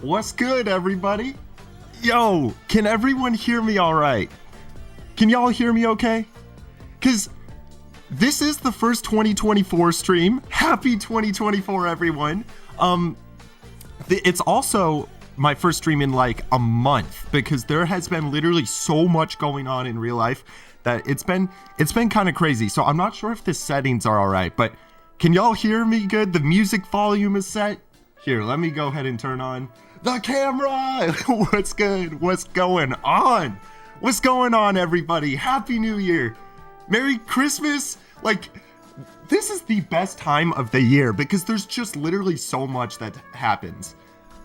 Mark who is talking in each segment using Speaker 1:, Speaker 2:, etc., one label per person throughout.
Speaker 1: What's good, everybody? Yo, can everyone hear me all right? Can y'all hear me okay? Because this is the first 2024 stream. Happy 2024, everyone. It's also my first stream in like a month because there has been literally so much going on in real life that it's been kind of crazy. So I'm not sure if the settings are all right, but can y'all hear me good? The music volume is set. Here, let me go ahead and turn on the camera. What's good? What's going on? What's going on, everybody? Happy New Year. Merry Christmas. Like, this is the best time of the year because there's just literally so much that happens.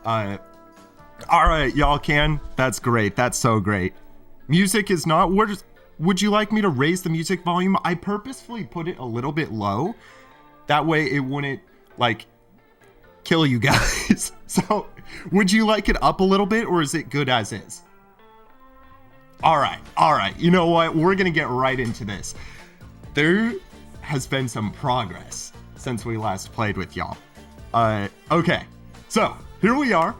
Speaker 1: All right, y'all can. That's great. That's so great. Music is not... Would you like me to raise the music volume? I purposefully put it a little bit low. That way it wouldn't, like, kill you guys. So, would you like it up a little bit, or is it good as is? All right. You know what? We're gonna get right into this. There has been some progress since we last played with y'all. Okay. So, here we are.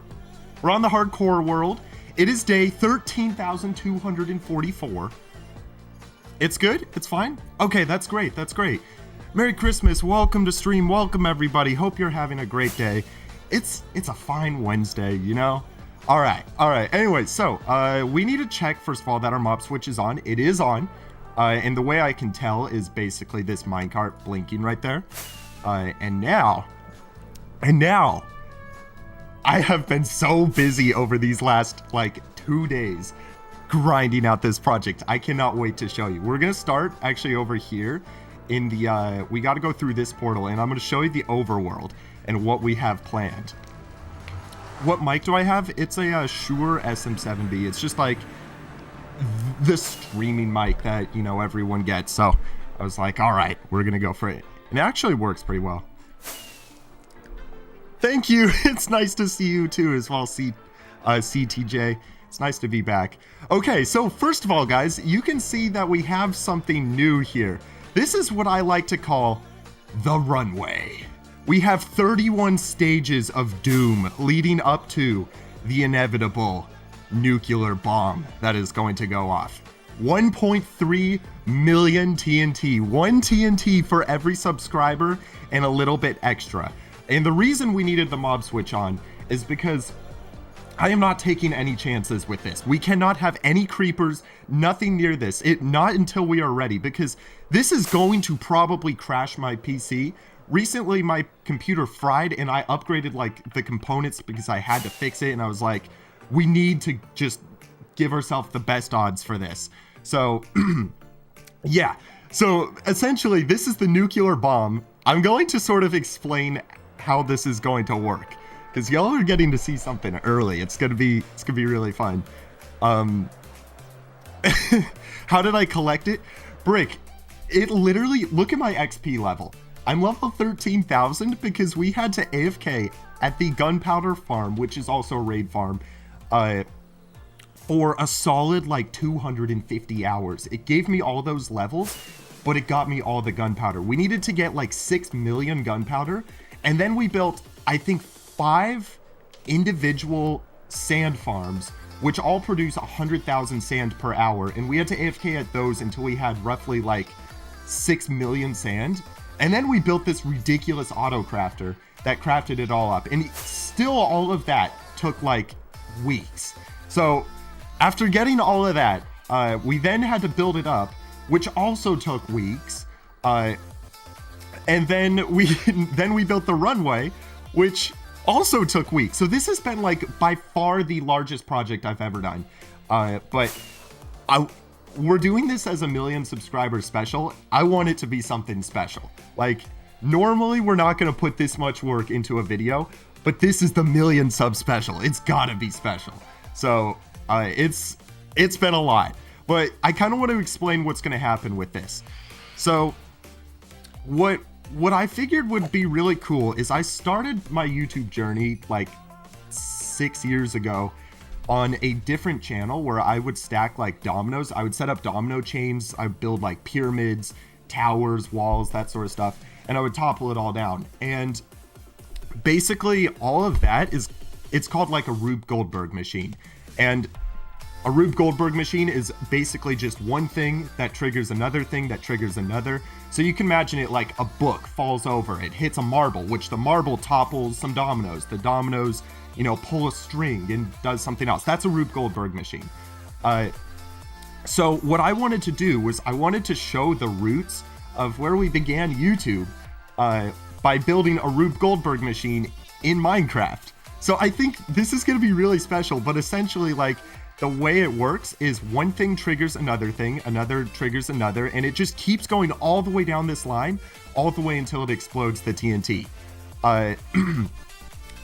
Speaker 1: We're on the hardcore world. It is day 13,244. It's good? It's fine? Okay, that's great. That's great. Merry Christmas, welcome to stream, welcome everybody, hope you're having a great day. It's a fine Wednesday, you know? Alright, anyway, so, we need to check, first of all, that our mob switch is on. It is on, and the way I can tell is basically this minecart blinking right there. And now, I have been so busy over these last, like, 2 days grinding out this project. I cannot wait to show you. We're gonna start, actually, over here. In the, we got to go through this portal, and I'm going to show you the overworld and what we have planned. What mic do I have? It's a Shure SM7B. It's just like the streaming mic that, you know, everyone gets. So I was like, all right, we're going to go for it. And it actually works pretty well. Thank you. It's nice to see you too as well, CTJ. It's nice to be back. Okay, so first of all, guys, you can see that we have something new here. This is what I like to call the runway. We have 31 stages of doom leading up to the inevitable nuclear bomb that is going to go off. 1.3 million TNT. 1 TNT for every subscriber and a little bit extra. And the reason we needed the mob switch on is because I am not taking any chances with this. We cannot have any creepers, nothing near this. Not until we are ready, because this is going to probably crash my PC. Recently, my computer fried, and I upgraded, like, the components because I had to fix it, and I was like, we need to just give ourselves the best odds for this. So, yeah. So, essentially, this is the nuclear bomb. I'm going to sort of explain how this is going to work, because y'all are getting to see something early. It's gonna be really fun. How did I collect it? Brick, it literally, look at my XP level. I'm level 13,000 because we had to AFK at the gunpowder farm, which is also a raid farm, for a solid like 250 hours. It gave me all those levels, but it got me all the gunpowder. We needed to get like 6 million gunpowder, and then we built, I think, 5 individual sand farms, which all produce 100,000 sand per hour, and we had to AFK at those until we had roughly like 6 million sand. And then we built this ridiculous auto crafter that crafted it all up, and still all of that took like weeks. So after getting all of that, we then had to build it up, which also took weeks, and then we built the runway, which also took weeks. So this has been like by far the largest project I've ever done. But we're doing this as a 1 million subscribers special. I want it to be something special. Like, normally we're not going to put this much work into a video, but this is the 1 million sub special. It's gotta be special. So it's been a lot, but I kind of want to explain what's going to happen with this. So what what I figured would be really cool is I started my YouTube journey like 6 years ago on a different channel where I would stack like dominoes. I would set up domino chains. I would build like pyramids, towers, walls, that sort of stuff, and I would topple it all down. And basically all of that it's called like a Rube Goldberg machine. And a Rube Goldberg machine is basically just one thing that triggers another thing that triggers another. So you can imagine it like a book falls over, it hits a marble, which the marble topples some dominoes. The dominoes, pull a string and does something else. That's a Rube Goldberg machine. So what I wanted to do was I wanted to show the roots of where we began YouTube by building a Rube Goldberg machine in Minecraft. So I think this is going to be really special, but essentially like the way it works is one thing triggers another thing, another triggers another, and it just keeps going all the way down this line, all the way until it explodes the TNT.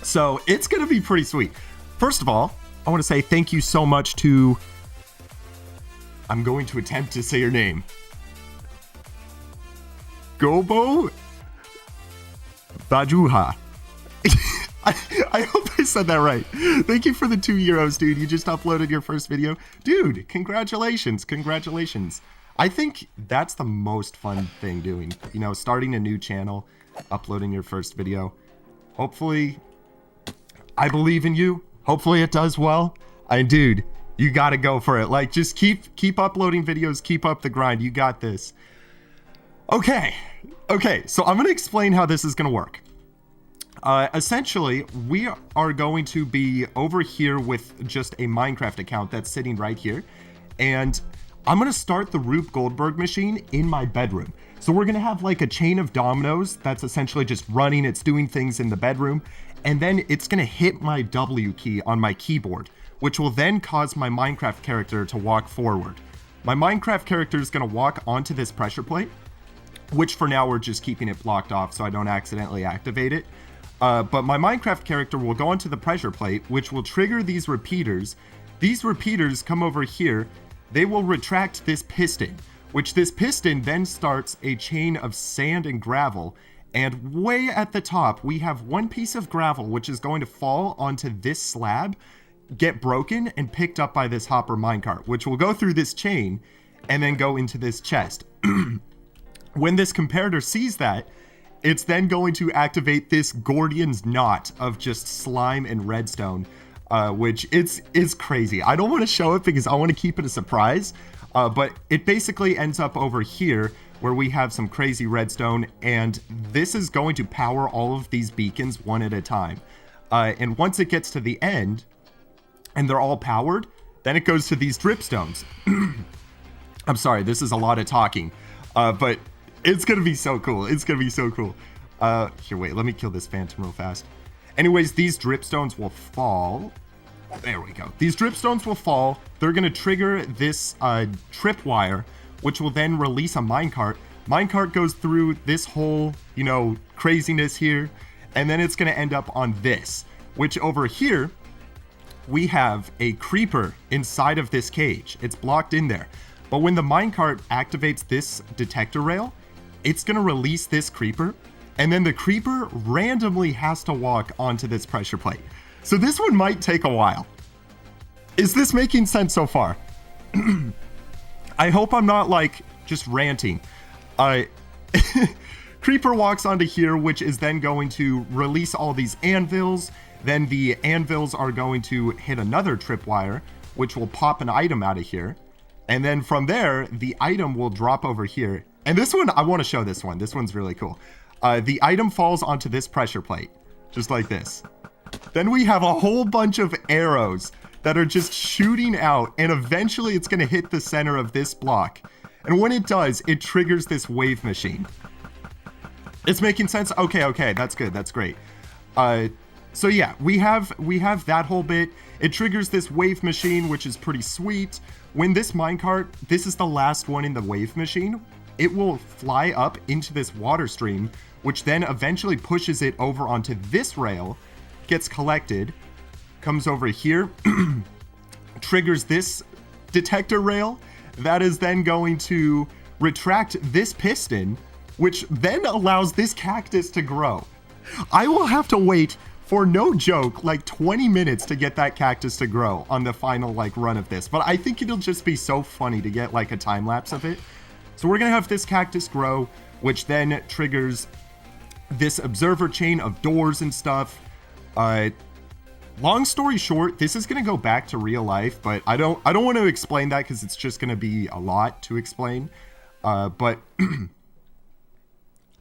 Speaker 1: So it's going to be pretty sweet. First of all, I want to say thank you so much to... I'm going to attempt to say your name. Gobo Bajuha. I hope I said that right. Thank you for the 2 euros, dude. You just uploaded your first video. Dude, congratulations. Congratulations. I think that's the most fun thing doing. Starting a new channel, uploading your first video. Hopefully, I believe in you. Hopefully it does well. Dude, you gotta go for it. Like, just keep uploading videos. Keep up the grind. You got this. Okay, so I'm gonna explain how this is gonna work. Essentially, we are going to be over here with just a Minecraft account that's sitting right here. And I'm going to start the Rube Goldberg machine in my bedroom. So we're going to have like a chain of dominoes that's essentially just running. It's doing things in the bedroom. And then it's going to hit my W key on my keyboard, which will then cause my Minecraft character to walk forward. My Minecraft character is going to walk onto this pressure plate, which for now we're just keeping it blocked off so I don't accidentally activate it. But my Minecraft character will go onto the pressure plate, which will trigger these repeaters. These repeaters come over here. They will retract this piston, which this piston then starts a chain of sand and gravel. And way at the top, we have one piece of gravel, which is going to fall onto this slab, get broken, and picked up by this hopper minecart, which will go through this chain and then go into this chest. When this comparator sees that, it's then going to activate this Gordian's knot of just slime and redstone, which is crazy. I don't want to show it because I want to keep it a surprise, but it basically ends up over here where we have some crazy redstone, and this is going to power all of these beacons one at a time. And once it gets to the end, and they're all powered, then it goes to these dripstones. I'm sorry, this is a lot of talking, but it's gonna be so cool. It's gonna be so cool. Here, wait, let me kill this phantom real fast. Anyways, these dripstones will fall. There we go. These dripstones will fall. They're gonna trigger this tripwire, which will then release a minecart. Minecart goes through this whole, craziness here, and then it's gonna end up on this, which over here, we have a creeper inside of this cage. It's blocked in there. But when the minecart activates this detector rail, it's going to release this creeper, and then the creeper randomly has to walk onto this pressure plate. So this one might take a while. Is this making sense so far? I hope I'm not like just ranting. Creeper walks onto here, which is then going to release all these anvils. Then the anvils are going to hit another tripwire, which will pop an item out of here. And then from there, the item will drop over here. And this one, I want to show this one. This one's really cool. The item falls onto this pressure plate, just like this. Then we have a whole bunch of arrows that are just shooting out, and eventually it's going to hit the center of this block. And when it does, it triggers this wave machine. It's making sense? Okay, that's good. That's great. So yeah, we have that whole bit. It triggers this wave machine, which is pretty sweet. When this minecart, this is the last one in the wave machine, it will fly up into this water stream, which then eventually pushes it over onto this rail, gets collected, comes over here, triggers this detector rail. That is then going to retract this piston, which then allows this cactus to grow. I will have to wait for, no joke, like 20 minutes to get that cactus to grow on the final like run of this. But I think it'll just be so funny to get like a time lapse of it. So we're gonna have this cactus grow, which then triggers this observer chain of doors and stuff. Long story short, this is gonna go back to real life, but I don't want to explain that because it's just gonna be a lot to explain. But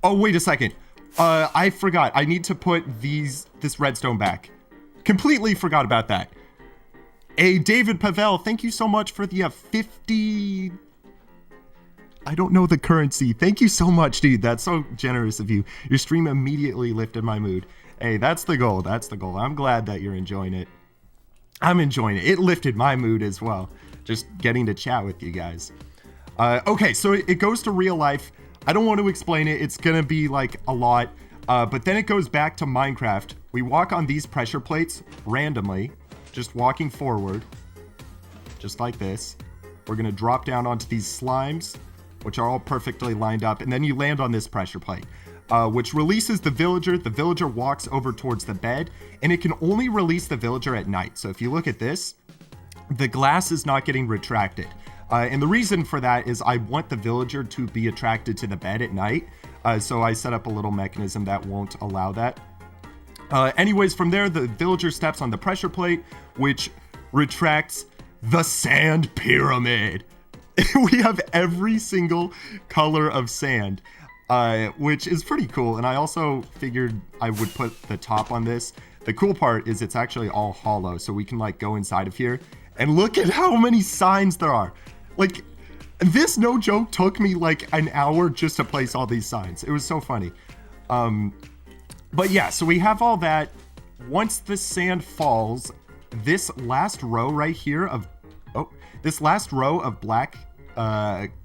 Speaker 1: oh, wait a second. I forgot. I need to put this redstone back. Completely forgot about that. Hey, David Pavel, thank you so much for the 50... I don't know the currency. Thank you so much, dude. That's so generous of you. Your stream immediately lifted my mood. Hey, that's the goal. That's the goal. I'm glad that you're enjoying it. I'm enjoying it. It lifted my mood as well. Just getting to chat with you guys. Okay, so it goes to real life. I don't want to explain it. It's going to be like a lot. But then it goes back to Minecraft. We walk on these pressure plates randomly. Just walking forward. Just like this. We're going to drop down onto these slimes, which are all perfectly lined up. And then you land on this pressure plate, which releases the villager. The villager walks over towards the bed, and it can only release the villager at night. So if you look at this, the glass is not getting retracted. And the reason for that is I want the villager to be attracted to the bed at night. So I set up a little mechanism that won't allow that. Anyways, from there, the villager steps on the pressure plate, which retracts the sand pyramid. We have every single color of sand, which is pretty cool. And I also figured I would put the top on this. The cool part is it's actually all hollow, so we can like go inside of here and look at how many signs there are. Like, this, no joke, took me like an hour just to place all these signs. It was so funny. But yeah, so we have all that. Once the sand falls, this last row right here of black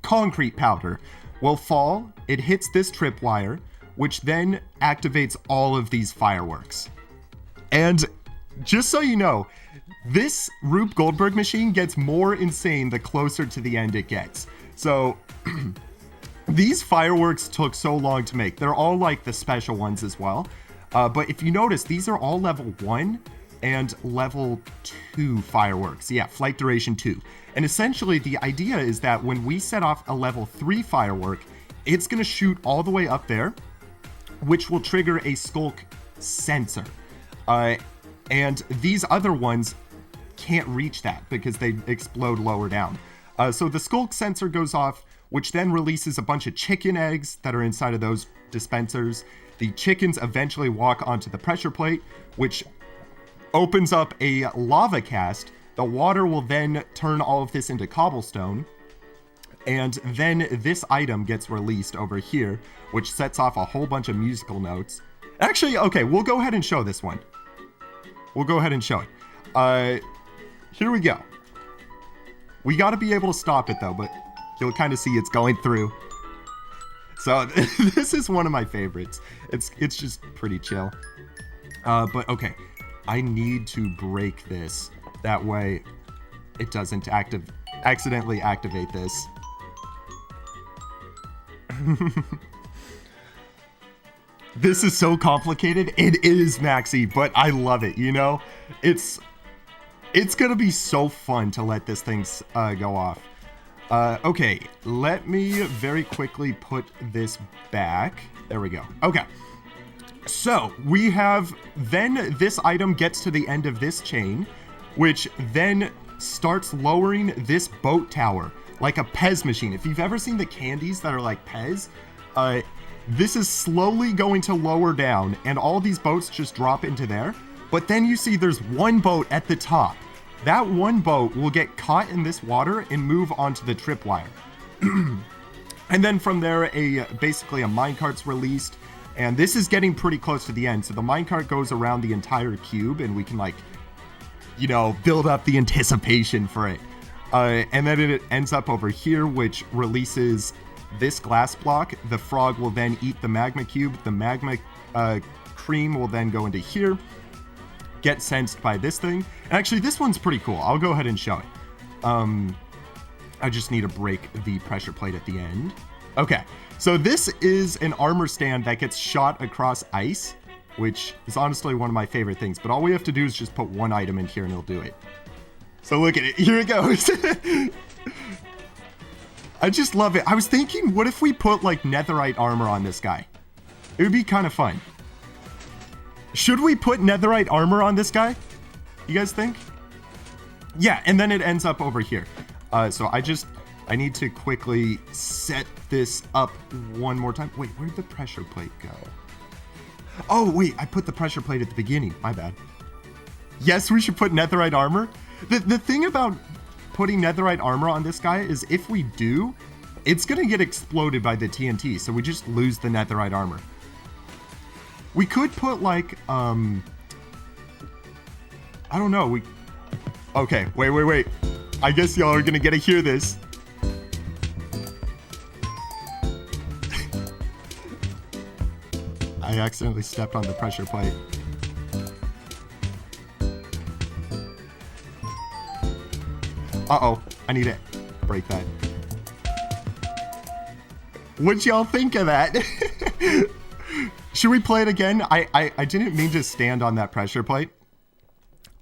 Speaker 1: concrete powder will fall. It hits this tripwire, which then activates all of these fireworks. And just so you know, this Rube Goldberg machine gets more insane the closer to the end it gets. So these fireworks took so long to make. They're all like the special ones as well. But if you notice, these are all level 1 and level 2 fireworks. Yeah, flight duration 2. And essentially the idea is that when we set off a level 3 firework, it's going to shoot all the way up there, which will trigger a skulk sensor. And these other ones can't reach that because they explode lower down. So the skulk sensor goes off, which then releases a bunch of chicken eggs that are inside of those dispensers. The chickens eventually walk onto the pressure plate, which opens up a lava cast. The water will then turn all of this into cobblestone. And then this item gets released over here, which sets off a whole bunch of musical notes. Actually, okay, we'll go ahead and show this one. We'll go ahead and show it. Here we go. We got to be able to stop it, though, but you'll kind of see it's going through. So this is one of my favorites. It's just pretty chill. But okay, I need to break this. That way it doesn't accidentally activate this. This is so complicated. It is, Maxi, but I love it, you know? It's gonna be so fun to let this thing go off. Okay, let me very quickly put this back. There we go. Okay. So, we have, then this item gets to the end of this chain, which then starts lowering this boat tower, like a Pez machine. If you've ever seen the candies that are like Pez, this is slowly going to lower down, and all these boats just drop into there. But then you see there's one boat at the top. That one boat will get caught in this water and move onto the tripwire. And then from there, basically a minecart's released. And this is getting pretty close to the end. So the minecart goes around the entire cube, and we can, like, you know, build up the anticipation for it. And then it ends up over here, which releases this glass block. The frog will then eat the magma cube. The magma cream will then go into here, get sensed by this thing. And actually, this one's pretty cool. I'll go ahead and show it. I just need to break the pressure plate at the end. Okay, so this is an armor stand that gets shot across ice, which is honestly one of my favorite things. But all we have to do is just put one item in here and it'll do it. So look at it. Here it goes. I just love it. I was thinking, what if we put like netherite armor on this guy? It would be kind of fun. Should we put netherite armor on this guy? You guys think? Yeah, and then it ends up over here. So I need to quickly set this up one more time. Wait, where'd the pressure plate go? Oh, wait, I put the pressure plate at the beginning. My bad. Yes, we should put netherite armor. The thing about putting netherite armor on this guy is if we do, it's going to get exploded by the TNT, so we just lose the netherite armor. We could put, like, I don't know, Okay, wait. I guess y'all are going to get to hear this. I accidentally stepped on the pressure plate. Uh-oh, I need to break that. What'd y'all think of that? Should we play it again? I didn't mean to stand on that pressure plate.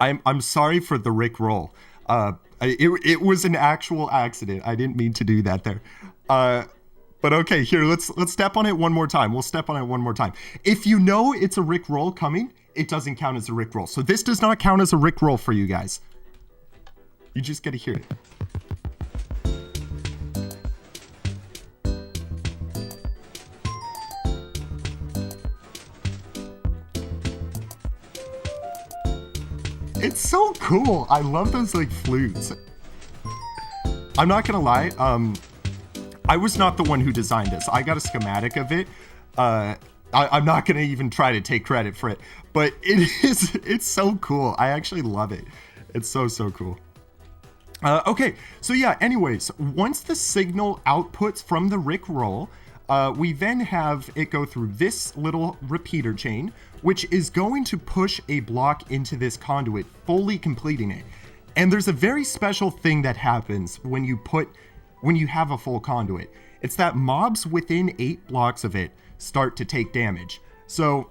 Speaker 1: I'm sorry for the Rick roll. It was an actual accident. I didn't mean to do that there. But okay, here, let's step on it one more time. We'll step on it one more time. If you know it's a Rick roll coming, it doesn't count as a Rick roll. So this does not count as a Rick roll for you guys. You just gotta hear it. It's so cool. I love those like flutes. I'm not gonna lie. I was not the one who designed this. I got a schematic of it. I'm not gonna even try to take credit for it, but it's so cool. I actually love it. It's so cool. Okay, so yeah, anyways, once the signal outputs from the Rick roll, we then have it go through this little repeater chain, which is going to push a block into this conduit, fully completing it. And there's a very special thing that happens when you have a full conduit. It's that mobs within 8 blocks of it start to take damage. So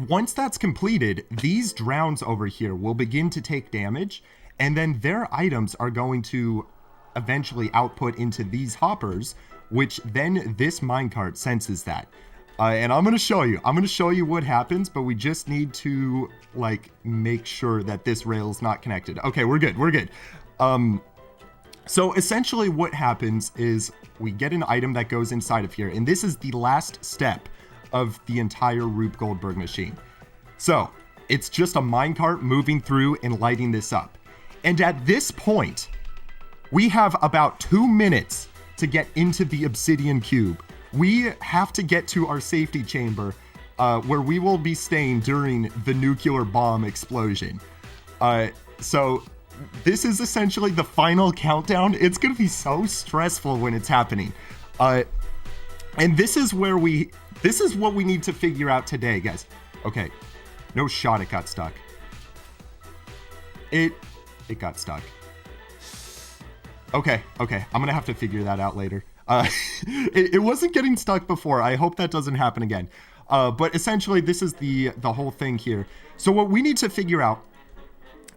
Speaker 1: once that's completed, these drowns over here will begin to take damage, and then their items are going to eventually output into these hoppers, which then this minecart senses that. And I'm going to show you. I'm going to show you what happens, but we just need to, like, make sure that this rail is not connected. Okay, we're good. So essentially what happens is we get an item that goes inside of here, and this is the last step of the entire Rube Goldberg machine. So it's just a minecart moving through and lighting this up. And at this point, we have about 2 minutes to get into the obsidian cube. We have to get to our safety chamber where we will be staying during the nuclear bomb explosion. So this is essentially the final countdown. It's going to be so stressful when it's happening. And this is what we need to figure out today, guys. Okay, no shot, it got stuck. It got stuck. Okay, I'm gonna have to figure that out later. It wasn't getting stuck before. I hope that doesn't happen again. But essentially, this is the whole thing here. So what we need to figure out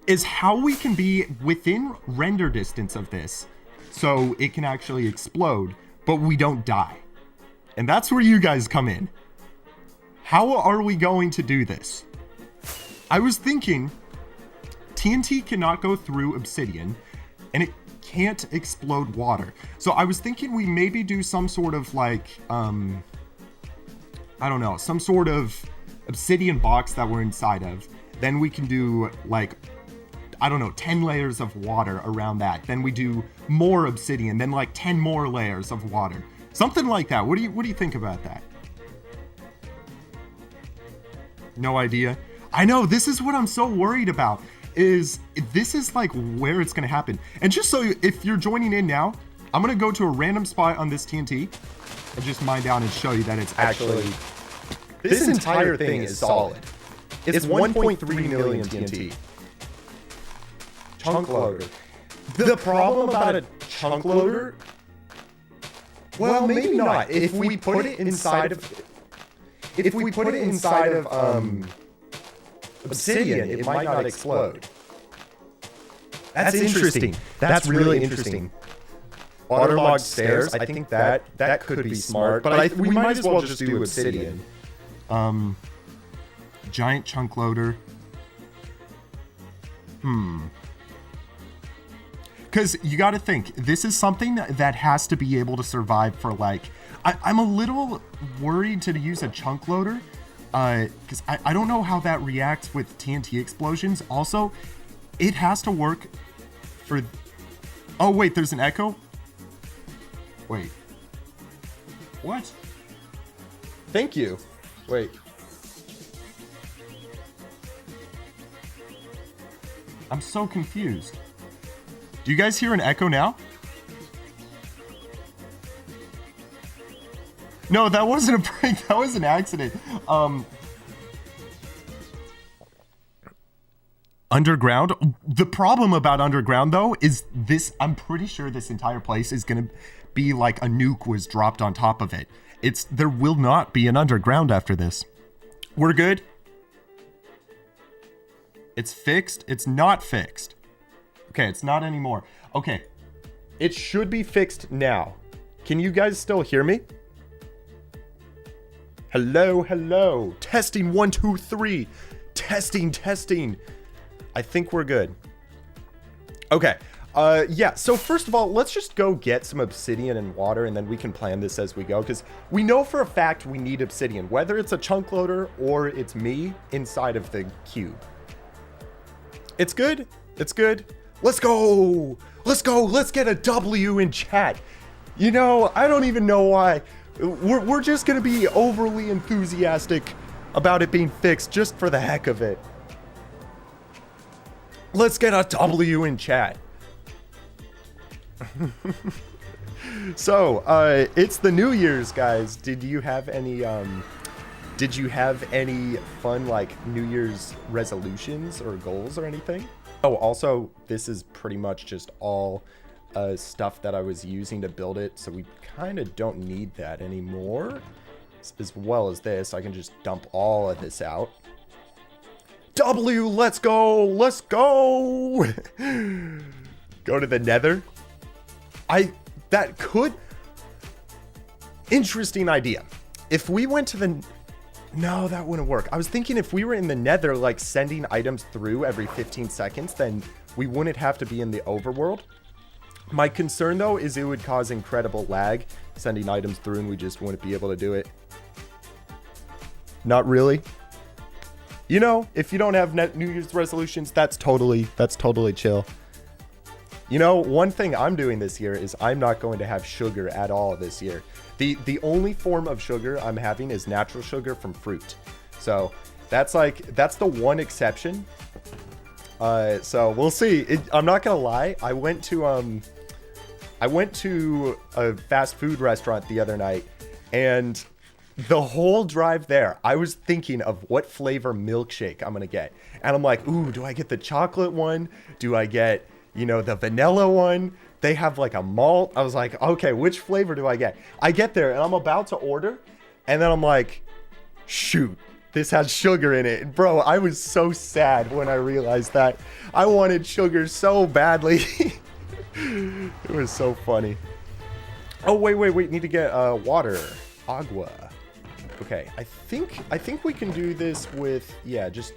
Speaker 1: is how we can be within render distance of this so it can actually explode, but we don't die. And that's where you guys come in. How are we going to do this? I was thinking TNT cannot go through obsidian, and it can't explode water. So I was thinking we maybe do some sort of like, I don't know, some sort of obsidian box that we're inside of. Then we can do like, I don't know, 10 layers of water around that. Then we do more obsidian, then like 10 more layers of water. Something like that. What do you think about that? No idea. I know, this is what I'm so worried about. This is like where it's gonna happen. And just so if you're joining in now, I'm gonna go to a random spot on this TNT and just mine down and show you that it's actually
Speaker 2: this entire thing is solid. It's 1.3 million TNT. Chunk loader. The problem about a chunk loader Well, maybe not. If we put it inside of... If we put it inside of, obsidian, it might not explode. That's interesting. That's really interesting. Waterlogged stairs, I think that could be smart, but we might as well just do obsidian.
Speaker 1: Giant chunk loader. Because you got to think, this is something that has to be able to survive for like... I'm a little worried to use a chunk loader, because I don't know how that reacts with TNT explosions. Also, it has to work for... Oh, wait, there's an echo? Wait. What?
Speaker 2: Thank you. Wait.
Speaker 1: I'm so confused. Do you guys hear an echo now? No, that wasn't a prank. That was an accident. Underground. The problem about underground, though, is this. I'm pretty sure this entire place is gonna be like a nuke was dropped on top of it. There will not be an underground after this. We're good. It's fixed. It's not fixed. Okay, it's not anymore. Okay.
Speaker 2: It should be fixed now. Can you guys still hear me? Hello, hello. Testing 1, 2, 3. Testing. I think we're good. Okay. Yeah, so first of all, let's just go get some obsidian and water, and then we can plan this as we go, because we know for a fact we need obsidian, whether it's a chunk loader or it's me inside of the cube. It's good. It's good. Let's go. Let's go. Let's get a W in chat. You know, I don't even know why. We're just going to be overly enthusiastic about it being fixed just for the heck of it. Let's get a W in chat. So, it's the New Year's, guys. Did you have any fun, like, New Year's resolutions or goals or anything? Oh, also, this is pretty much just all stuff that I was using to build it, so we kind of don't need that anymore. As well as this, I can just dump all of this out. W, let's go! Let's go! Go to the nether. That could... Interesting idea. If we went to the... No, that wouldn't work. I was thinking if we were in the nether, like sending items through every 15 seconds, then we wouldn't have to be in the overworld. My concern, though, is it would cause incredible lag sending items through, and we just wouldn't be able to do it. Not really. You know, if you don't have New Year's resolutions, that's totally chill. You know, one thing I'm doing this year is I'm not going to have sugar at all this year. The only form of sugar I'm having is natural sugar from fruit. So that's the one exception. So we'll see. I'm not gonna lie. I went to a fast food restaurant the other night, and the whole drive there, I was thinking of what flavor milkshake I'm gonna get. And I'm like, ooh, do I get the chocolate one? Do I get, you know, the vanilla one? They have like a malt. I was like, okay, which flavor do I get? I get there and I'm about to order, and then I'm like, shoot, this has sugar in it. Bro, I was so sad when I realized that. I wanted sugar so badly. It was so funny. Oh, wait, need to get water. Agua. Okay, I think we can do this with, yeah, just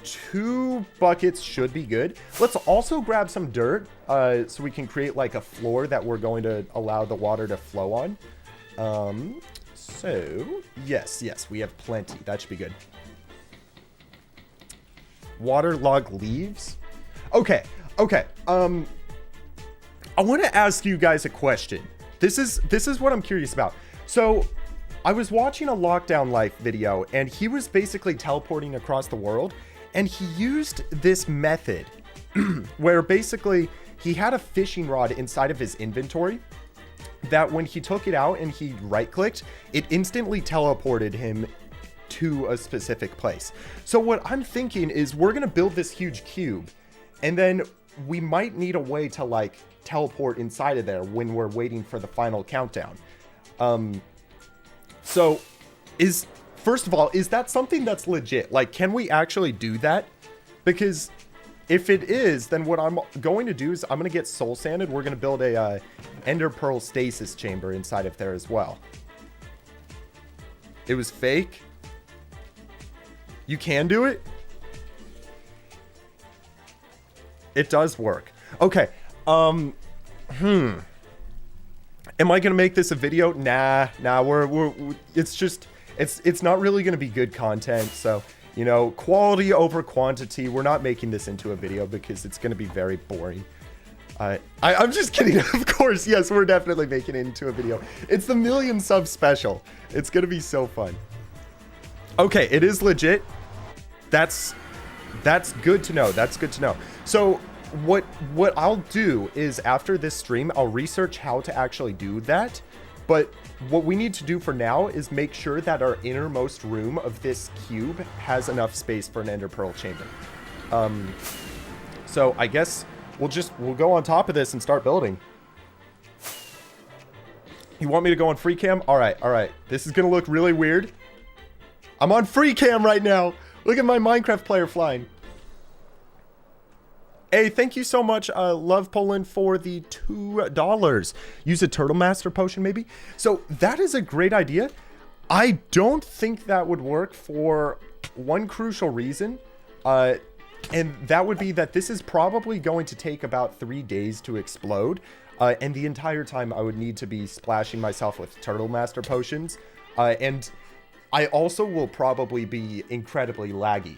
Speaker 2: 2 buckets should be good. Let's also grab some dirt so we can create like a floor that we're going to allow the water to flow on. So yes, we have plenty. That should be good. Waterlog leaves. Okay. I want to ask you guys a question. This is what I'm curious about. So I was watching a Lockdown Life video, and he was basically teleporting across the world, and he used this method where basically he had a fishing rod inside of his inventory that when he took it out and he right-clicked, it instantly teleported him to a specific place. So what I'm thinking is we're going to build this huge cube, and then we might need a way to like teleport inside of there when we're waiting for the final countdown. So first of all, is that something that's legit? Like, can we actually do that? Because if it is, then what I'm going to do is I'm going to get soul sand and we're going to build a ender pearl stasis chamber inside of there as well. It was fake. You can do it. It does work. Okay. Am I gonna make this a video? Nah. It's not really gonna be good content. So, you know, quality over quantity. We're not making this into a video because it's gonna be very boring. I'm just kidding. Of course, yes, we're definitely making it into a video. It's the 1,000,000 sub special. It's gonna be so fun. Okay, it is legit. That's good to know. That's good to know. So what I'll do is after this stream, I'll research how to actually do that. But what we need to do for now is make sure that our innermost room of this cube has enough space for an ender pearl chamber. So I guess we'll go on top of this and start building. You want me to go on free cam? All right. This is gonna look really weird. I'm on free cam right now. Look at my Minecraft player flying. Hey, thank you so much, Love Poland, for the $2. Use a Turtle Master potion, maybe? So that is a great idea. I don't think that would work for one crucial reason. And that would be that this is probably going to take about 3 days to explode. And the entire time I would need to be splashing myself with Turtle Master potions. And I also will probably be incredibly laggy.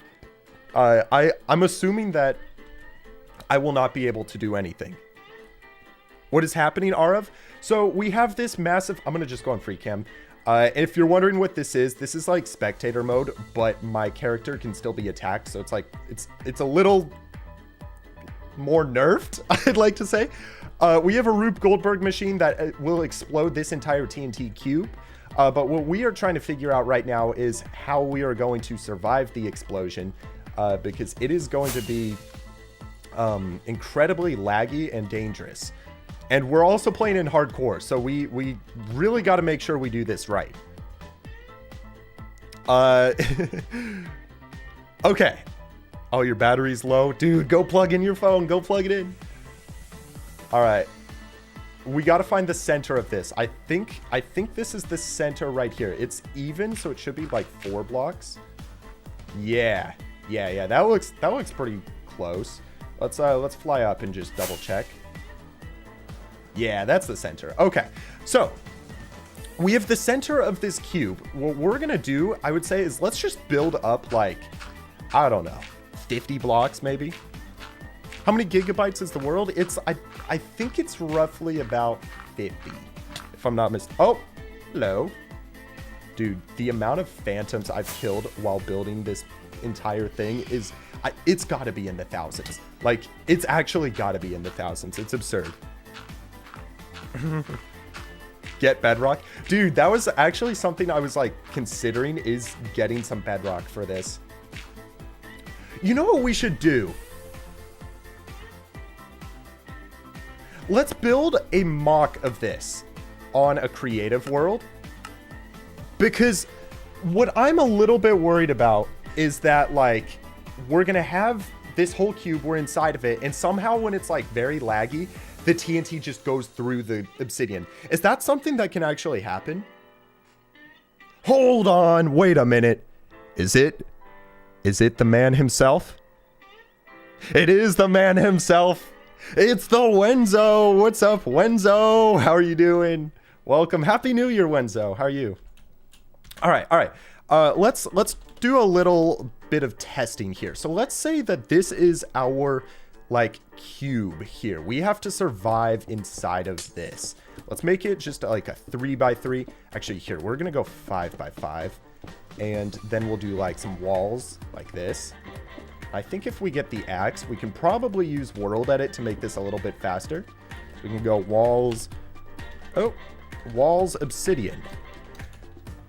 Speaker 2: I'm assuming that I will not be able to do anything. What is happening, Arav? So we have this massive... I'm going to just go on free cam. If you're wondering what this is like spectator mode, but my character can still be attacked. So it's like, it's a little more nerfed, I'd like to say. We have a Rube Goldberg machine that will explode this entire TNT cube. But what we are trying to figure out right now is how we are going to survive the explosion, because it is going to be incredibly laggy and dangerous. And we're also playing in hardcore, so we really got to make sure we do this right. Okay. Oh, your battery's low? Dude, go plug in your phone. Go plug it in. All right. We got to find the center of this. I think this is the center right here. It's even, so it should be like 4 blocks. Yeah. That looks pretty close. Let's fly up and just double check. Yeah, that's the center. Okay. So, we have the center of this cube. What we're going to do, I would say, is let's just build up like, I don't know, 50 blocks maybe. How many gigabytes is the world? I think it's roughly about 50, if I'm not mistaken. Oh, hello. Dude, the amount of phantoms I've killed while building this entire thing is, it's got to be in the thousands. Like, it's actually got to be in the thousands. It's absurd. Get bedrock. Dude, that was actually something I was like considering, is getting some bedrock for this. You know what we should do? Let's build a mock of this on a creative world. Because what I'm a little bit worried about is that, like, we're going to have this whole cube, we're inside of it, and somehow when it's like very laggy, the TNT just goes through the obsidian. Is that something that can actually happen? Hold on, wait a minute. Is it the man himself? It is the man himself. It's the Wenzo. What's up, Wenzo? How are you doing? Welcome. Happy New Year, Wenzo. How are you? All right. Let's do a little bit of testing here. So let's say that this is our like cube here. We have to survive inside of this. Let's make it just like a 3x3. Actually, here we're gonna go 5x5, and then we'll do like some walls like this. I think if we get the axe, we can probably use world edit to make this a little bit faster. So we can go walls. Oh, walls obsidian.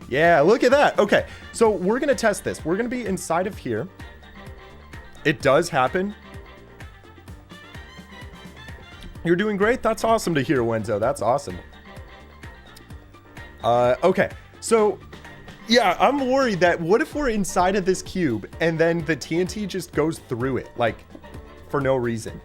Speaker 2: Yeah, look at that. Okay, so we're gonna test this. We're gonna be inside of here. It does happen. You're doing great. That's awesome to hear, Wenzo. That's awesome. Okay. So, yeah, I'm worried that what if we're inside of this cube and then the TNT just goes through it, like, for no reason?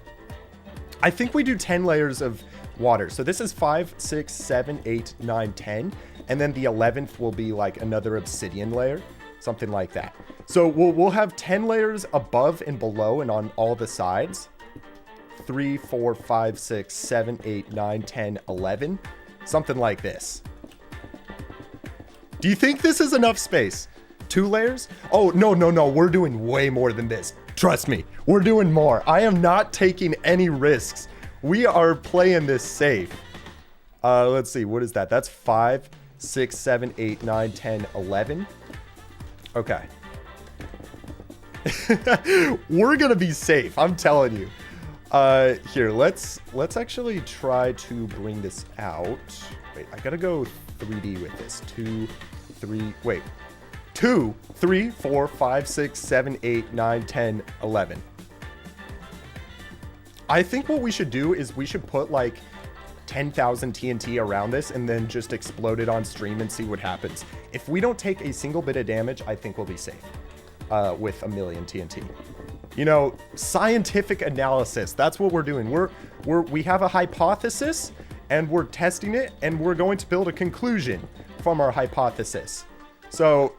Speaker 2: I think we do 10 layers of water. So this is 5, 6, 7, 8, 9, 10. And then the 11th will be like another obsidian layer, something like that. So we'll have 10 layers above and below and on all the sides. 3, 4, 5, 6, 7, 8, 9, 10, 11. Something like this. Do you think this is enough space? 2 layers? Oh, no. We're doing way more than this. Trust me, we're doing more. I am not taking any risks. We are playing this safe. Let's see. What is that? That's 5, 6, 7, 8, 9, 10, 11. Okay. We're going to be safe. I'm telling you. Here, let's actually try to bring this out. Wait, I got to go 3D with this. 2, 3, wait. 2, 3, 4, 5, 6, 7, 8, 9, 10, 11. I think what we should do is we should put like 10,000 TNT around this and then just explode it on stream and see what happens. If we don't take a single bit of damage, I think we'll be safe with 1,000,000 TNT. You know, scientific analysis. That's what we're doing. We have a hypothesis and we're testing it and we're going to build a conclusion from our hypothesis. So,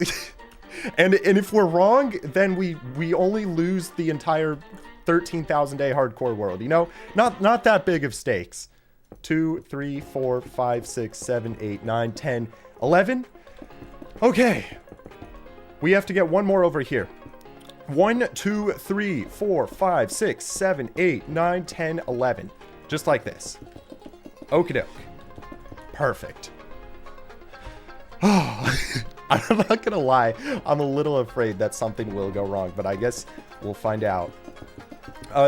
Speaker 2: and if we're wrong, then we only lose the entire 13,000 day hardcore world. You know, not that big of stakes. 2, 3, 4, 5, 6, 7, 8, 9, 10, 11. Okay. We have to get one more over here. 1, 2, 3, 4, 5, 6, 7, 8, 9, 10, 11. Just like this. Okie doke. Perfect. Oh, I'm not gonna lie. I'm a little afraid that something will go wrong, but I guess we'll find out.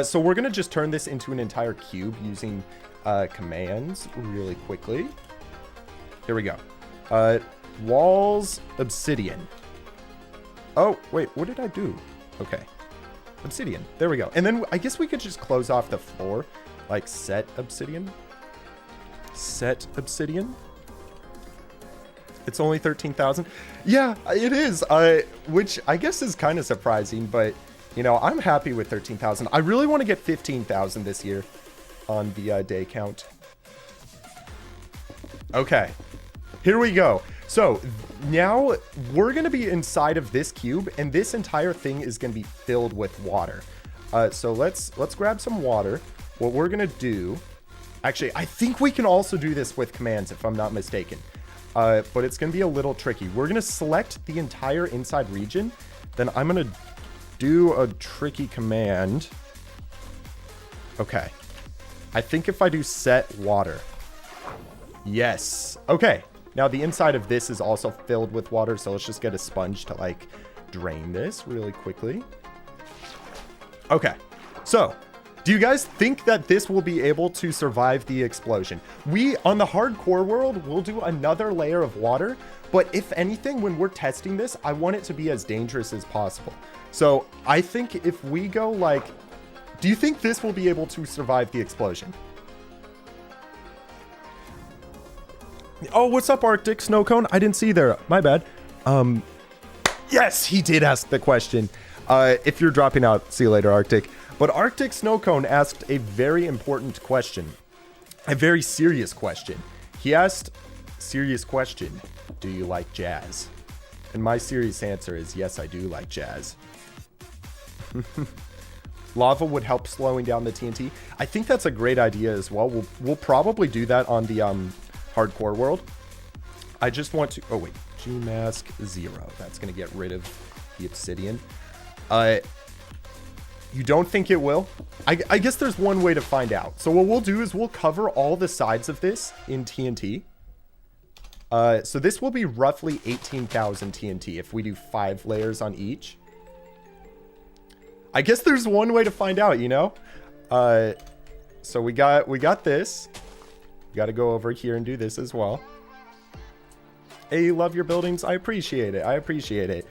Speaker 2: So we're gonna just turn this into an entire cube using commands really quickly. Here we go. Walls, obsidian. Oh, wait, what did I do? Okay. Obsidian. There we go. And then I guess we could just close off the floor. Like set obsidian. Set obsidian. It's only 13,000. Yeah, it is. Which I guess is kind of surprising, but you know, I'm happy with 13,000. I really want to get 15,000 this year on the day count. Okay. Here we go. So now we're going to be inside of this cube and this entire thing is going to be filled with water. So let's grab some water. What we're going to do, actually, I think we can also do this with commands if I'm not mistaken. But it's going to be a little tricky. We're going to select the entire inside region. Then I'm going to do a tricky command. Okay. I think if I do set water. Yes. Okay. Now the inside of this is also filled with water. So let's just get a sponge to like drain this really quickly. Okay. So do you guys think that this will be able to survive the explosion? We, on the hardcore world, will do another layer of water. But if anything, when we're testing this, I want it to be as dangerous as possible. So I think if we go like, do you think this will be able to survive the explosion? Oh, what's up, Arctic Snow Cone? I didn't see you there. My bad. Yes, he did ask the question. If you're dropping out, see you later, Arctic. But Arctic Snow Cone asked a very important question. A very serious question. He asked, serious question, do you like jazz? And my serious answer is, yes, I do like jazz. Lava would help slowing down the TNT. I think that's a great idea as well. We'll probably do that on the hardcore world. I just want to, oh wait, G-mask 0. That's going to get rid of the obsidian. You don't think it will? I guess there's one way to find out. So what we'll do is we'll cover all the sides of this in TNT. So this will be roughly 18,000 TNT if we do 5 layers on each. I guess there's one way to find out, you know? So we got this. We got to go over here and do this as well. Hey, love your buildings. I appreciate it. I appreciate it.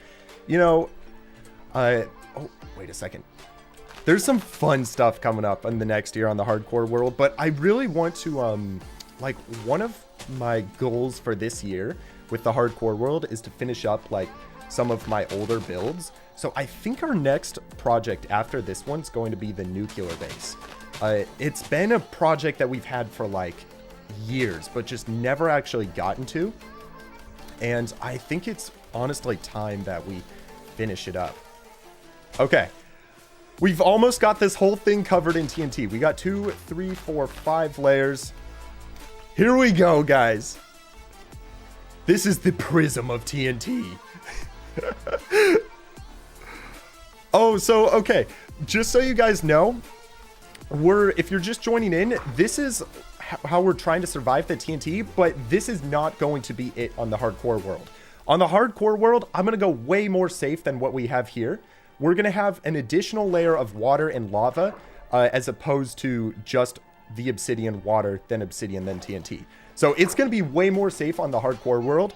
Speaker 2: You know, oh, wait a second. there's some fun stuff coming up in the next year on the hardcore world, but I really want to, like, one of my goals for this year with the hardcore world is to finish up, like, some of my older builds. So I think our next project after this one's going to be the nuclear base. It's been a project that we've had for, like, years, but just never actually gotten to. And I think it's honestly time that we finish it up. Okay. We've almost got this whole thing covered in TNT. We got 2, 3, 4, 5 layers. Here we go, guys. This is the prism of TNT. Oh, so, okay. Just so you guys know, if you're just joining in, this is how we're trying to survive the TNT, but this is not going to be it on the hardcore world. On the hardcore world, I'm going to go way more safe than what we have here. We're going to have an additional layer of water and lava, as opposed to just the obsidian, water, then obsidian, then TNT. So it's going to be way more safe on the hardcore world.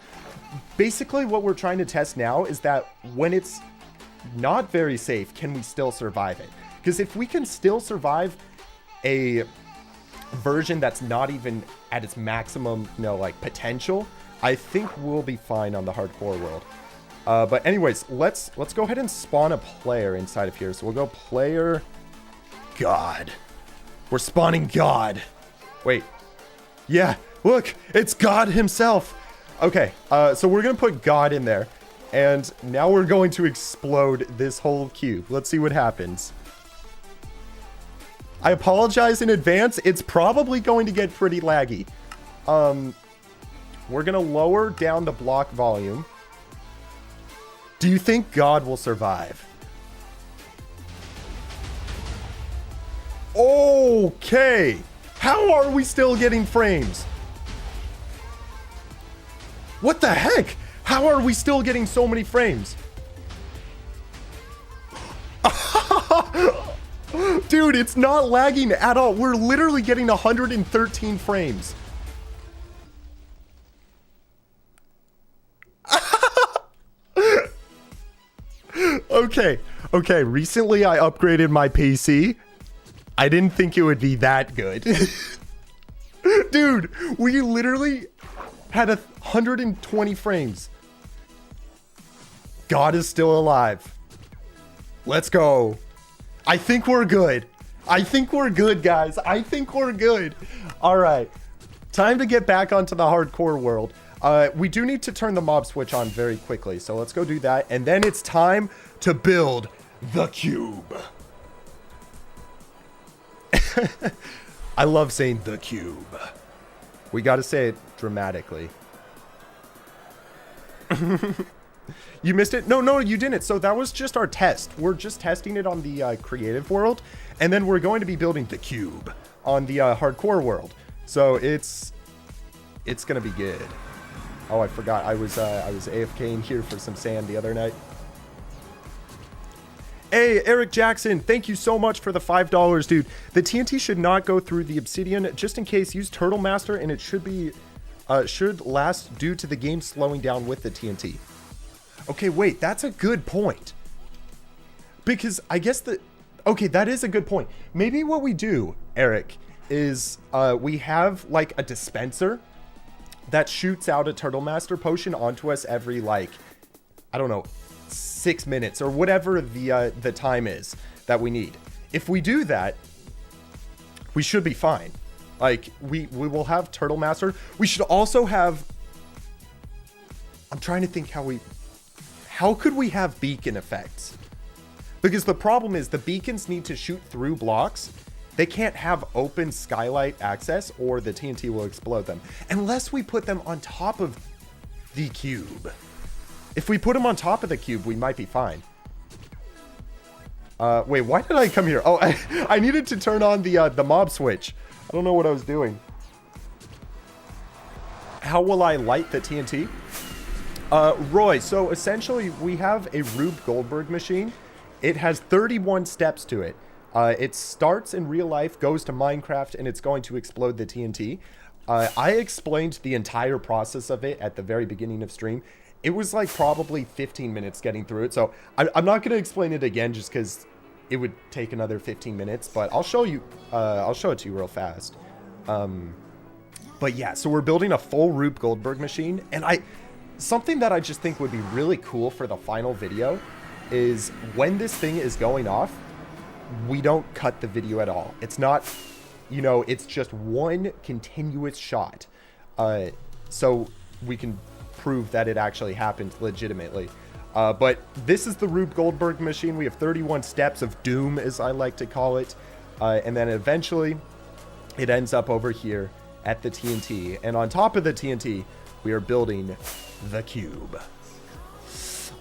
Speaker 2: Basically, what we're trying to test now is that when it's not very safe, can we still survive it? Because if we can still survive a version that's not even at its maximum, like, potential, I think we'll be fine on the hardcore world. But anyways, let's go ahead and spawn a player inside of here. So we'll go player God. We're spawning God. Wait. Yeah, look, it's God himself. Okay, so we're going to put God in there. And now we're going to explode this whole cube. Let's see what happens. I apologize in advance. It's probably going to get pretty laggy. We're going to lower down the block volume. Do you think God will survive? Okay. How are we still getting frames? What the heck? How are we still getting so many frames? Dude, it's not lagging at all. We're literally getting 113 frames. Okay. Recently, I upgraded my PC. I didn't think it would be that good. Dude, we literally had 120 frames. God is still alive. Let's go. I think we're good. I think we're good, guys. I think we're good. All right. Time to get back onto the hardcore world. We do need to turn the mob switch on very quickly. So let's go do that. And then it's time to build the cube. I love saying the cube. We got to say it dramatically. You missed it? No, you didn't. So that was just our test. We're just testing it on the creative world. And then we're going to be building the cube on the hardcore world. So it's going to be good. Oh, I forgot. I was AFKing here for some sand the other night. Hey, Eric Jackson, thank you so much for the $5, dude. The TNT should not go through the obsidian. Just in case, use Turtle Master, and it should last due to the game slowing down with the TNT. Okay, wait, that's a good point. Because I guess okay, that is a good point. Maybe what we do, Eric, is we have like a dispenser that shoots out a Turtle Master potion onto us every, like, I don't know, 6 minutes or whatever the time is that we need. If we do that, we should be fine. Like, we will have Turtle Master. We should also have, I'm trying to think how could we have beacon effects? Because the problem is the beacons need to shoot through blocks. They can't have open skylight access or the TNT will explode them. Unless we put them on top of the cube. If we put them on top of the cube, we might be fine. Wait, why did I come here? Oh, I needed to turn on the mob switch. I don't know what I was doing. How will I light the TNT? Roy, so essentially we have a Rube Goldberg machine. It has 31 steps to it. It starts in real life, goes to Minecraft, and it's going to explode the TNT. I explained the entire process of it at the very beginning of stream. It was like probably 15 minutes getting through it, so I'm not going to explain it again just because it would take another 15 minutes, but I'll show it to you real fast. But yeah, so we're building a full Rube Goldberg machine, and something that I just think would be really cool for the final video is when this thing is going off, we don't cut the video at all. It's not, it's just one continuous shot. So we can prove that it actually happened legitimately. But this is the Rube Goldberg machine. We have 31 steps of doom, as I like to call it. And then eventually it ends up over here at the TNT. And on top of the TNT, we are building the cube.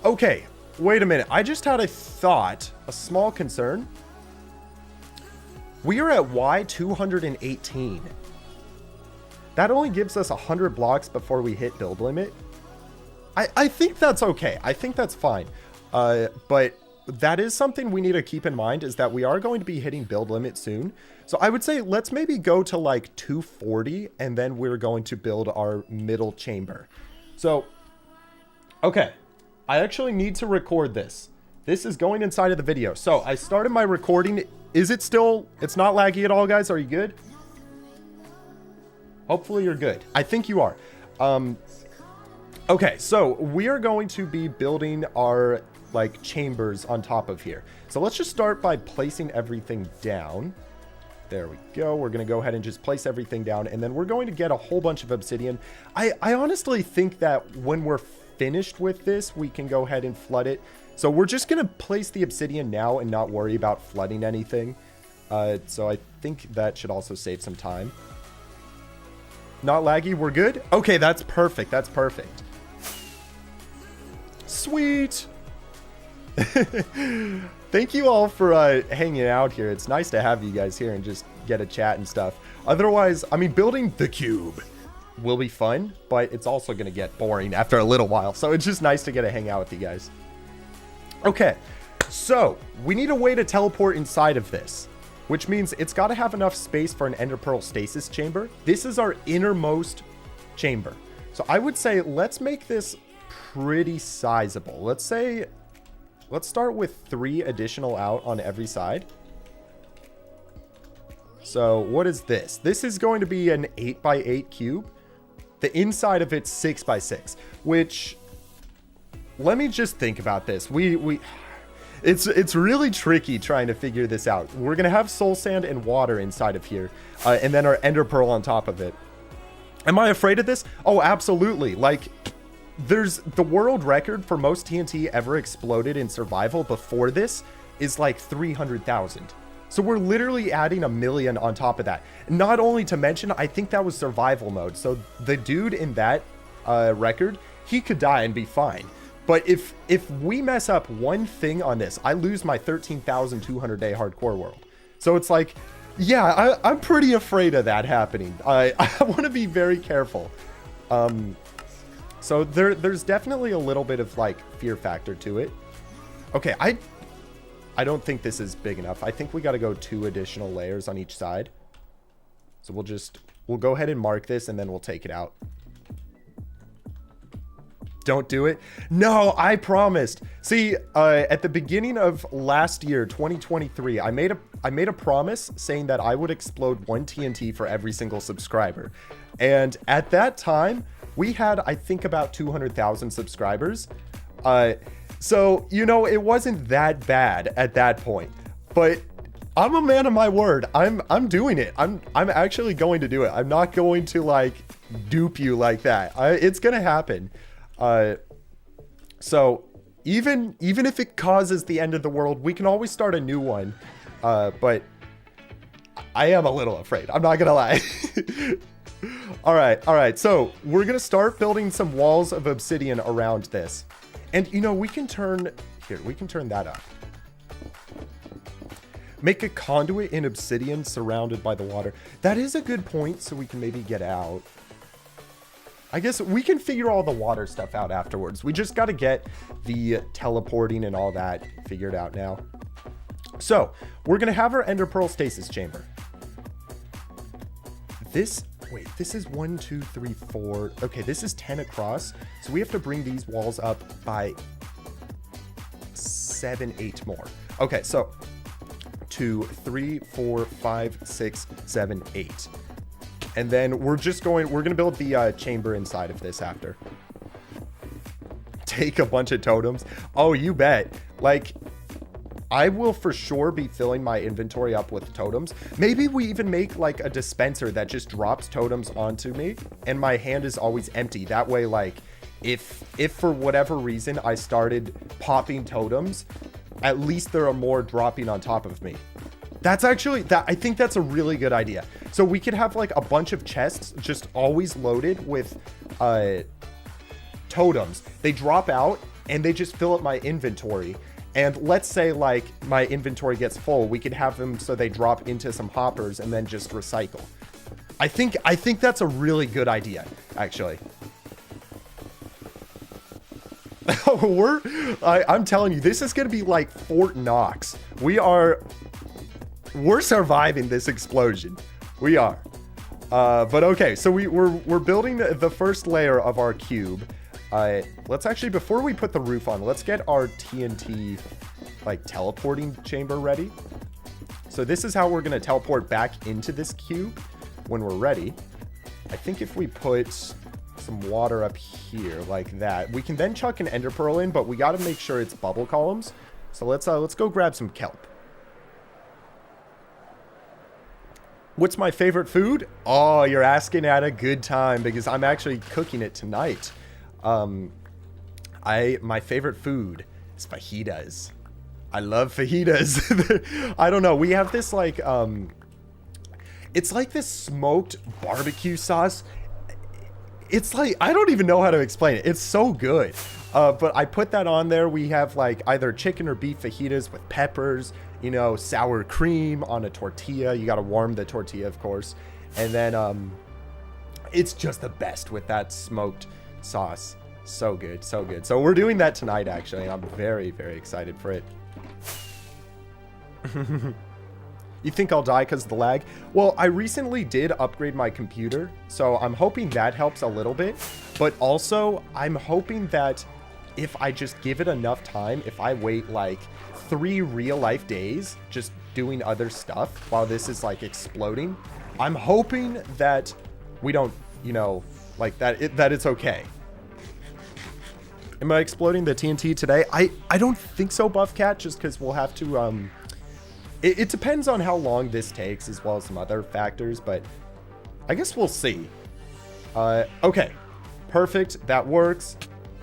Speaker 2: Okay, wait a minute. I just had a thought, a small concern. We are at Y218. That only gives us 100 blocks before we hit build limit. I think that's okay. I think that's fine. But that is something we need to keep in mind, is that we are going to be hitting build limit soon. So I would say let's maybe go to like 240, and then we're going to build our middle chamber. So, okay. I actually need to record this. This is going inside of the video. So I started my recording. Is it still, it's not laggy at all, guys? Are you good? Hopefully you're good. I think you are. Okay, so we are going to be building our like chambers on top of here. So let's just start by placing everything down. There we go. We're going to go ahead and just place everything down, and then we're going to get a whole bunch of obsidian. I honestly think that when we're finished with this, we can go ahead and flood it. So we're just going to place the obsidian now and not worry about flooding anything. So I think that should also save some time. Not laggy, we're good? Okay, that's perfect. That's perfect. Sweet. Thank you all for hanging out here. It's nice to have you guys here and just get a chat and stuff. Otherwise, I mean, building the cube will be fun, but it's also going to get boring after a little while. So it's just nice to get to hang out with you guys. Okay, so we need a way to teleport inside of this, which means it's got to have enough space for an Ender Pearl stasis chamber. This is our innermost chamber. So I would say let's make this pretty sizable. Let's start with 3 additional out on every side. So what is this? This is going to be an 8x8 cube. The inside of it's 6x6, which, let me just think about this. It's really tricky trying to figure this out. We're going to have soul sand and water inside of here, and then our ender pearl on top of it. Am I afraid of this? Oh, absolutely. Like, there's the world record for most TNT ever exploded in survival before this is like 300,000. So we're literally adding 1 million on top of that. Not only to mention, I think that was survival mode. So the dude in that record, he could die and be fine. But if we mess up one thing on this, I lose my 13,200 day hardcore world. So it's like, yeah, I'm pretty afraid of that happening. I want to be very careful. So there's definitely a little bit of like fear factor to it. Okay, I don't think this is big enough. I think we got to go 2 additional layers on each side. So we'll go ahead and mark this, and then we'll take it out. Don't do it. No, I promised. See, at the beginning of last year, 2023, I made a promise saying that I would explode 1 TNT for every single subscriber. And at that time, we had, I think, about 200,000 subscribers. So, you know, it wasn't that bad at that point. But I'm a man of my word. I'm doing it. I'm actually going to do it. I'm not going to like dupe you like that. It's gonna happen. So even if it causes the end of the world, we can always start a new one. But I am a little afraid. I'm not gonna lie. All right. So we're gonna start building some walls of obsidian around this. And you know, we can turn that up. Make a conduit in obsidian surrounded by the water. That is a good point, so we can maybe get out. I guess we can figure all the water stuff out afterwards. We just got to get the teleporting and all that figured out now. So we're going to have our ender pearl stasis chamber. This is 1, 2, 3, 4. Okay, this is 10 across. So we have to bring these walls up by 7, 8 more. Okay, so 2, 3, 4, 5, 6, 7, 8. And then we're going to build the chamber inside of this after. Take a bunch of totems. Oh, you bet. Like, I will for sure be filling my inventory up with totems. Maybe we even make like a dispenser that just drops totems onto me and my hand is always empty. That way, like, if for whatever reason I started popping totems, at least there are more dropping on top of me. That's actually, I think that's a really good idea. So we could have like a bunch of chests just always loaded with totems. They drop out and they just fill up my inventory. And let's say like my inventory gets full, we could have them so they drop into some hoppers and then just recycle. I think that's a really good idea, actually. I'm telling you, this is gonna be like Fort Knox. We're surviving this explosion. We are. But okay, so we're building the first layer of our cube. Let's actually, before we put the roof on, let's get our TNT like teleporting chamber ready. So this is how we're gonna teleport back into this cube when we're ready. I think if we put some water up here like that, we can then chuck an ender pearl in, but we got to make sure it's bubble columns. So let's go grab some kelp. What's my favorite food? Oh, you're asking at a good time because I'm actually cooking it tonight. My favorite food is fajitas. I love fajitas. I don't know. We have this like it's like this smoked barbecue sauce. It's like, I don't even know how to explain it. It's so good. But I put that on there. We have like either chicken or beef fajitas with peppers, you know, sour cream on a tortilla. You got to warm the tortilla, of course. And then it's just the best with that smoked sauce. So good, so good. So we're doing that tonight, actually. And I'm very, very excited for it. You think I'll die because of the lag? Well, I recently did upgrade my computer, so I'm hoping that helps a little bit. But also, I'm hoping that if I just give it enough time, if I wait like 3 real-life days just doing other stuff while this is like exploding, I'm hoping that we don't, you know, like that it's okay. Am I exploding the TNT today? I don't think so, Buffcat, just because we'll have to... It depends on how long this takes, as well as some other factors, but I guess we'll see. Okay, perfect. That works.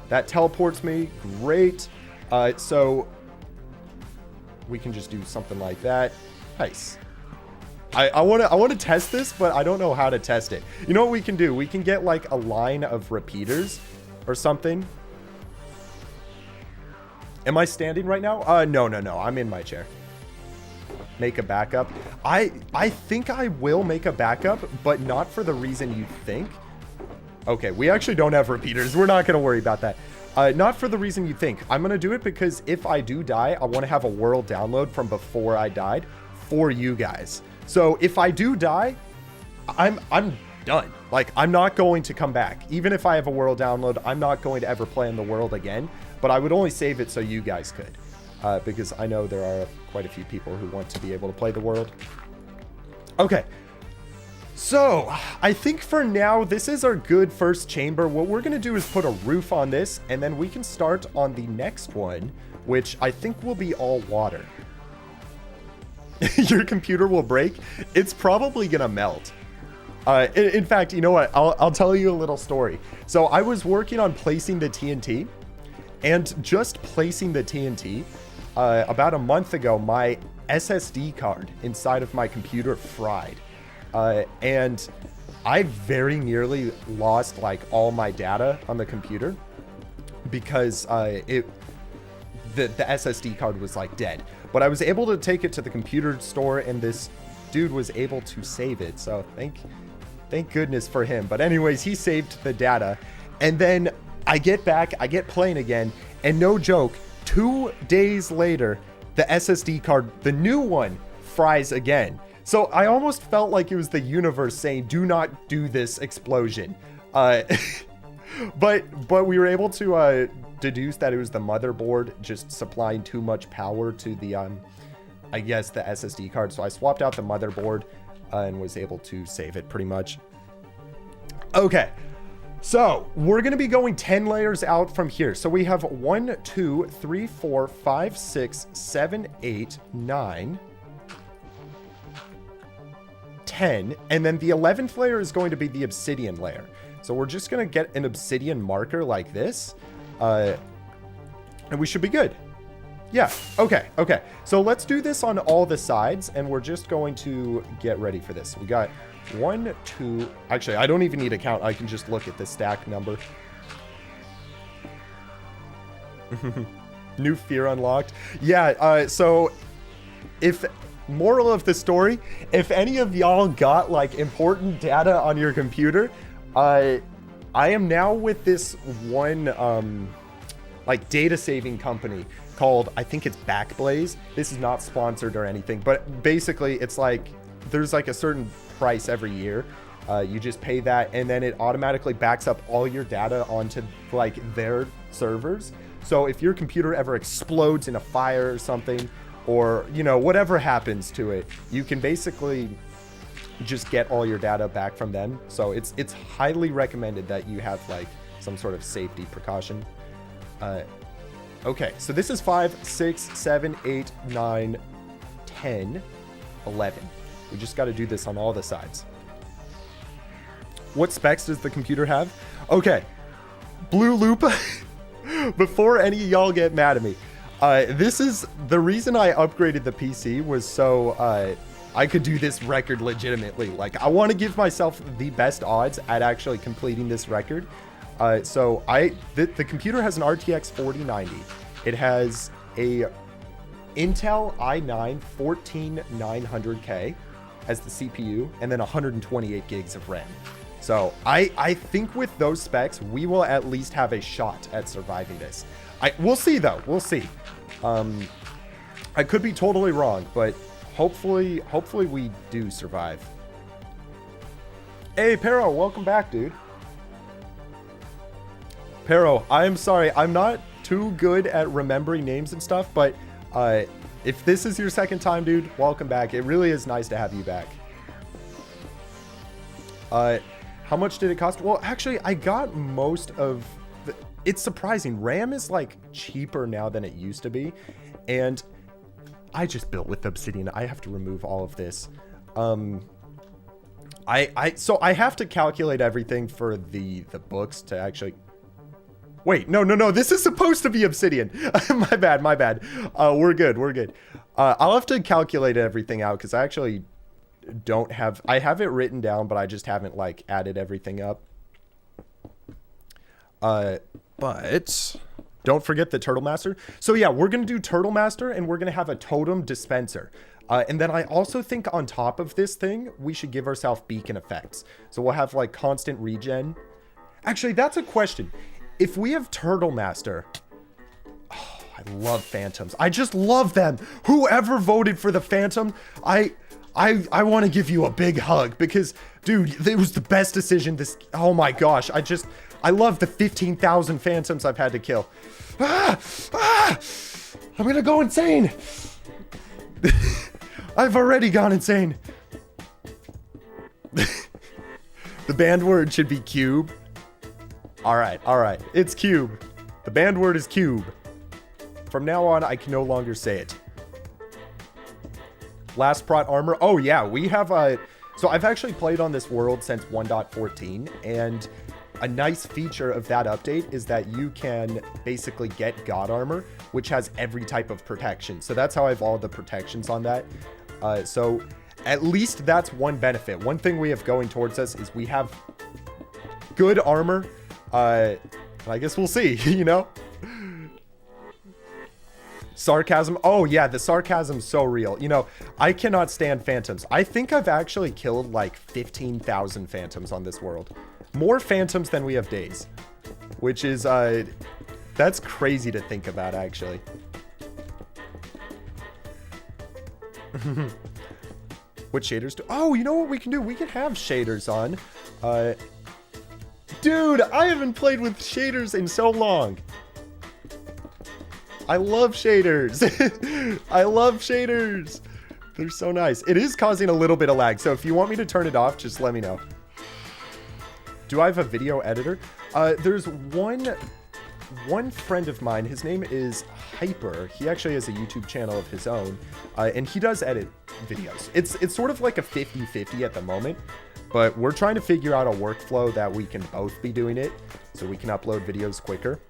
Speaker 2: That teleports me. Great. So we can just do something like that. Nice. I want to test this, but I don't know how to test it. You know what we can do? We can get like a line of repeaters or something. Am I standing right now? No. I'm in my chair. Make a backup. I think I will make a backup, but not for the reason you think. Okay, we actually don't have repeaters. We're not going to worry about that. Not for the reason you think. I'm going to do it because if I do die, I want to have a world download from before I died for you guys. So if I do die, I'm done. Like, I'm not going to come back. Even if I have a world download, I'm not going to ever play in the world again. But I would only save it so you guys could. Because I know there are quite a few people who want to be able to play the world. Okay. So, I think for now, this is our good first chamber. What we're going to do is put a roof on this, and then we can start on the next one, which I think will be all water. Your computer will break? It's probably going to melt. In fact, you know what? I'll tell you a little story. So, I was working on placing the TNT, and just placing the TNT, about a month ago, my SSD card inside of my computer fried. And I very nearly lost like all my data on the computer because the SSD card was like dead. But I was able to take it to the computer store and this dude was able to save it. So thank goodness for him. But anyways, he saved the data. And then I get back, I get playing again, and no joke, 2 days later, the SSD card, the new one, fries again. So I almost felt like it was the universe saying, do not do this explosion. But we were able to deduce that it was the motherboard just supplying too much power to the I guess, the SSD card. So I swapped out the motherboard and was able to save it pretty much. Okay. So we're going to be going 10 layers out from here. So we have 1, 2, 3, 4, 5, 6, 7, 8, 9, 10. And then the 11th layer is going to be the obsidian layer. So we're just going to get an obsidian marker like this. And we should be good. Yeah. Okay. Okay. So let's do this on all the sides. And we're just going to get ready for this. We got 1, 2. Actually, I don't even need to count. I can just look at the stack number. New fear unlocked. Yeah. So if moral of the story, if any of y'all got like important data on your computer, I am now with this one like data saving company called, I think it's Backblaze. This is not sponsored or anything, but basically it's like there's like a certain price every year. You just pay that, and then it automatically backs up all your data onto like their servers. So if your computer ever explodes in a fire or something, or you know, whatever happens to it, you can basically just get all your data back from them. So it's highly recommended that you have like some sort of safety precaution. Okay, so this is 5, 6, 7, 8, 9, 10, 11. We just got to do this on all the sides. What specs does the computer have? Okay, Blue Lupa, before any of y'all get mad at me, this is the reason I upgraded the PC was so I could do this record legitimately. Like, I want to give myself the best odds at actually completing this record. So the computer has an RTX 4090. It has a Intel i9 14900K as the CPU, and then 128 gigs of RAM. So I think with those specs, we will at least have a shot at surviving this. We'll see though. We'll see. I could be totally wrong, but hopefully we do survive. Hey, Pero, welcome back, dude. Pero, I'm sorry. I'm not too good at remembering names and stuff, but if this is your second time, dude, welcome back. It really is nice to have you back. How much did it cost? Well, actually, I got most of the... It's surprising. RAM is, like, cheaper now than it used to be, and I just built with obsidian. I have to remove all of this. So I have to calculate everything for the books to actually... Wait, no. This is supposed to be obsidian. My bad. We're good. I'll have to calculate everything out because I actually don't have... I have it written down, but I just haven't, like, added everything up. But don't forget the Turtle Master. So yeah, we're going to do Turtle Master, and we're going to have a totem dispenser. And then I also think on top of this thing, we should give ourselves beacon effects. So we'll have, like, constant regen. Actually, that's a question. If we have Turtle Master... Oh, I love Phantoms. I just love them. Whoever voted for the Phantom, I want to give you a big hug because, dude, it was the best decision. Oh my gosh. I love the 15,000 Phantoms I've had to kill. I'm going to go insane. I've already gone insane. The banned word should be cube. All right. It's cube. The banned word is cube. From now on, I can no longer say it. Last prot armor. Oh yeah, we have so I've actually played on this world since 1.14, and a nice feature of that update is that you can basically get God armor, which has every type of protection. So that's how I have all the protections on that. So at least that's one benefit. One thing we have going towards us is we have good armor. I guess we'll see, you know? Sarcasm. Oh yeah, the sarcasm's so real. You know, I cannot stand Phantoms. I think I've actually killed like 15,000 Phantoms on this world. More Phantoms than we have days. Which is, that's crazy to think about, actually. What shaders do? Oh, you know what we can do? We can have shaders on. Dude, I haven't played with shaders in so long. I love shaders. I love shaders. They're so nice. It is causing a little bit of lag, so if you want me to turn it off, just let me know. Do I have a video editor? There's one friend of mine. His name is Hyper. He actually has a YouTube channel of his own, and he does edit videos. It's sort of like a 50-50 at the moment, but we're trying to figure out a workflow that we can both be doing it, so we can upload videos quicker.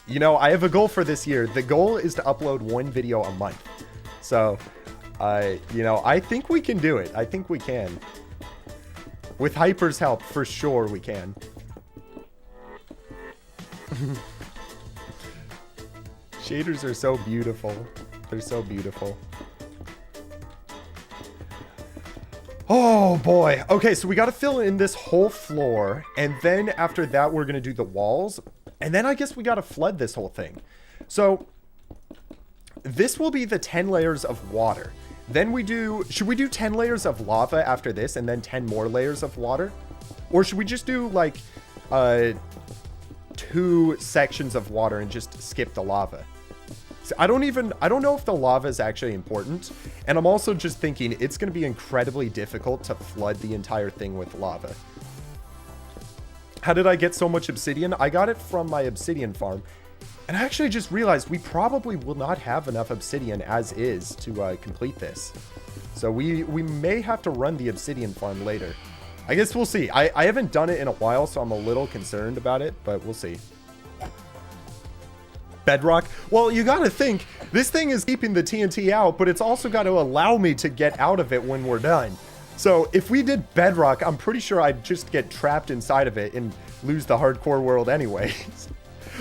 Speaker 2: You know, I have a goal for this year. The goal is to upload 1 video a month. So, you know, I think we can do it. I think we can. With Hyper's help, for sure we can. Shaders are so beautiful. They're so beautiful. Oh boy. Okay, so we got to fill in this whole floor, and then after that we're going to do the walls, and then I guess we got to flood this whole thing. So this will be the 10 layers of water. Then should we do 10 layers of lava after this and then 10 more layers of water? Or should we just do like 2 sections of water and just skip the lava? So I don't know if the lava is actually important. And I'm also just thinking it's going to be incredibly difficult to flood the entire thing with lava. How did I get so much obsidian? I got it from my obsidian farm. And I actually just realized we probably will not have enough obsidian as is to complete this. So we may have to run the obsidian farm later. I guess we'll see. I haven't done it in a while, so I'm a little concerned about it, but we'll see. Bedrock? Well, you gotta think, this thing is keeping the TNT out, but it's also got to allow me to get out of it when we're done. So if we did bedrock, I'm pretty sure I'd just get trapped inside of it and lose the hardcore world anyways.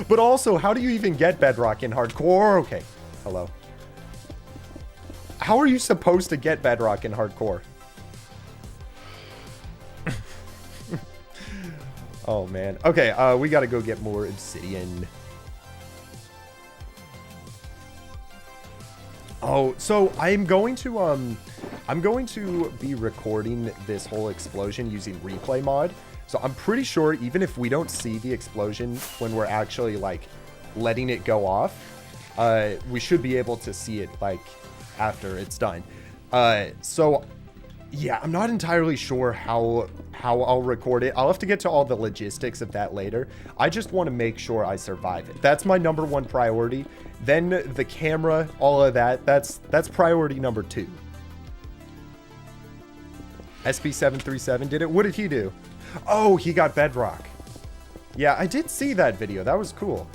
Speaker 2: But also, how do you even get bedrock in hardcore? Okay, hello. How are you supposed to get bedrock in hardcore? Oh man. Okay, we gotta go get more obsidian. Oh, so I'm going to be recording this whole explosion using replay mod. So I'm pretty sure even if we don't see the explosion when we're actually like letting it go off, we should be able to see it like after it's done. So yeah, I'm not entirely sure how I'll record it. I'll have to get to all the logistics of that later. I just want to make sure I survive it. That's my #1 priority. Then the camera, all of that, that's priority #2. SB737 did it. What did he do? Oh, he got bedrock. Yeah, I did see that video. That was cool.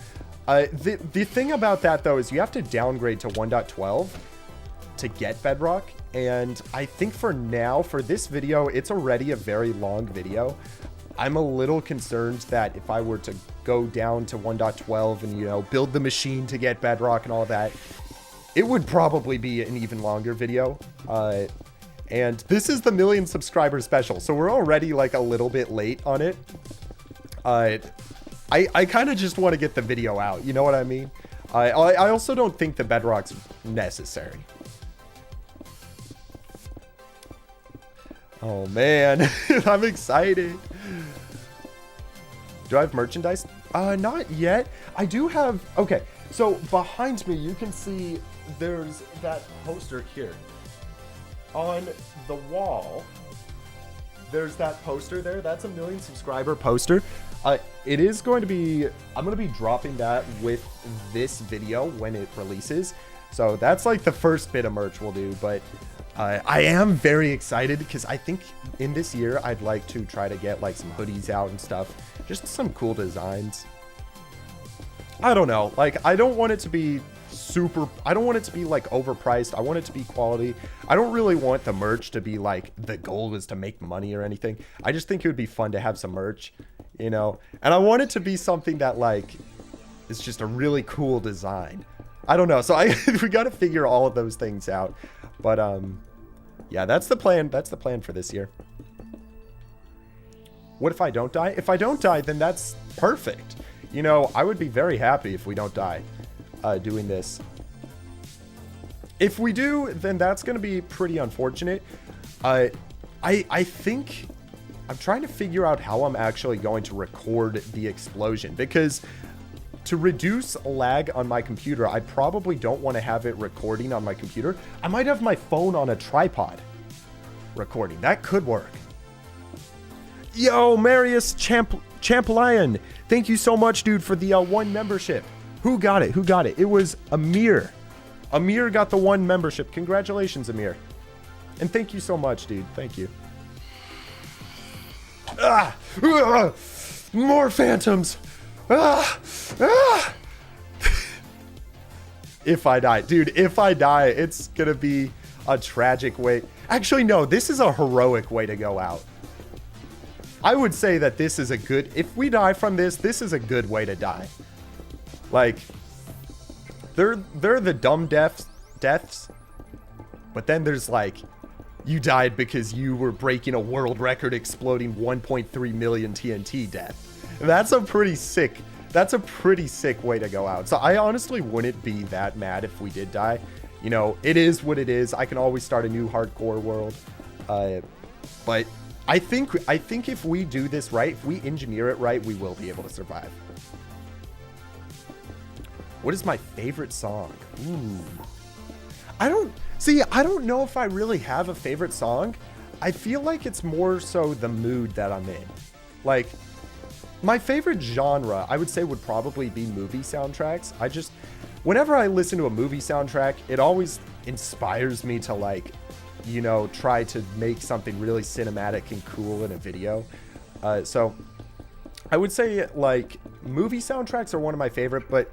Speaker 2: The thing about that, though, is you have to downgrade to 1.12 to get bedrock. And I think for now, for this video, it's already a very long video. I'm a little concerned that if I were to go down to 1.12 and, you know, build the machine to get bedrock and all that, it would probably be an even longer video. And this is the 1,000,000 subscriber special, so we're already like a little bit late on it. I kind of just want to get the video out, you know what I mean? I also don't think the bedrock's necessary. Oh man, I'm excited. Do I have merchandise? Not yet. I do have, okay, so behind me you can see there's that poster here. On the wall, there's that poster there. That's a 1,000,000 subscriber poster. It is going to be, I'm going to be dropping that with this video when it releases. So that's like the first bit of merch we'll do, but I am very excited because I think in this year I'd like to try to get like some hoodies out and stuff. Just some cool designs. I don't know. Like, I don't want it to be I don't want it to be like overpriced. I want it to be quality. I don't really want the merch to be like the goal is to make money or anything. I just think it would be fun to have some merch, you know? And I want it to be something that like is just a really cool design. I don't know. So we got to figure all of those things out. But yeah, that's the plan. That's the plan for this year. What if I don't die? If I don't die, then that's perfect. You know, I would be very happy if we don't die doing this. If we do, then that's going to be pretty unfortunate. I think I'm trying to figure out how I'm actually going to record the explosion, because to reduce lag on my computer, I probably don't want to have it recording on my computer. I might have my phone on a tripod recording. That could work. Yo, Marius Champ Lion. Thank you so much, dude, for the 1 membership. Who got it? Who got it? It was Amir. Amir got the 1 membership. Congratulations, Amir. And thank you so much, dude. Thank you. More phantoms. If I die. Dude, if I die, it's gonna be a tragic way. Actually, no, this is a heroic way to go out. I would say that this is a good... If we die from this, this is a good way to die. Like, they're the dumb deaths, but then there's like, you died because you were breaking a world record exploding 1.3 million TNT death. That's a pretty sick way to go out. So I honestly wouldn't be that mad if we did die. You know, it is what it is. I can always start a new hardcore world. But I think if we do this right, if we engineer it right, we will be able to survive. What is my favorite song? Ooh. I don't know if I really have a favorite song. I feel like it's more so the mood that I'm in. Like, my favorite genre, I would say, would probably be movie soundtracks. Whenever I listen to a movie soundtrack, it always inspires me to, like, you know, try to make something really cinematic and cool in a video. So I would say, like, movie soundtracks are one of my favorite, but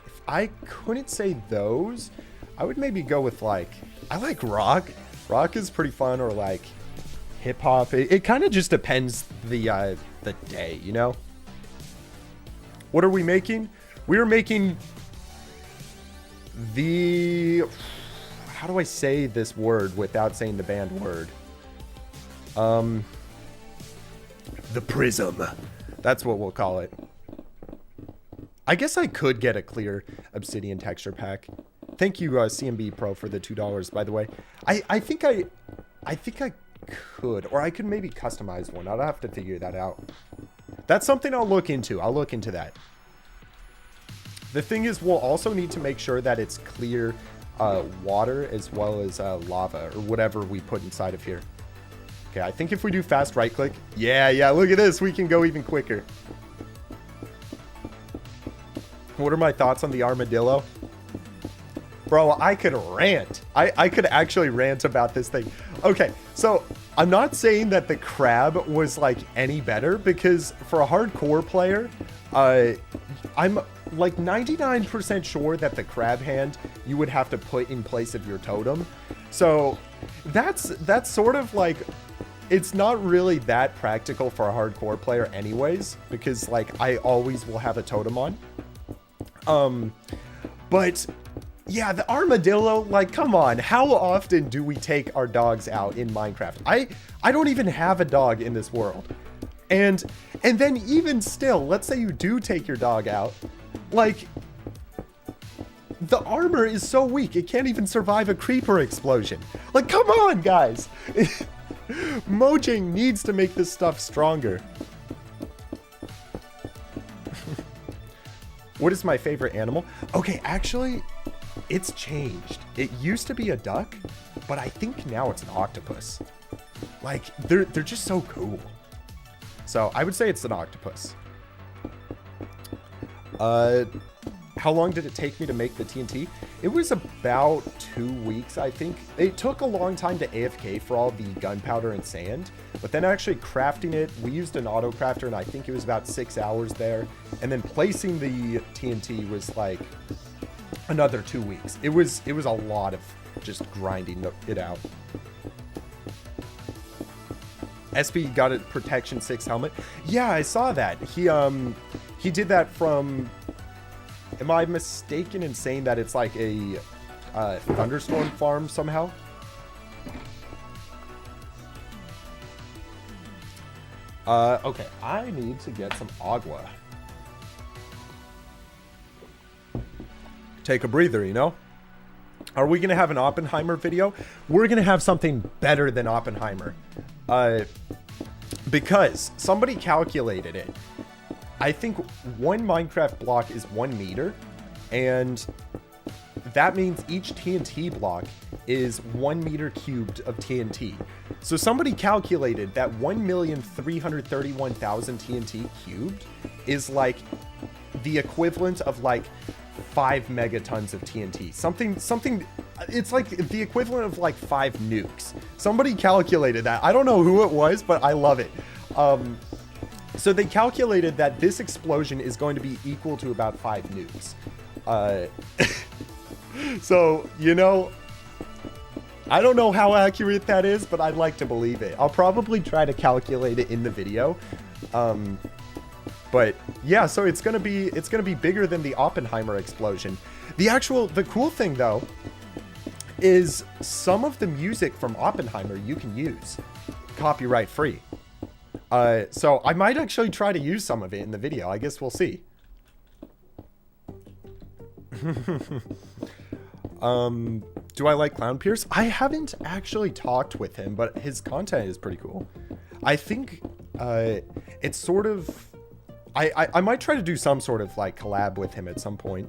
Speaker 2: if I couldn't say those, I would maybe go with, like, I like rock. Rock is pretty fun, or like hip hop. It kind of just depends the day, you know? What are we making? We're making the... How do I say this word without saying the banned word? The Prism. That's what we'll call it. I guess I could get a clear obsidian texture pack. Thank you, CMB Pro, for the $2, by the way. I think I could, or I could maybe customize one. I'll have to figure that out. That's something I'll look into. I'll look into that. The thing is, we'll also need to make sure that it's clear water as well as lava, or whatever we put inside of here. Okay, I think if we do fast right click, yeah, look at this. We can go even quicker. What are my thoughts on the armadillo? Bro, I could rant. I could actually rant about this thing. Okay, so I'm not saying that the crab was like any better, because for a hardcore player, I'm like 99% sure that the crab hand you would have to put in place of your totem. So that's sort of like, it's not really that practical for a hardcore player anyways, because like I always will have a totem on. But yeah, the armadillo, like, come on, how often do we take our dogs out in Minecraft? I don't even have a dog in this world. And then even still, let's say you do take your dog out, like, the armor is so weak, it can't even survive a creeper explosion. Like, come on, guys. Mojang needs to make this stuff stronger. What is my favorite animal? Okay, actually, it's changed. It used to be a duck, but I think now it's an octopus. Like, they're just so cool. So I would say it's an octopus. How long did it take me to make the TNT? It was about 2 weeks, I think. It took a long time to AFK for all the gunpowder and sand, but then actually crafting it, we used an auto crafter, and I think it was about 6 hours there. And then placing the TNT was like another 2 weeks. It was a lot of just grinding it out. SB got a protection 6 helmet. Yeah, I saw that. He did that from... Am I mistaken in saying that it's like a thunderstorm farm somehow? Okay, I need to get some agua. Take a breather, you know? Are we going to have an Oppenheimer video? We're going to have something better than Oppenheimer. Because somebody calculated it. I think one Minecraft block is 1 meter, and that means each TNT block is 1 meter cubed of TNT. So somebody calculated that 1,331,000 TNT cubed is like the equivalent of like 5 megatons of TNT. Something, it's like the equivalent of like 5 nukes. Somebody calculated that. I don't know who it was, but I love it. So they calculated that this explosion is going to be equal to about 5 nukes. So, you know, I don't know how accurate that is, but I'd like to believe it. I'll probably try to calculate it in the video. But yeah, so it's gonna be bigger than the Oppenheimer explosion. The cool thing though is some of the music from Oppenheimer you can use copyright free. So I might actually try to use some of it in the video. I guess we'll see. Do I like Clown Pierce? I haven't actually talked with him, but his content is pretty cool. I think it's sort of... I might try to do some sort of like collab with him at some point.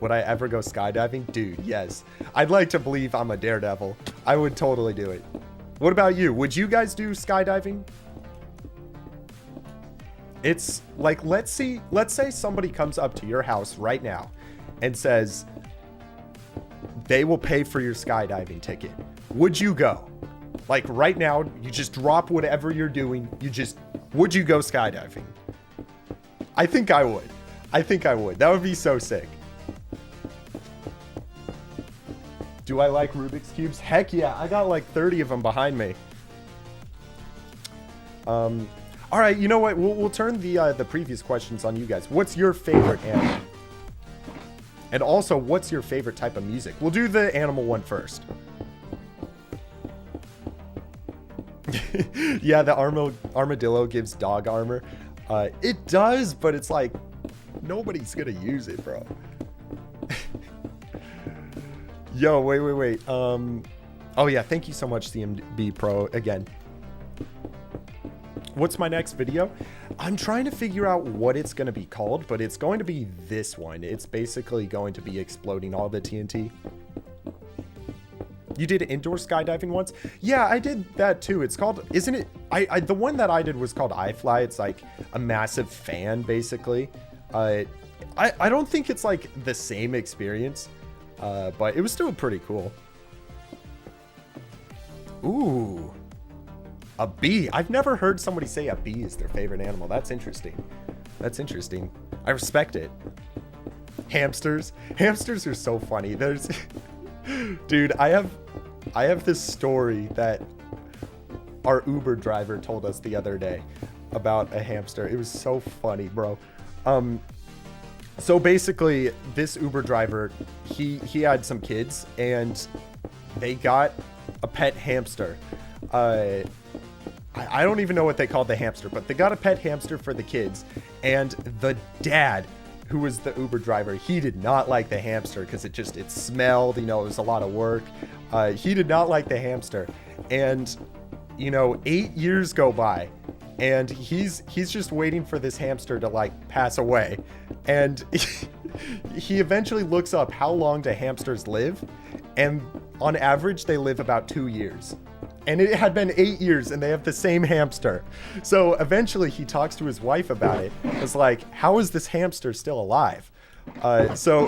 Speaker 2: Would I ever go skydiving? Dude, yes. I'd like to believe I'm a daredevil. I would totally do it. What about you? Would you guys do skydiving? It's like, let's say somebody comes up to your house right now and says they will pay for your skydiving ticket. Would you go? Like right now, you just drop whatever you're doing. Would you go skydiving? I think I would. That would be so sick. Do I like Rubik's Cubes? Heck yeah, I got like 30 of them behind me. All right, you know what? We'll turn the previous questions on you guys. What's your favorite animal? And also, what's your favorite type of music? We'll do the animal one first. Yeah, the armadillo gives dog armor. It does, but it's like, nobody's gonna use it, bro. Yo, wait. Oh yeah, thank you so much, CMB Pro, again. What's my next video? I'm trying to figure out what it's going to be called, but it's going to be this one. It's basically going to be exploding all the TNT. You did indoor skydiving once? Yeah, I did that too. It's called, isn't it? The one that I did was called iFly. It's like a massive fan, basically. I don't think it's like the same experience, but it was still pretty cool. Ooh. A bee. I've never heard somebody say a bee is their favorite animal. That's interesting. I respect it. Hamsters. Hamsters are so funny. There's... Dude, I have this story that our Uber driver told us the other day about a hamster. It was so funny, bro. So basically, this Uber driver, he had some kids, and they got a pet hamster. I don't even know what they called the hamster, but they got a pet hamster for the kids, and the dad, who was the Uber driver, he did not like the hamster because it smelled, you know, it was a lot of work. He did not like the hamster, and you know, 8 years go by, and he's just waiting for this hamster to like pass away, and he eventually looks up how long do hamsters live, and on average they live about 2 years. And it had been 8 years, and they have the same hamster. So eventually he talks to his wife about it. It's like, how is this hamster still alive? So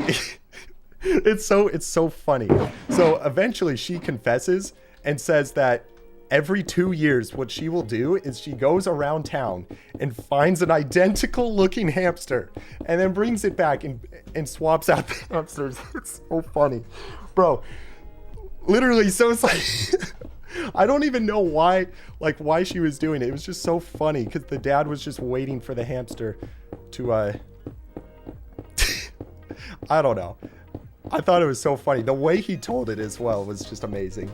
Speaker 2: it's so funny. So eventually she confesses and says that every 2 years, what she will do is she goes around town and finds an identical looking hamster and then brings it back and swaps out the hamsters. It's so funny, bro. Literally, so it's like... I don't even know why she was doing it. It was just so funny because the dad was just waiting for the hamster to, I don't know. I thought it was so funny. The way he told it as well was just amazing.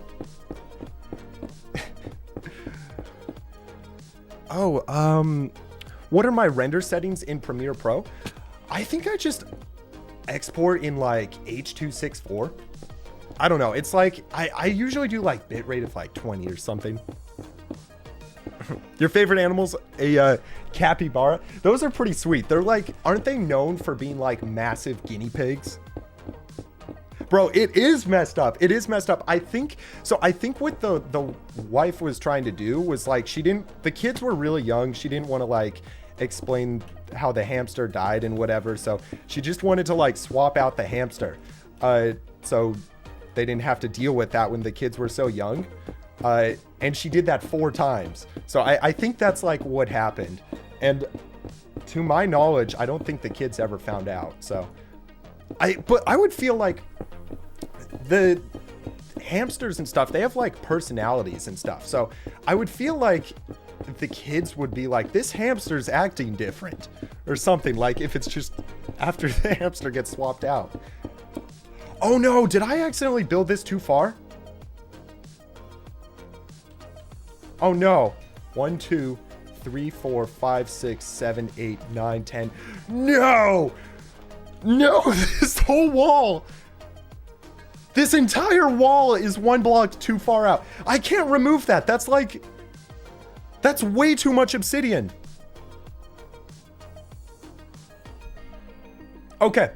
Speaker 2: Oh, what are my render settings in Premiere Pro? I think I just export in like H.264. I don't know. It's like, I usually do like bitrate of like 20 or something. Your favorite animals? A capybara? Those are pretty sweet. They're like, aren't they known for being like massive guinea pigs? Bro, it is messed up. It is messed up. I think what the wife was trying to do was like, the kids were really young. She didn't want to like explain how the hamster died and whatever. So she just wanted to like swap out the hamster. So they didn't have to deal with that when the kids were so young. And she did that 4 times. So I think that's like what happened. And to my knowledge, I don't think the kids ever found out. So but I would feel like the hamsters and stuff, they have like personalities and stuff. So I would feel like the kids would be like, this hamster's acting different or something, like if it's just after the hamster gets swapped out. Oh no, did I accidentally build this too far? Oh no. 1, 2, 3, 4, 5, 6, 7, 8, 9, 10. No! No, this whole wall. This entire wall is 1 block too far out. I can't remove that. That's way too much obsidian. Okay.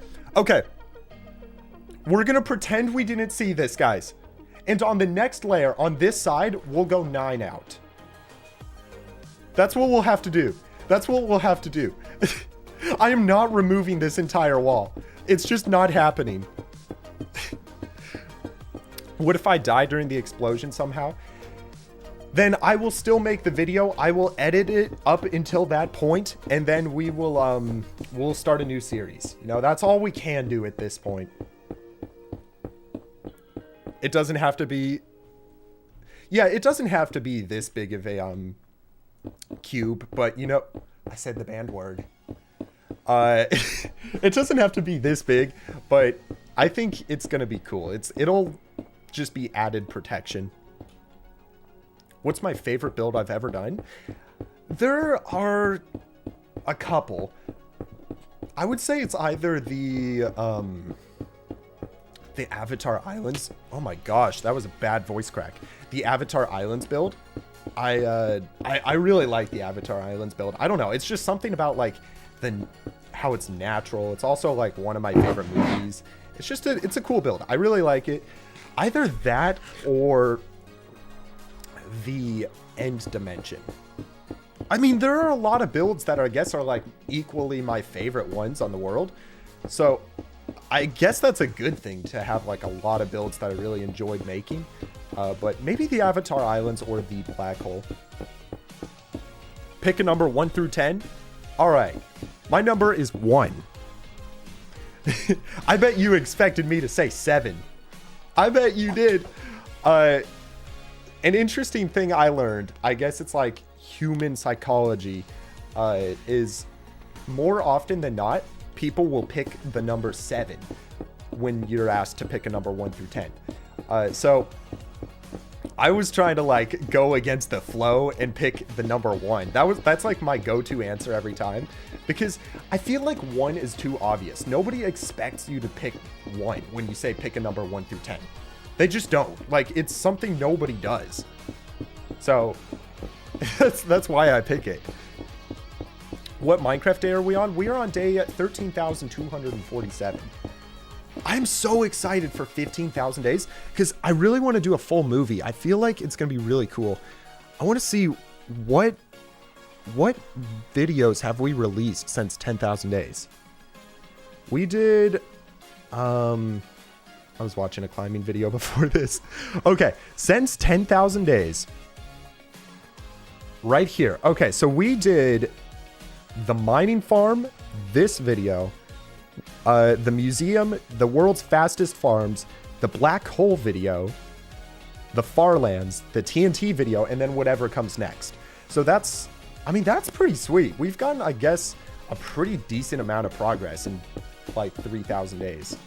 Speaker 2: We're gonna pretend we didn't see this, guys. And on the next layer, on this side, we'll go 9 out. That's what we'll have to do. I am not removing this entire wall. It's just not happening. What if I die during the explosion somehow? Then I will still make the video. I will edit it up until that point, and then we'll start a new series. You know, that's all we can do at this point. It doesn't have to be... Yeah, it doesn't have to be this big of a cube, but you know, I said the banned word. It doesn't have to be this big, but I think it's gonna be cool. It'll just be added protection. What's my favorite build I've ever done? There are a couple. I would say it's either the Avatar Islands. Oh my gosh, that was a bad voice crack. The Avatar Islands build. I really like the Avatar Islands build. I don't know. It's just something about like how it's natural. It's also like one of my favorite movies. It's a cool build. I really like it. Either that or the End Dimension. I mean, there are a lot of builds that I guess are like equally my favorite ones on the world. So I guess that's a good thing to have like a lot of builds that I really enjoyed making. But maybe the Avatar Islands or the Black Hole. Pick a number 1 through 10. All right. My number is 1. I bet you expected me to say 7. I bet you did. An interesting thing I learned, I guess it's like human psychology, is more often than not, people will pick the number 7 when you're asked to pick a number 1 through 10. So I was trying to like go against the flow and pick the number 1. That's like my go-to answer every time, because I feel like 1 is too obvious. Nobody expects you to pick 1 when you say pick a number 1 through 10. They just don't. Like, it's something nobody does. So that's why I pick it. What Minecraft day are we on? We are on day 13,247. I'm so excited for 15,000 days because I really want to do a full movie. I feel like it's going to be really cool. I want to see what videos have we released since 10,000 days. We did, I was watching a climbing video before this. Okay, since 10,000 days, right here. Okay, so we did the mining farm, this video, the museum, the world's fastest farms, the black hole video, the Farlands, the TNT video, and then whatever comes next. So that's pretty sweet. We've gotten, I guess, a pretty decent amount of progress in like 3,000 days.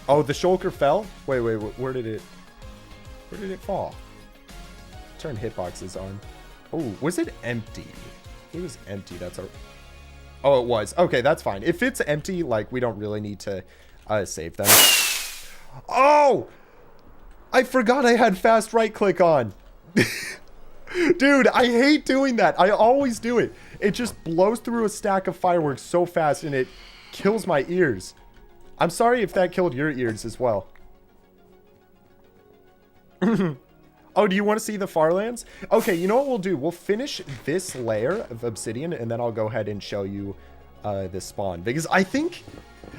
Speaker 2: Oh, the shulker fell? Wait, where did it fall? Turn hitboxes on. Oh, was it empty? It was empty. Oh, it was. Okay, that's fine. If it's empty, like, we don't really need to save them. Oh! I forgot I had fast right click on. Dude, I hate doing that. I always do it. It just blows through a stack of fireworks so fast and it kills my ears. I'm sorry if that killed your ears as well. Oh, do you want to see the Farlands? Okay, you know what we'll do? We'll finish this layer of obsidian and then I'll go ahead and show you the spawn. Because I think,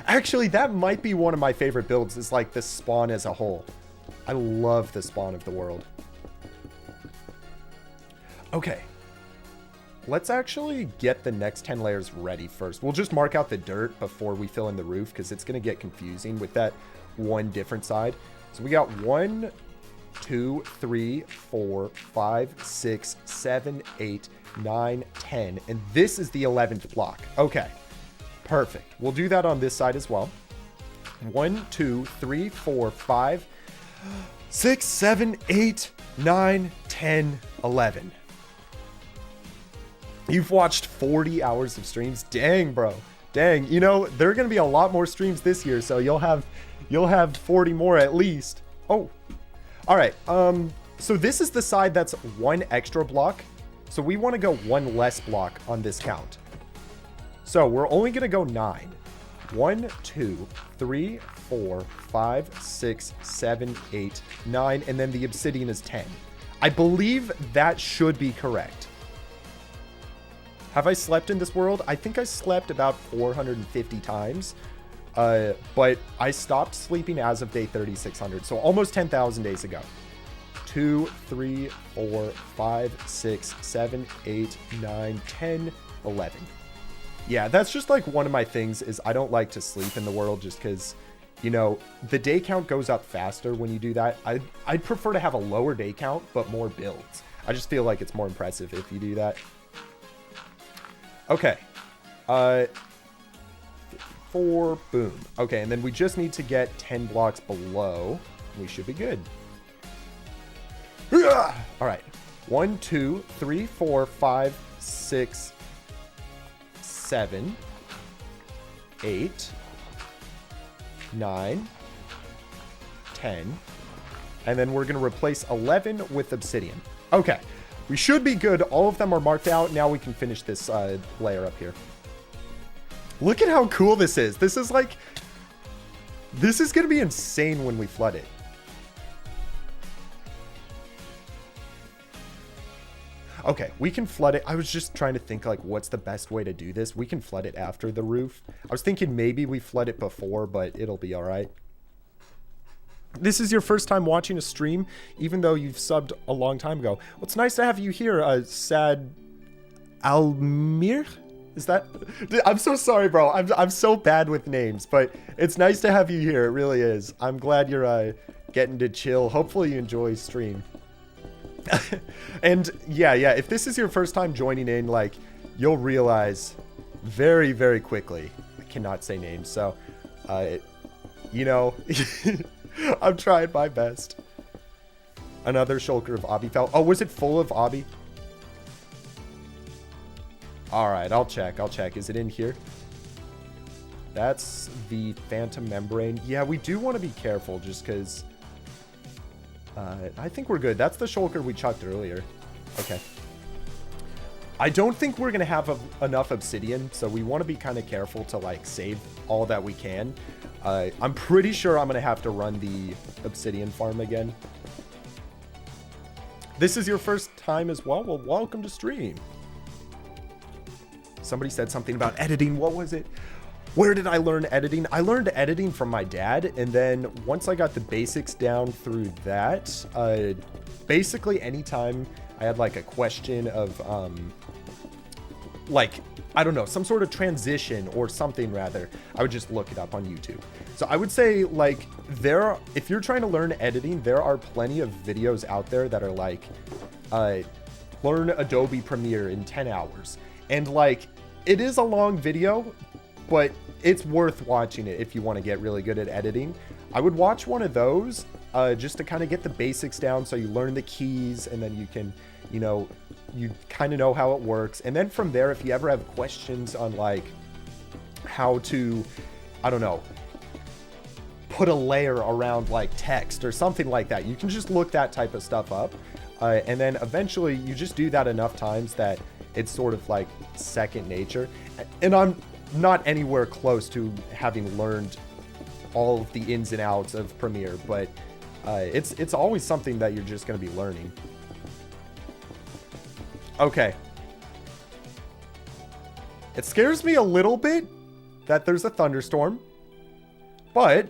Speaker 2: actually, that might be one of my favorite builds is like the spawn as a whole. I love the spawn of the world. Okay. Let's actually get the next 10 layers ready first. We'll just mark out the dirt before we fill in the roof because it's going to get confusing with that one different side. So we got 1, 2, 3, 4, 5, 6, 7, 8, 9, 10. And this is the 11th block. Okay. Perfect. We'll do that on this side as well. 1, 2, 3, 4, 5, 6, 7, 8, 9, 10, 11. You've watched 40 hours of streams. Dang, bro. Dang. You know, there are going to be a lot more streams this year, so you'll have 40 more at least. Oh. All right. So this is the side that's one extra block. So we want to go one less block on this count. So we're only going to go 9. 1, 2, 3, 4, 5, 6, 7, 8, 9, and then the obsidian is 10. I believe that should be correct. Have I slept in this world? I think I slept about 450 times. But I stopped sleeping as of day 3600, so almost 10,000 days ago. 2, 3, 4, 5, 6, 7, 8, 9, 10, 11. Yeah, that's just like one of my things is I don't like to sleep in the world just because, you know, the day count goes up faster when you do that. I'd prefer to have a lower day count, but more builds. I just feel like it's more impressive if you do that. Okay. 4, boom. Okay, and then we just need to get 10 blocks below. We should be good. All right. 1, 2, 3, 4, 5, 6, 7, 8, 9, 10. And then we're going to replace 11 with obsidian. Okay. We should be good. All of them are marked out. Now we can finish this layer up here. Look at how cool this is. This is like... This is going to be insane when we flood it. Okay, we can flood it. I was just trying to think, like, what's the best way to do this? We can flood it after the roof. I was thinking maybe we flood it before, but it'll be all right. This is your first time watching a stream, even though you've subbed a long time ago. Well, it's nice to have you here, Sad Almir? Is that... I'm so sorry, bro. I'm so bad with names, but it's nice to have you here. It really is. I'm glad you're getting to chill. Hopefully you enjoy stream. And yeah, if this is your first time joining in, like, you'll realize very, very quickly. I cannot say names, so, you know... I'm trying my best. Another shulker of obby fell. Oh, was it full of obby? All right, I'll check. Is it in here? That's the phantom membrane. Yeah, we do want to be careful just because... I think we're good. That's the shulker we chucked earlier. Okay. I don't think we're going to have enough obsidian, so we want to be kind of careful to, like, save all that we can. I'm pretty sure I'm going to have to run the obsidian farm again. This is your first time as well? Well, welcome to stream. Somebody said something about editing. What was it? Where did I learn editing? I learned editing from my dad, and then once I got the basics down through that, basically anytime I had, like, a question of, like, I don't know, some sort of transition or something rather, I would just look it up on YouTube. So I would say, like, if you're trying to learn editing, there are plenty of videos out there that are like, learn Adobe Premiere in 10 hours. And, like, it is a long video, but it's worth watching it if you want to get really good at editing. I would watch one of those just to kind of get the basics down so you learn the keys and then you can, you know, you kind of know how it works. And then from there, if you ever have questions on, like, how to, I don't know, put a layer around, like, text or something like that, you can just look that type of stuff up. And then eventually you just do that enough times that it's sort of like second nature. And I'm not anywhere close to having learned all of the ins and outs of Premiere, but it's always something that you're just going to be learning. Okay. It scares me a little bit that there's a thunderstorm, but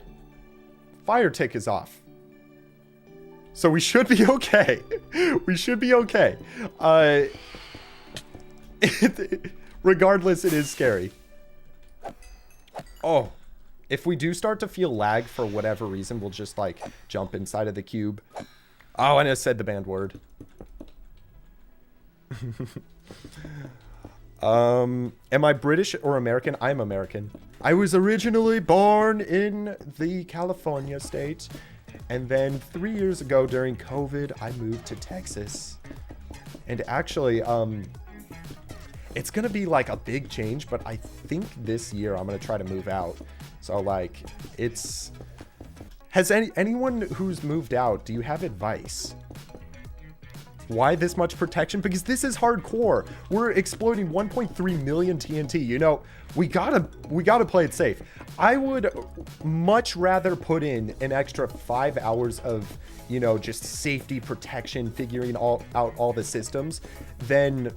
Speaker 2: fire tick is off. So we should be okay. We should be okay. Regardless, it is scary. Oh, if we do start to feel lag for whatever reason, we'll just like jump inside of the cube. Oh, and I said the banned word. Am I British or American? I'm American. I was originally born in the California state. And then 3 years ago during COVID, I moved to Texas. And actually, it's going to be like a big change, but I think this year I'm going to try to move out. So like, has anyone who's moved out, do you have advice? Why this much protection? Because this is hardcore. We're exploiting 1.3 million TNT. You know, we gotta play it safe. I would much rather put in an extra 5 hours of, you know, just safety protection, figuring out all the systems, than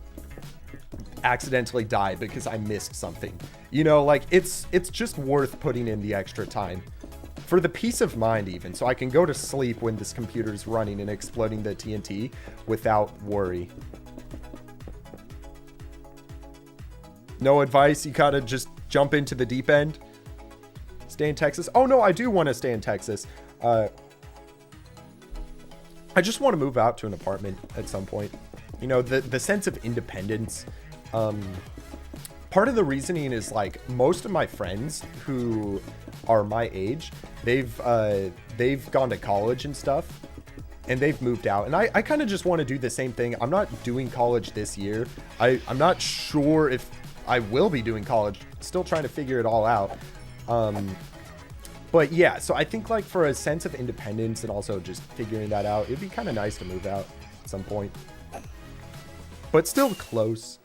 Speaker 2: accidentally die because I missed something. You know, like it's just worth putting in the extra time. For the peace of mind even, so I can go to sleep when this computer's running and exploding the TNT without worry. No advice, you gotta just jump into the deep end? Stay in Texas? Oh no, I do want to stay in Texas. I just want to move out to an apartment at some point. You know, the sense of independence. Part of the reasoning is like most of my friends who are my age, they've gone to college and stuff, and they've moved out. And I kind of just want to do the same thing. I'm not doing college this year. I'm not sure if I will be doing college. Still trying to figure it all out. But yeah, so I think like for a sense of independence and also just figuring that out, it'd be kind of nice to move out at some point. But still close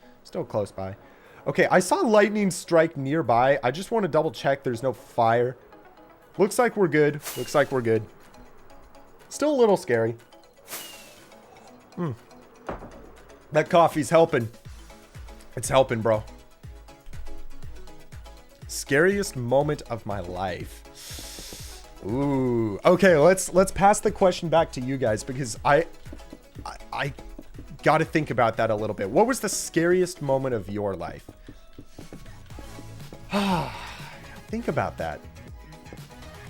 Speaker 2: by. Okay, I saw lightning strike nearby. I just want to double check there's no fire. Looks like we're good. Still a little scary. That coffee's helping. It's helping, bro. Scariest moment of my life. Ooh. Okay, let's pass the question back to you guys because I got to think about that a little bit. What was the scariest moment of your life? Think about that.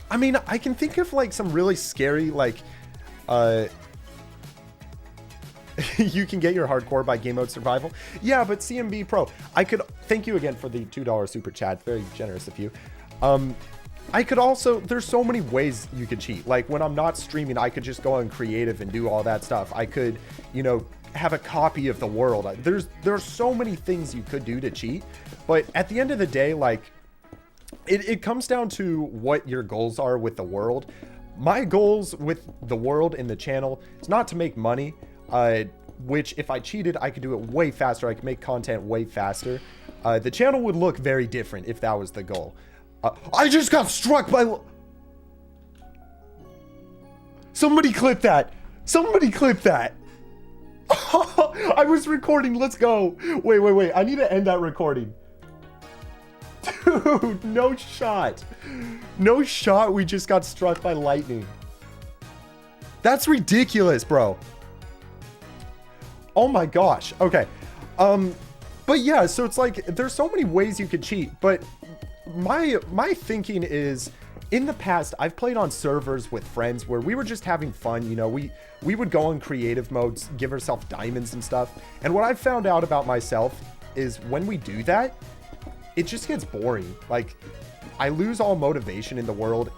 Speaker 2: I mean, I can think of like some really scary, like, you can get your hardcore by game mode survival. Yeah, but CMB Pro, thank you again for the $2 super chat. Very generous of you. I could also, there's so many ways you could cheat. Like when I'm not streaming, I could just go on creative and do all that stuff. I could, you know, have a copy of the world. There's so many things you could do to cheat, but at the end of the day, like it comes down to what your goals are with the world. My goals with the world and the channel is not to make money, which if I cheated, I could do it way faster. I could make content way faster. The channel would look very different if that was the goal. I just got struck by... Somebody clip that. Somebody clip that. I was recording. Let's go. Wait. I need to end that recording. Dude, no shot. No shot. We just got struck by lightning. That's ridiculous, bro. Oh my gosh. Okay. But yeah, so it's like there's so many ways you could cheat, but my thinking is, in the past, I've played on servers with friends where we were just having fun. You know, we would go in creative modes, give ourselves diamonds and stuff. And what I've found out about myself is when we do that, it just gets boring. Like, I lose all motivation in the world.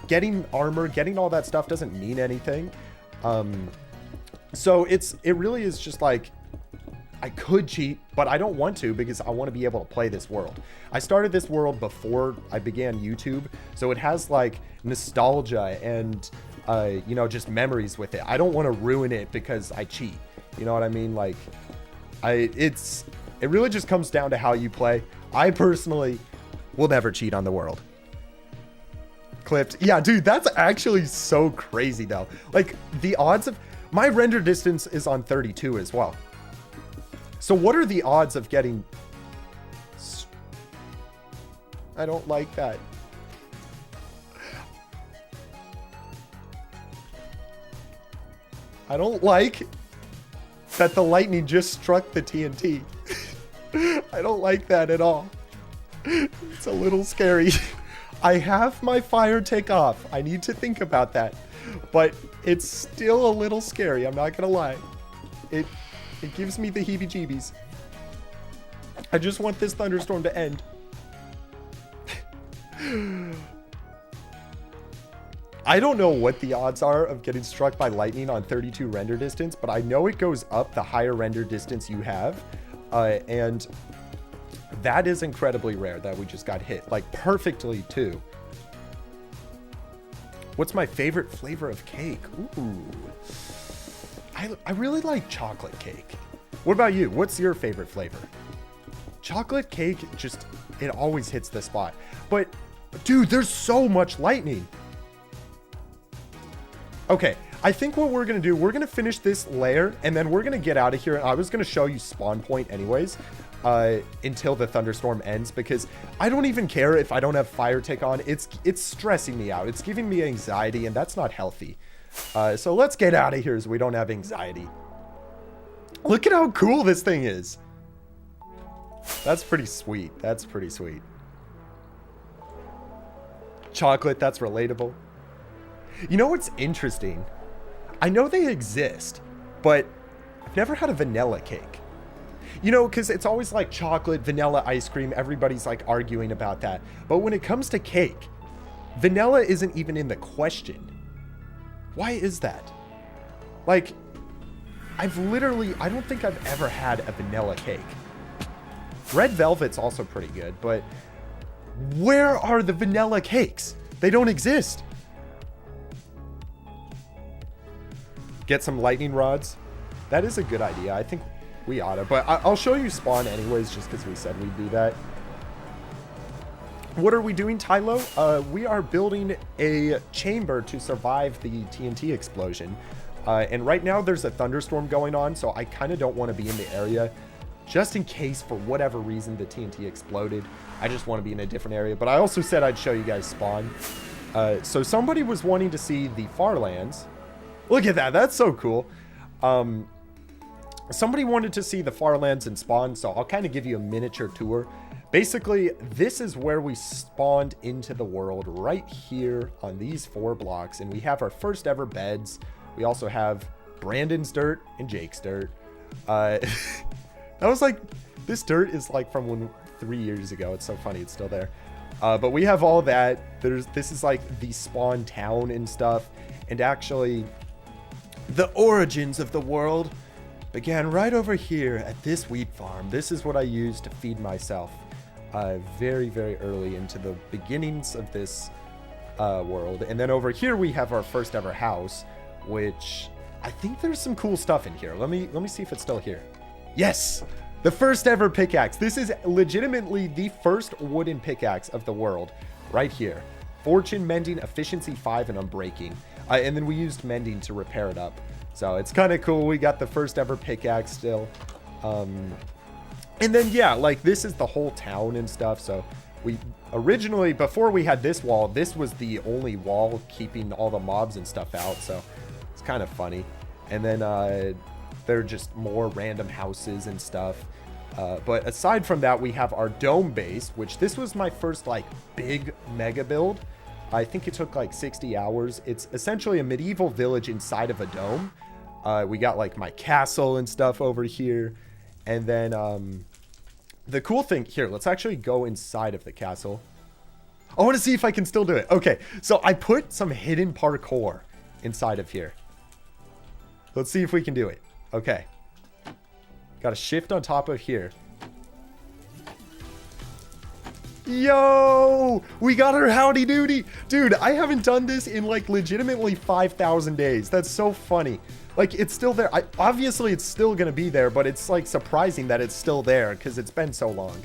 Speaker 2: Getting armor, getting all that stuff doesn't mean anything. So it really is just like, I could cheat, but I don't want to because I want to be able to play this world. I started this world before I began YouTube, so it has like nostalgia and you know, just memories with it. I don't want to ruin it because I cheat. You know what I mean? Like, it really just comes down to how you play. I personally will never cheat on the world. Clipped. Yeah, dude, that's actually so crazy though. Like, the odds of my render distance is on 32 as well. So what are the odds of getting... I don't like that. I don't like that the lightning just struck the TNT. I don't like that at all. It's a little scary. I have my fire take off. I need to think about that. But it's still a little scary, I'm not gonna lie. It gives me the heebie-jeebies. I just want this thunderstorm to end. I don't know what the odds are of getting struck by lightning on 32 render distance, but I know it goes up the higher render distance you have. And that is incredibly rare that we just got hit. Like, perfectly, too. What's my favorite flavor of cake? Ooh. I really like chocolate cake. What about you? What's your favorite flavor? Chocolate cake just, it always hits the spot. But, dude, there's so much lightning. Okay, I think what we're going to do, we're going to finish this layer, and then we're going to get out of here. And I was going to show you spawn point anyways, until the thunderstorm ends, because I don't even care if I don't have fire tick on. It's stressing me out. It's giving me anxiety, and that's not healthy. So let's get out of here so we don't have anxiety. Look at how cool this thing is. That's pretty sweet. That's pretty sweet. Chocolate, that's relatable. You know what's interesting? I know they exist, but I've never had a vanilla cake. You know, because it's always like chocolate, vanilla ice cream. Everybody's like arguing about that. But when it comes to cake, vanilla isn't even in the question. Why is that? Like, I don't think I've ever had a vanilla cake. Red velvet's also pretty good, but where are the vanilla cakes? They don't exist. Get some lightning rods. That is a good idea. I think we ought to, but I'll show you spawn anyways, just because we said we'd do that. What are we doing, Tylo? We are building a chamber to survive the TNT explosion. And right now there's a thunderstorm going on, so I kind of don't want to be in the area just in case for whatever reason the TNT exploded. I just want to be in a different area, but I also said I'd show you guys spawn. So somebody was wanting to see the Farlands. Look at that. That's so cool. Somebody wanted to see the Farlands and spawn, so I'll kind of give you a miniature tour. Basically, this is where we spawned into the world, right here on these 4 blocks, and we have our first ever beds. We also have Brandon's dirt and Jake's dirt. That was like, this dirt is like from 3 years ago. It's so funny. It's still there. But we have all that. This is like the spawn town and stuff. And actually, the origins of the world began right over here at this wheat farm. This is what I used to feed myself very, very early into the beginnings of this world. And then over here we have our first ever house, which I think there's some cool stuff in here. Let me see if it's still here. Yes, the first ever pickaxe. This is legitimately the first wooden pickaxe of the world right here. Fortune, mending, efficiency 5, and unbreaking. And then we used mending to repair it up. So it's kind of cool. We got the first ever pickaxe still. And then, yeah, like this is the whole town and stuff. So we originally, before we had this wall, this was the only wall keeping all the mobs and stuff out. So it's kind of funny. And then there are just more random houses and stuff. But aside from that, we have our dome base, which this was my first like big mega build. I think it took like 60 hours. It's essentially a medieval village inside of a dome. We got like my castle and stuff over here. And then the cool thing here, let's actually go inside of the castle. I want to see if I can still do it. Okay, so I put some hidden parkour inside of here. Let's see if we can do it. Okay. Got to shift on top of here. Yo, we got our howdy doody. Dude, I haven't done this in like legitimately 5,000 days. That's so funny. Like, it's still there. Obviously, it's still going to be there, but it's like surprising that it's still there because it's been so long.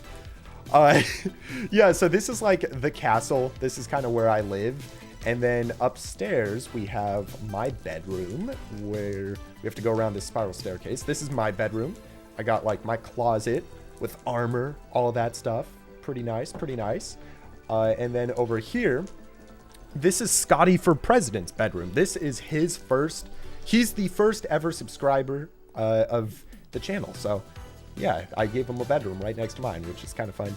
Speaker 2: Yeah, so this is like the castle. This is kind of where I live. And then upstairs, we have my bedroom where we have to go around this spiral staircase. This is my bedroom. I got like my closet with armor, all that stuff. Pretty nice, pretty nice. And then over here, this is Scotty for President's bedroom. This is his first, he's the first ever subscriber of the channel. So yeah, I gave him a bedroom right next to mine, which is kind of fun.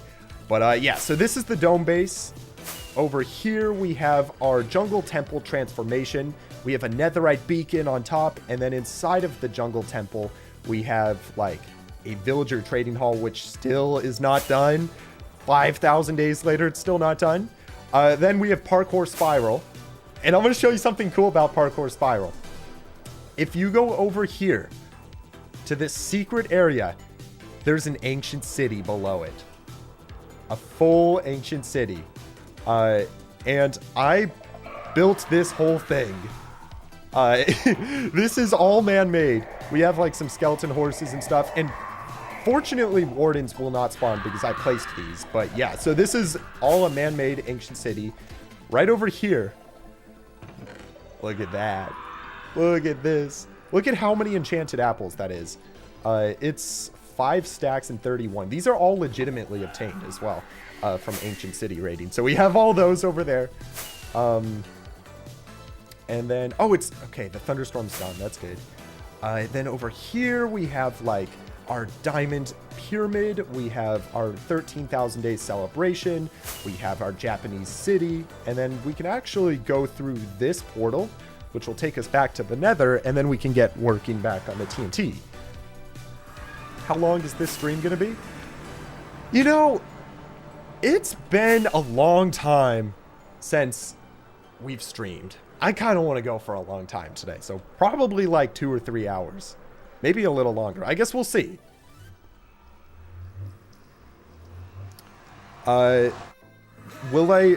Speaker 2: But yeah, so this is the dome base. Over here, we have our jungle temple transformation. We have a netherite beacon on top. And then inside of the jungle temple, we have like a villager trading hall, which still is not done. 5,000 days later, it's still not done. Then we have parkour spiral. And I'm going to show you something cool about parkour spiral. If you go over here to this secret area, there's an ancient city below it. A full ancient city. And I built this whole thing. This is all man-made. We have like some skeleton horses and stuff. And fortunately, wardens will not spawn because I placed these. But yeah, so this is all a man-made ancient city. Right over here. Look at that. Look at this. Look at how many enchanted apples that is. It's 5 stacks and 31. These are all legitimately obtained as well from Ancient City raiding. So we have all those over there. And then, oh, it's, okay, the thunderstorm's done. That's good. Then over here we have like our diamond pyramid. We have our 13,000 days celebration. We have our Japanese city. And then we can actually go through this portal, which will take us back to the nether. And then we can get working back on the TNT. How long is this stream going to be? You know, it's been a long time since we've streamed. I kind of want to go for a long time today. So probably like 2 or 3 hours. Maybe a little longer. I guess we'll see. Will I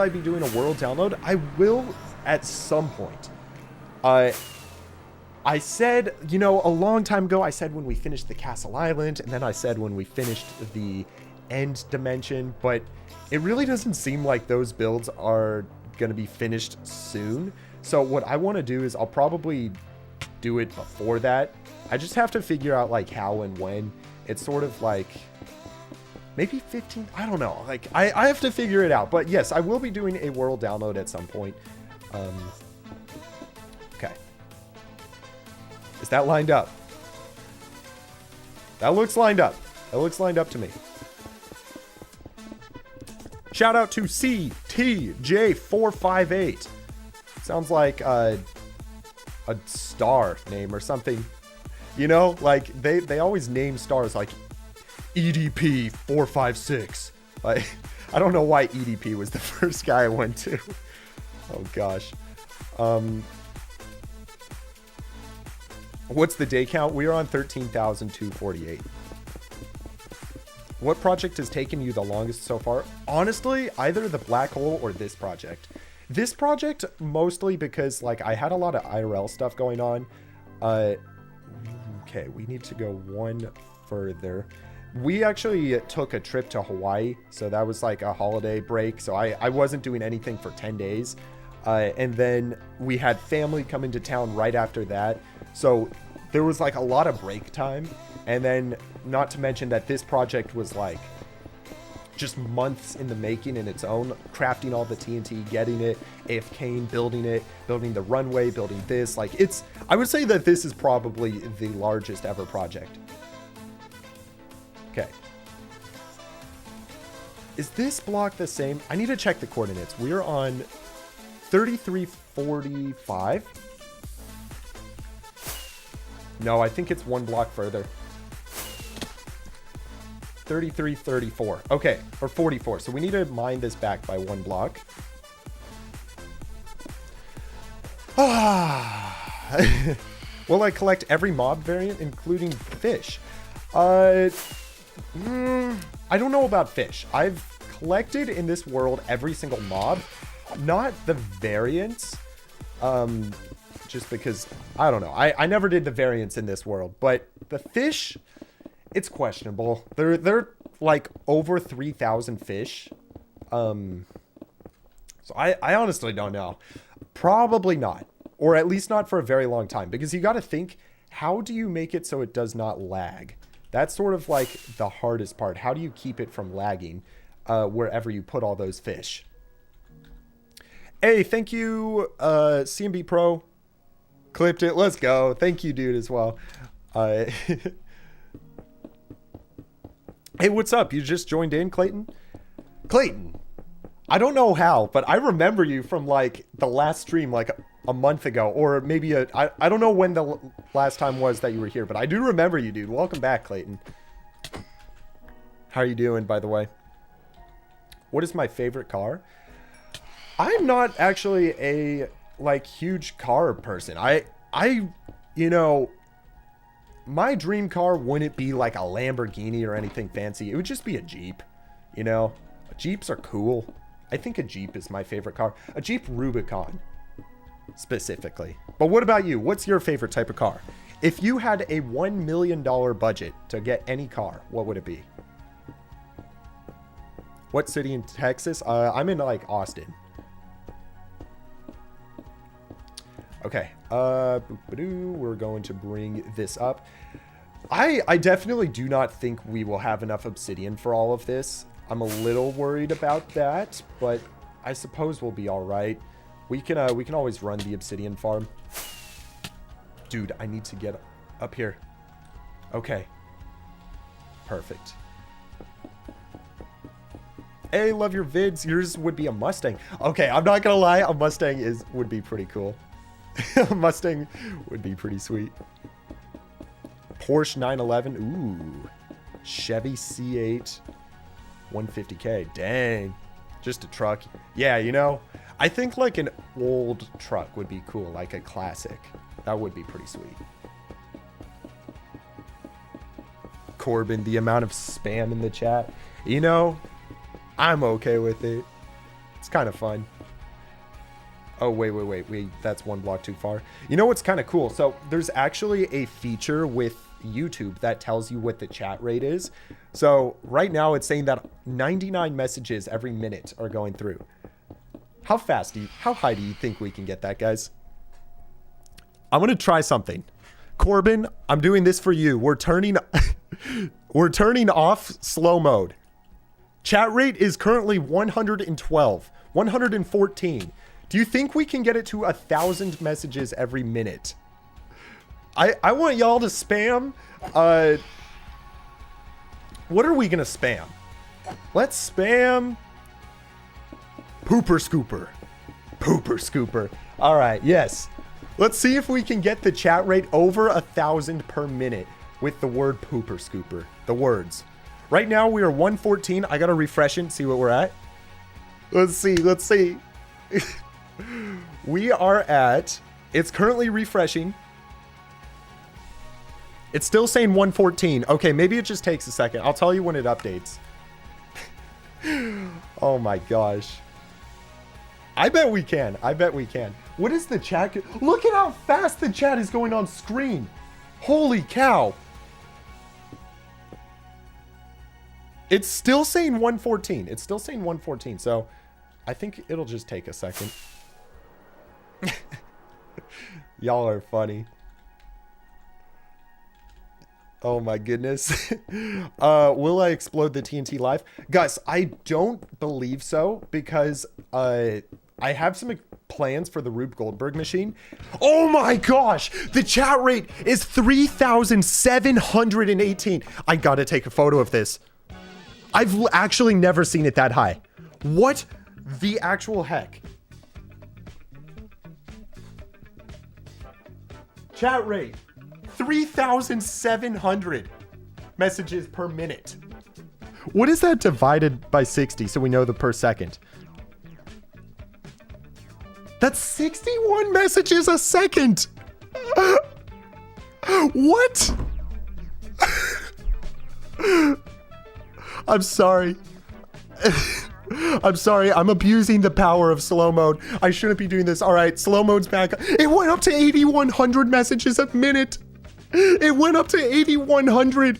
Speaker 2: be doing a world download? I will at some point. I said, you know, a long time ago, I said when we finished the Castle Island, and then I said when we finished the End Dimension, but it really doesn't seem like those builds are going to be finished soon. So what I want to do is I'll probably do it before that. I just have to figure out like how and when. It's sort of like maybe 15, I don't know. Like I have to figure it out. But yes, I will be doing a world download at some point. Okay. Is that lined up? That looks lined up. That looks lined up to me. Shout out to CTJ458. Sounds like a star name or something. You know, like they always name stars like EDP 456. Like, I don't know why EDP was the first guy I went to. Oh gosh. What's the day count? We are on 13,248. What project has taken you the longest so far? Honestly, either the black hole or this project. This project mostly because like I had a lot of IRL stuff going on. Okay, we need to go one further. We actually took a trip to Hawaii, so that was like a holiday break. So I wasn't doing anything for 10 days. And then we had family come into town right after that. So there was like a lot of break time. And then not to mention that this project was like just months in the making in its own, crafting all the TNT, getting it, AFKing, building it, building the runway, building this. Like it's, I would say that this is probably the largest ever project. Okay. Is this block the same? I need to check the coordinates. We're on 3345. No, I think it's one block further. 3334. Okay, or 44. So we need to mine this back by one block. Will I collect every mob variant, including fish? I don't know about fish. I've collected in this world every single mob, not the variants. Just because, I don't know. I never did the variants in this world, but the fish, it's questionable. They're like over 3,000 fish. So I honestly don't know. Probably not. Or at least not for a very long time. Because you got to think, how do you make it so it does not lag? That's sort of like the hardest part. How do you keep it from lagging wherever you put all those fish? Hey, thank you, CMB Pro. Clipped it. Let's go. Thank you, dude, as well. Hey, what's up? You just joined in, Clayton? Clayton, I don't know how, but I remember you from like the last stream like a month ago, or maybe I don't know when the last time was that you were here, but I do remember you, dude. Welcome back, Clayton. How are you doing, by the way? What is my favorite car? I'm not actually a like huge car person. I you know, my dream car wouldn't be like a Lamborghini or anything fancy. It would just be a Jeep. You know, Jeeps are cool. I think a Jeep is my favorite car. A Jeep Rubicon specifically. But what about you? What's your favorite type of car? If you had a $1 million budget to get any car, what would it be? What city in Texas? I'm in like Austin. Okay, we're going to bring this up. I definitely do not think we will have enough obsidian for all of this. I'm a little worried about that, but I suppose we'll be all right. We can always run the obsidian farm. Dude, I need to get up here. Okay. Perfect. Hey, love your vids. Yours would be a Mustang. Okay, I'm not gonna lie, a Mustang would be pretty cool. Mustang would be pretty sweet. Porsche 911. Ooh. Chevy C8 150K. Dang. Just a truck. Yeah, you know, I think like an old truck would be cool, like a classic. That would be pretty sweet. Corbin, the amount of spam in the chat. You know, I'm okay with it. It's kind of fun. Oh, wait. That's one block too far. You know what's kind of cool? So there's actually a feature with YouTube that tells you what the chat rate is. So right now it's saying that 99 messages every minute are going through. How high do you think we can get that, guys? I'm going to try something. Corbin, I'm doing this for you. We're turning off slow mode. Chat rate is currently 112, 114. Do you think we can get it to 1,000 messages every minute? I want y'all to spam. What are we gonna spam? Let's spam Pooper Scooper. Pooper Scooper. All right, yes. Let's see if we can get the chat rate over 1,000 per minute with the word Pooper Scooper. The words. Right now we are 114. I gotta refresh it and see what we're at. Let's see. We are at, it's currently refreshing. It's still saying 114. Okay, maybe it just takes a second. I'll tell you when it updates. Oh my gosh. I bet we can. What is the chat? Look at how fast the chat is going on screen. Holy cow. It's still saying 114. So I think it'll just take a second. Y'all are funny. Oh my goodness. Will I explode the TNT live? Gus, I don't believe so because I have some plans for the Rube Goldberg machine. Oh my gosh! The chat rate is 3,718. I gotta take a photo of this. I've actually never seen it that high. What the actual heck? Chat rate, 3,700 messages per minute. What is that divided by 60 so we know the per second? That's 61 messages a second. What? I'm sorry. I'm sorry. I'm abusing the power of slow mode. I shouldn't be doing this. All right, slow mode's back. It went up to 8,100 messages a minute. It went up to 8,100.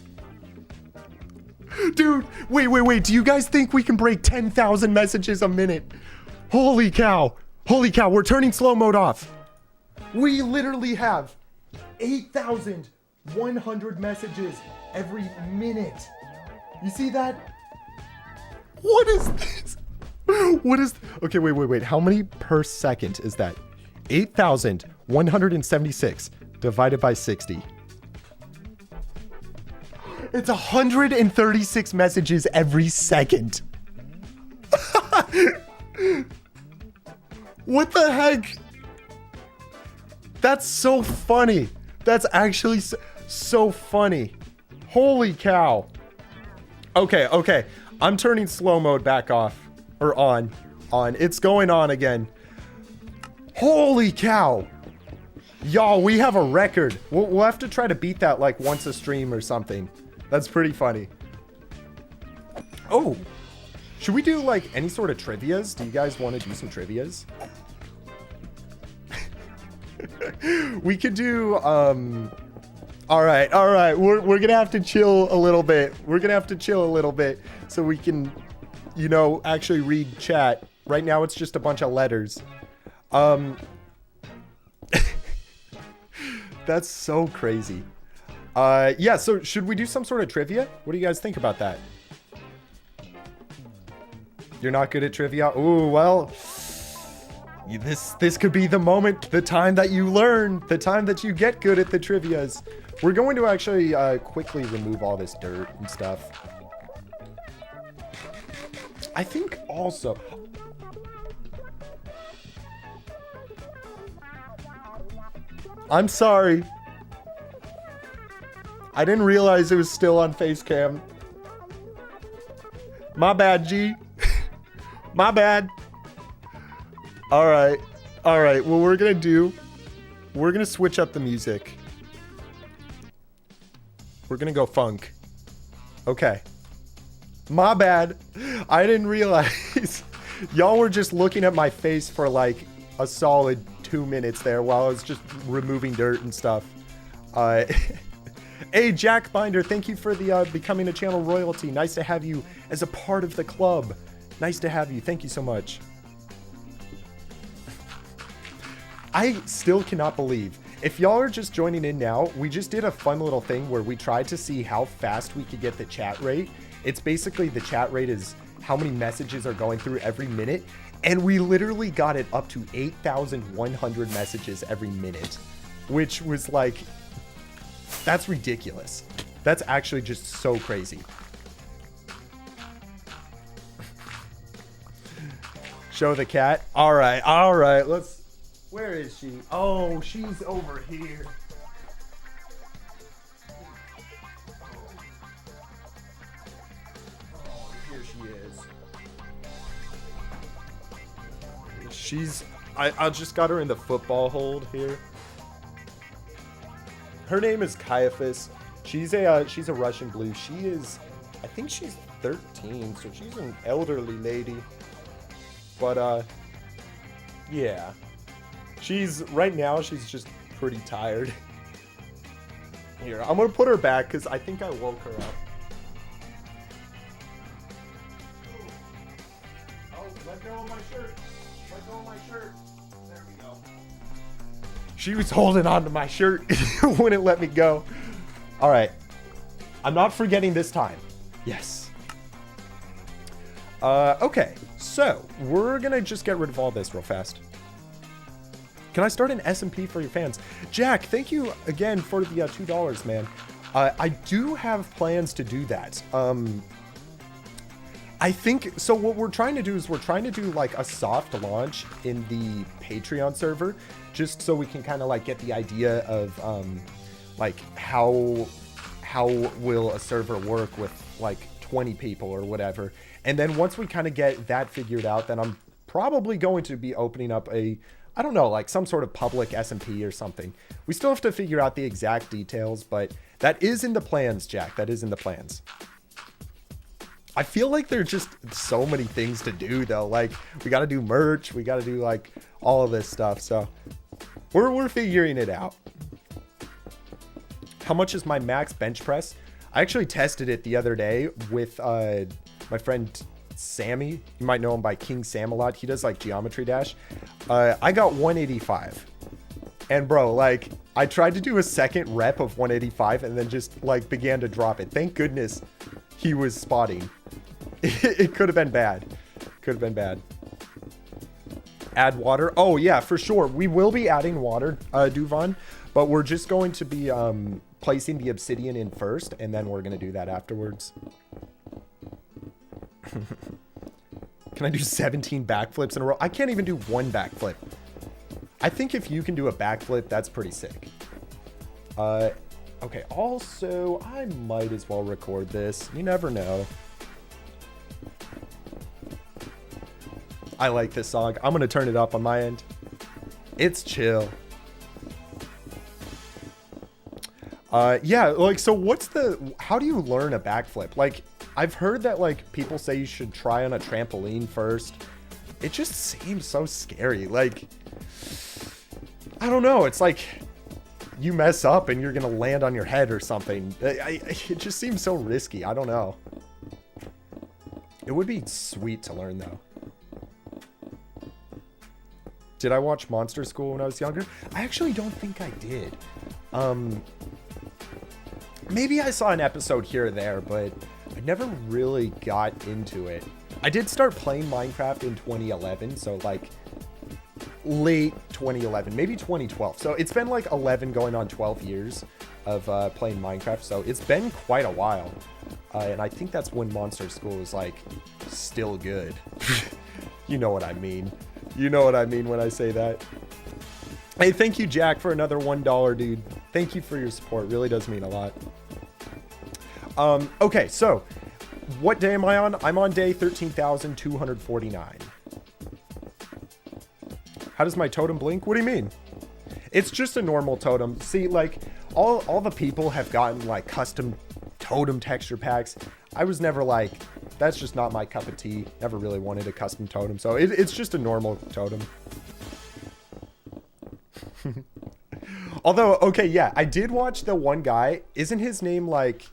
Speaker 2: Dude, wait. Do you guys think we can break 10,000 messages a minute? Holy cow. We're turning slow mode off. We literally have 8,100 messages every minute. You see that? What is this? Okay, wait. How many per second is that? 8,176 divided by 60. It's 136 messages every second. What the heck? That's so funny. That's actually so funny. Holy cow. Okay. I'm turning slow mode back off. Or on. It's going on again. Holy cow. Y'all, we have a record. We'll have to try to beat that like once a stream or something. That's pretty funny. Oh. Should we do like any sort of trivias? Do you guys want to do some trivias? We could do all right. We're gonna have to chill a little bit. So we can, actually read chat. Right now it's just a bunch of letters. That's so crazy. Yeah, so should we do some sort of trivia? What do you guys think about that? You're not good at trivia? Ooh, well, this could be the moment, the time that you learn, the time that you get good at the trivias. We're going to actually quickly remove all this dirt and stuff. I think also... I'm sorry. I didn't realize it was still on face cam. My bad, G. My bad. All right. What we're going to do, we're going to switch up the music. We're going to go funk. Okay. My bad. I didn't realize. Y'all were just looking at my face for like a solid 2 minutes there while I was just removing dirt and stuff. Hey, Jack Binder, thank you for the becoming a channel royalty. Nice to have you as a part of the club. Nice to have you. Thank you so much. I still cannot believe. If y'all are just joining in now, we just did a fun little thing where we tried to see how fast we could get the chat rate. It's basically the chat rate is how many messages are going through every minute. And we literally got it up to 8,100 messages every minute, which was like, that's ridiculous. That's actually just so crazy. Show the cat. All right. Let's, where is she? Oh, she's over here. Oh, here she is. I just got her in the football hold here. Her name is Caiaphas. She's a Russian blue. I think she's 13, so she's an elderly lady. But yeah. Right now she's just pretty tired. Here, I'm gonna put her back because I think I woke her up. Oh, let go of my shirt. There we go. She was holding on to my shirt. Wouldn't let me go. All right. I'm not forgetting this time. Yes. Okay. So we're going to just get rid of all this real fast. Can I start an SMP for your fans? Jack, thank you again for the $2, man. I do have plans to do that. I think, so what we're trying to do is we're trying to do like a soft launch in the Patreon server, just so we can kind of like get the idea of like how will a server work with like 20 people or whatever. And then once we kind of get that figured out, then I'm probably going to be opening up I don't know, like some sort of public SMP or something. We still have to figure out the exact details, but that is in the plans, Jack. That is in the plans. I feel like there's just so many things to do though. Like we got to do merch, we got to do like all of this stuff. So we're figuring it out. How much is my max bench press? I actually tested it the other day with my friend Sammy. You might know him by King Sam a lot. He does like Geometry Dash. I got 185. And bro, like I tried to do a second rep of 185 and then just like began to drop it. Thank goodness he was spotting. It could have been bad. Could have been bad. Add water. Oh yeah, for sure. We will be adding water, Duvan, but we're just going to be placing the obsidian in first, and then we're going to do that afterwards. Can I do 17 backflips in a row? I can't even do one backflip. I think if you can do a backflip, that's pretty sick. Okay, also, I might as well record this. You never know. I like this song. I'm going to turn it up on my end. It's chill. Yeah, like, so how do you learn a backflip? Like, I've heard that, like, people say you should try on a trampoline first. It just seems so scary. Like, I don't know. It's like you mess up and you're going to land on your head or something. It just seems so risky. I don't know. It would be sweet to learn, though. Did I watch Monster School when I was younger? I actually don't think I did. Maybe I saw an episode here or there, but I never really got into it. I did start playing Minecraft in 2011, so like late 2011, maybe 2012. So it's been like 11 going on 12 years of playing Minecraft, so it's been quite a while. And I think that's when Monster School is like still good. You know what I mean. You know what I mean when I say that. Hey, thank you, Jack, for another $1, dude. Thank you for your support. Really does mean a lot. Okay, so what day am I on? I'm on day 13,249. How does my totem blink? What do you mean? It's just a normal totem. See, like, all the people have gotten, like, custom totem texture packs. I was never like, that's just not my cup of tea. Never really wanted a custom totem. So it's just a normal totem. Although, okay, yeah, I did watch the one guy. Isn't his name like...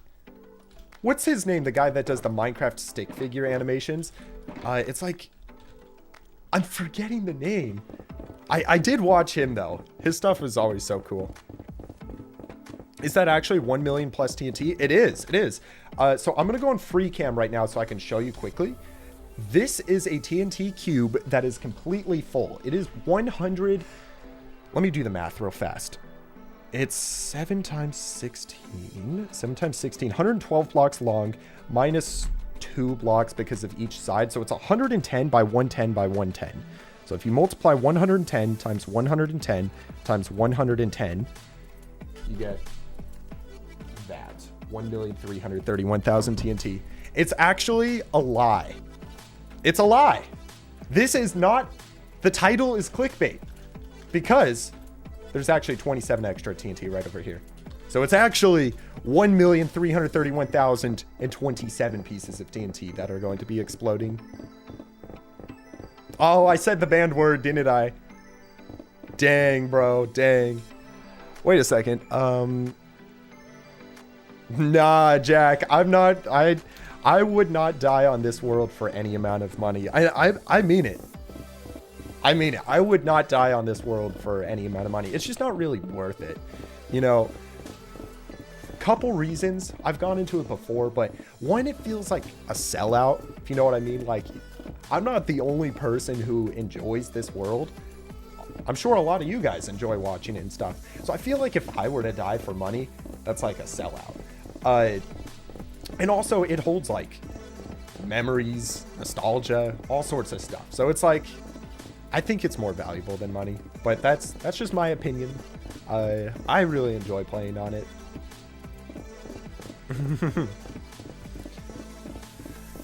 Speaker 2: What's his name? The guy that does the Minecraft stick figure animations? It's like... I'm forgetting the name. I did watch him, though. His stuff was always so cool. Is that actually 1 million plus TNT? It is. It is. So I'm going to go on free cam right now so I can show you quickly. This is a TNT cube that is completely full. It is 100... Let me do the math real fast. It's 7 times 16. 7 times 16. 112 blocks long minus 2 blocks because of each side. So it's 110 by 110 by 110. So if you multiply 110 times 110 times 110, you get that. 1,331,000 TNT. It's actually a lie. It's a lie. This is not... The title is clickbait. Because there's actually 27 extra TNT right over here. So it's actually 1,331,027 pieces of TNT that are going to be exploding. Oh, I said the banned word, didn't I? Dang, bro, dang. Wait a second. Nah, Jack, I'm not... I would not die on this world for any amount of money. I mean it. I mean, I would not die on this world for any amount of money. It's just not really worth it. You know, couple reasons. I've gone into it before, but one, it feels like a sellout, if you know what I mean. Like, I'm not the only person who enjoys this world. I'm sure a lot of you guys enjoy watching it and stuff. So I feel like if I were to die for money, that's like a sellout. And also, it holds, like, memories, nostalgia, all sorts of stuff. So it's like... I think it's more valuable than money, but that's just my opinion. I really enjoy playing on it.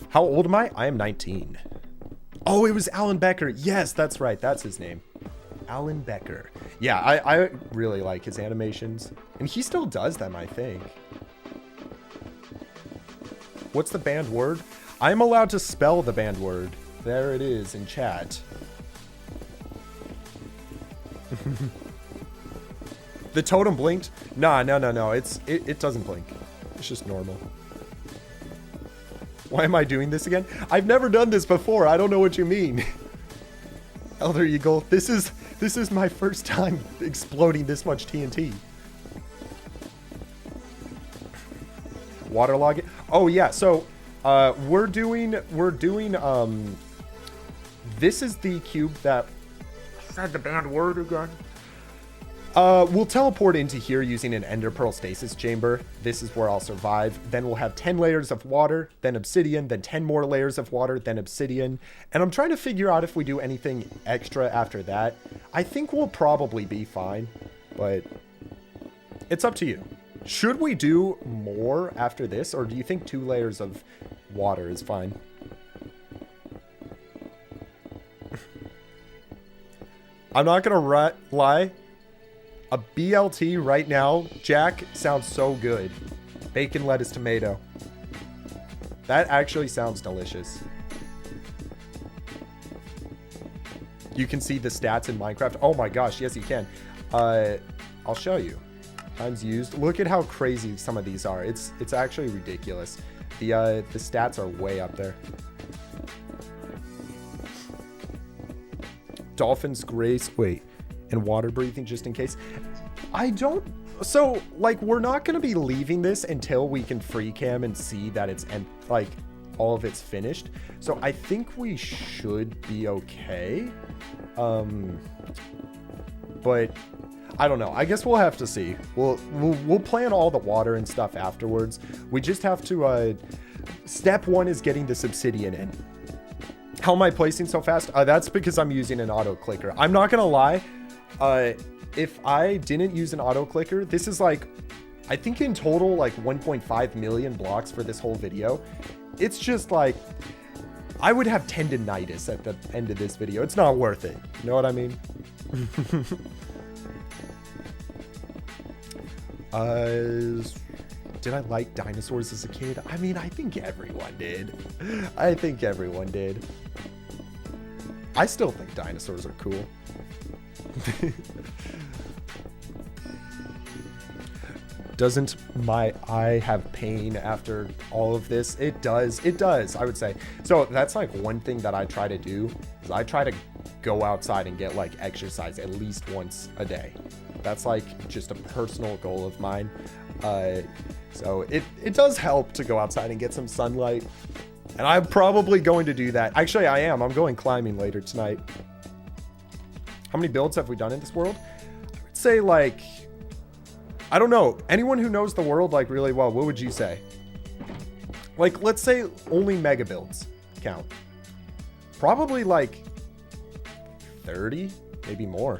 Speaker 2: How old am I? I am 19. Oh, it was Alan Becker. Yes, that's right. That's his name. Alan Becker. Yeah, I really like his animations. And he still does them, I think. What's the banned word? I'm allowed to spell the banned word. There it is in chat. The totem blinked? Nah, no. It doesn't blink. It's just normal. Why am I doing this again? I've never done this before. I don't know what you mean. Elder Eagle, this is my first time exploding this much TNT. Waterlog it. Oh yeah, so we're doing this is the cube that said the banned word again. We'll teleport into here using an Ender Pearl stasis chamber. This is where I'll survive. Then we'll have 10 layers of water, then obsidian, then 10 more layers of water, then obsidian. And I'm trying to figure out if we do anything extra after that. I think we'll probably be fine, but it's up to you. Should we do more after this, or do you think 2 layers of water is fine? I'm not gonna lie. A BLT right now, Jack, sounds so good. Bacon, lettuce, tomato. That actually sounds delicious. You can see the stats in Minecraft. Oh my gosh, yes you can. I'll show you. Times used. Look at how crazy some of these are. It's actually ridiculous. The stats are way up there. Dolphins, grace. Wait. And water breathing just in case. I don't. So like we're not going to be leaving this until we can free cam and see that it's like all of it's finished. So I think we should be okay. But I don't know. I guess we'll have to see. We'll plan all the water and stuff afterwards. We just have to step 1 is getting this obsidian in. How am I placing so fast? That's because I'm using an auto clicker. I'm not going to lie. If I didn't use an auto clicker, this is like, I think in total, like 1.5 million blocks for this whole video. It's just like, I would have tendinitis at the end of this video. It's not worth it. You know what I mean? Did I like dinosaurs as a kid? I mean, I think everyone did. I think everyone did. I still think dinosaurs are cool. Doesn't my eye have pain after all of this? It does. It does, I would say. So that's like one thing that I try to do is I try to go outside and get like exercise at least once a day. That's like just a personal goal of mine. So it does help to go outside and get some sunlight. And I'm probably going to do that. Actually, I am. I'm going climbing later tonight. How many builds have we done in this world? I would say like, I don't know. Anyone who knows the world like really well, what would you say? Like, let's say only mega builds count. Probably like 30, maybe more.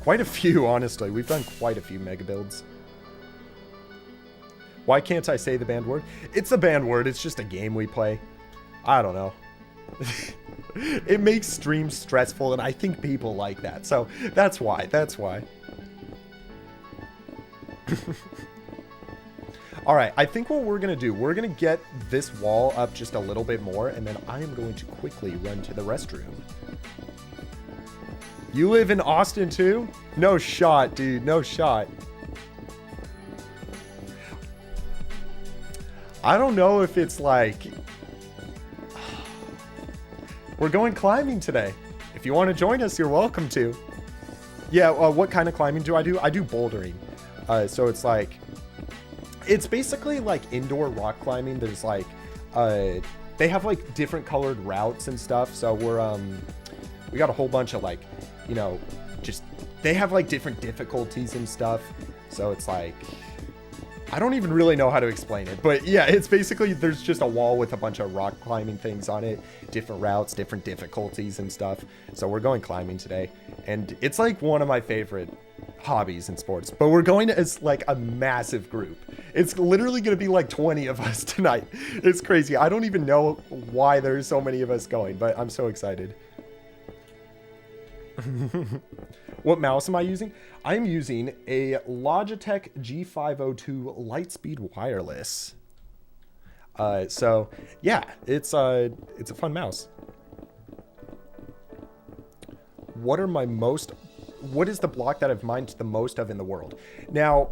Speaker 2: Quite a few, honestly. We've done quite a few mega builds. Why can't I say the banned word? It's a banned word. It's just a game we play. I don't know. It makes streams stressful, and I think people like that. So that's why. That's why. All right, I think what we're going to do, we're going to get this wall up just a little bit more, and then I am going to quickly run to the restroom. You live in Austin too? No shot, dude. No shot. I don't know if it's like... We're going climbing today. If you want to join us, you're welcome to. Yeah, what kind of climbing do? I do bouldering. So it's like... It's basically like indoor rock climbing. There's like... they have like different colored routes and stuff. So we got a whole bunch of like, you know, just... They have like different difficulties and stuff. So it's like... I don't even really know how to explain it, but yeah, it's basically, there's just a wall with a bunch of rock climbing things on it, different routes, different difficulties and stuff. So we're going climbing today, and it's like one of my favorite hobbies in sports, but we're going as like a massive group. It's literally going to be like 20 of us tonight. It's crazy. I don't even know why there's so many of us going, but I'm so excited. What mouse am I using? I'm using a Logitech G502 Lightspeed Wireless. So yeah, it's a fun mouse. What is the block that I've mined the most of in the world? Now,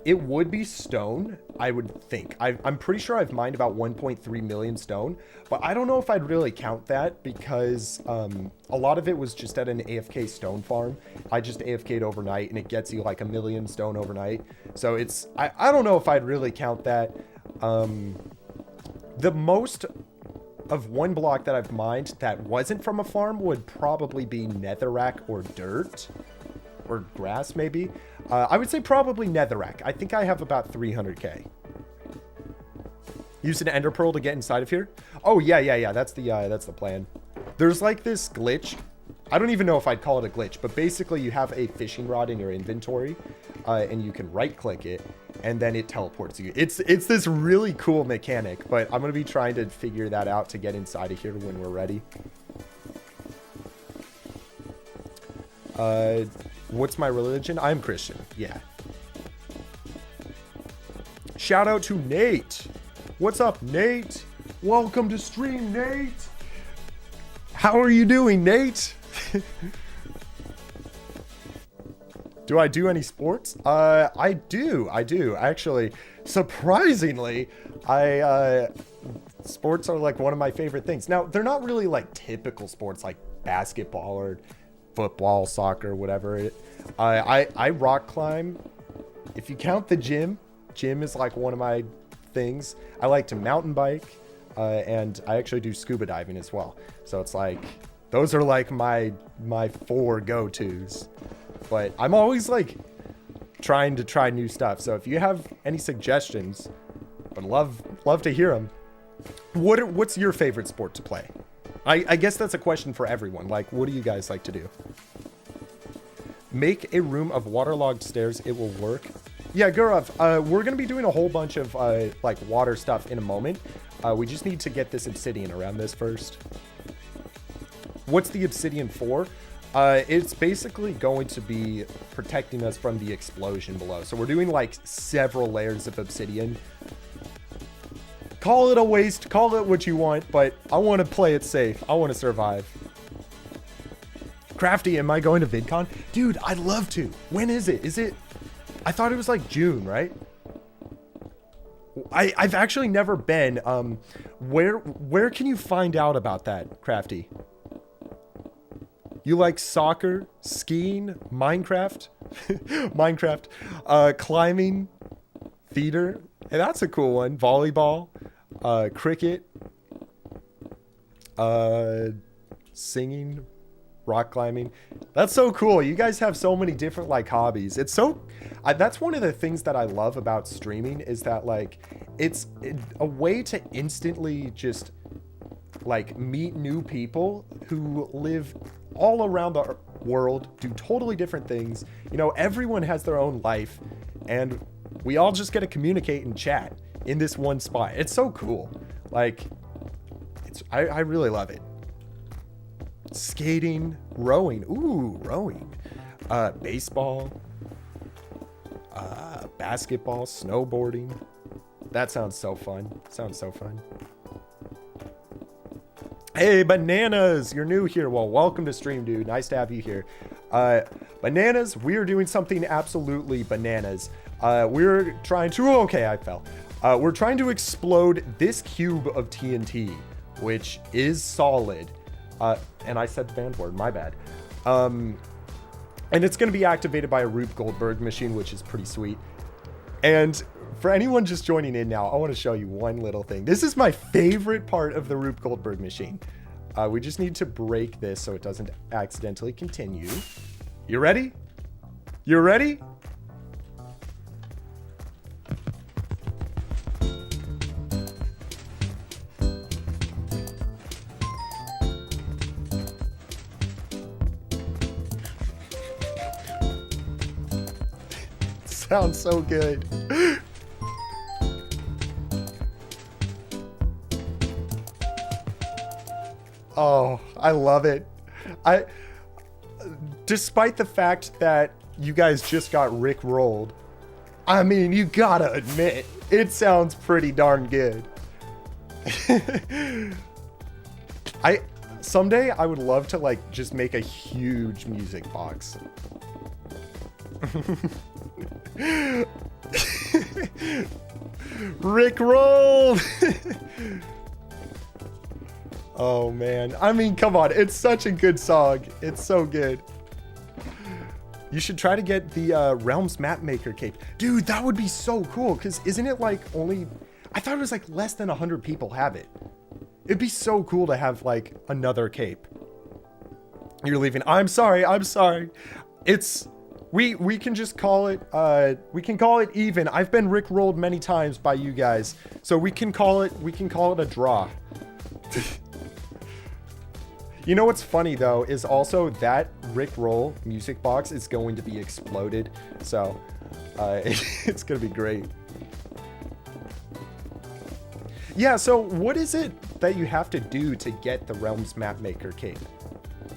Speaker 2: it would be stone, I would think. I'm pretty sure I've mined about 1.3 million stone, but I don't know if I'd really count that because a lot of it was just at an AFK stone farm. I just AFK'd overnight and it gets you like 1 million stone overnight. So I don't know if I'd really count that. The most of one block that I've mined that wasn't from a farm would probably be netherrack or dirt or grass maybe. I would say probably netherrack. I think I have about 300k. Use an ender pearl to get inside of here. Oh yeah. That's the plan. There's like this glitch. I don't even know if I'd call it a glitch, but basically you have a fishing rod in your inventory, and you can right click it, and then it teleports you. It's this really cool mechanic, but I'm gonna be trying to figure that out to get inside of here when we're ready. What's my religion? I'm Christian. Yeah. Shout out to Nate. What's up, Nate? Welcome to stream, Nate. How are you doing, Nate? Do I do any sports? I do. Actually, surprisingly, sports are like one of my favorite things. Now, they're not really like typical sports like basketball or football, soccer, whatever. I rock climb. If you count the gym is like one of my things. I like to mountain bike, and I actually do scuba diving as well. So it's like, those are like my 4 go-tos. But I'm always like trying to try new stuff. So if you have any suggestions, I'd love to hear them. What's your favorite sport to play? I guess that's a question for everyone. Like, what do you guys like to do? Make a room of waterlogged stairs. It will work. Yeah, Gurav, we're going to be doing a whole bunch of like water stuff in a moment. We just need to get this obsidian around this first. What's the obsidian for? It's basically going to be protecting us from the explosion below. So we're doing like several layers of obsidian. Call it a waste, call it what you want, but I want to play it safe. I want to survive. Crafty, am I going to VidCon? Dude, I'd love to. When is it? I thought it was like June, right? I've actually never been. Where can you find out about that, Crafty? You like soccer, skiing, Minecraft, climbing, theater. Hey, that's a cool one. Volleyball, cricket, singing, rock climbing. That's so cool. You guys have so many different like hobbies. It's so, that's one of the things that I love about streaming is that like, it's a way to instantly just like meet new people who live all around the world, do totally different things. You know, everyone has their own life and we all just get to communicate and chat in this one spot. It's so cool. Like, I really love it. Skating, rowing. Ooh, rowing. Baseball. Basketball, snowboarding. That sounds so fun. Hey, Bananas, you're new here. Well, welcome to stream, dude. Nice to have you here. Bananas, we're doing something absolutely bananas. We're trying to, okay, I fell. We're trying to explode this cube of TNT, which is solid. And I said the banned word, my bad. And it's going to be activated by a Rube Goldberg machine, which is pretty sweet. And for anyone just joining in now, I want to show you one little thing. This is my favorite part of the Rube Goldberg machine. We just need to break this so it doesn't accidentally continue. You ready? You ready? Sounds so good. Oh, I love it. Despite the fact that you guys just got Rick rolled, I mean, you gotta admit, It sounds pretty darn good. Someday I would love to like just make a huge music box. Rick rolled. Oh man, I mean, come on, it's such a good song. It's so good. You should try to get the Realms Mapmaker cape. Dude, that would be so cool, because isn't it like only... I thought it was like less than 100 people have it. It'd be so cool to have like another cape. You're leaving. I'm sorry. It's... We can just call it... we can call it even. I've been rickrolled many times by you guys. So we can call it a draw. You know what's funny though is also that Rickroll music box is going to be exploded, so it's gonna be great. Yeah, so what is it that you have to do to get the Realms Mapmaker cape?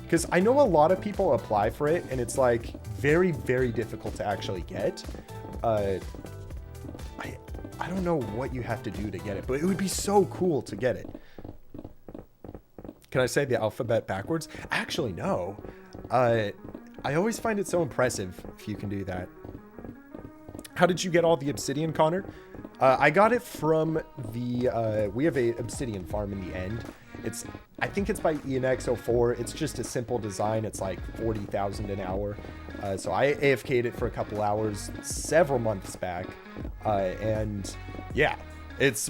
Speaker 2: Because I know a lot of people apply for it, and it's like very, very difficult to actually get. I don't know what you have to do to get it, but it would be so cool to get it. Can I say the alphabet backwards? Actually, no. I always find it so impressive if you can do that. How did you get all the obsidian, Connor? I got it from the... we have a obsidian farm in the end. I think it's by ENX04. It's just a simple design. It's like 40,000 an hour. So I AFK'd it for a couple hours several months back. And yeah,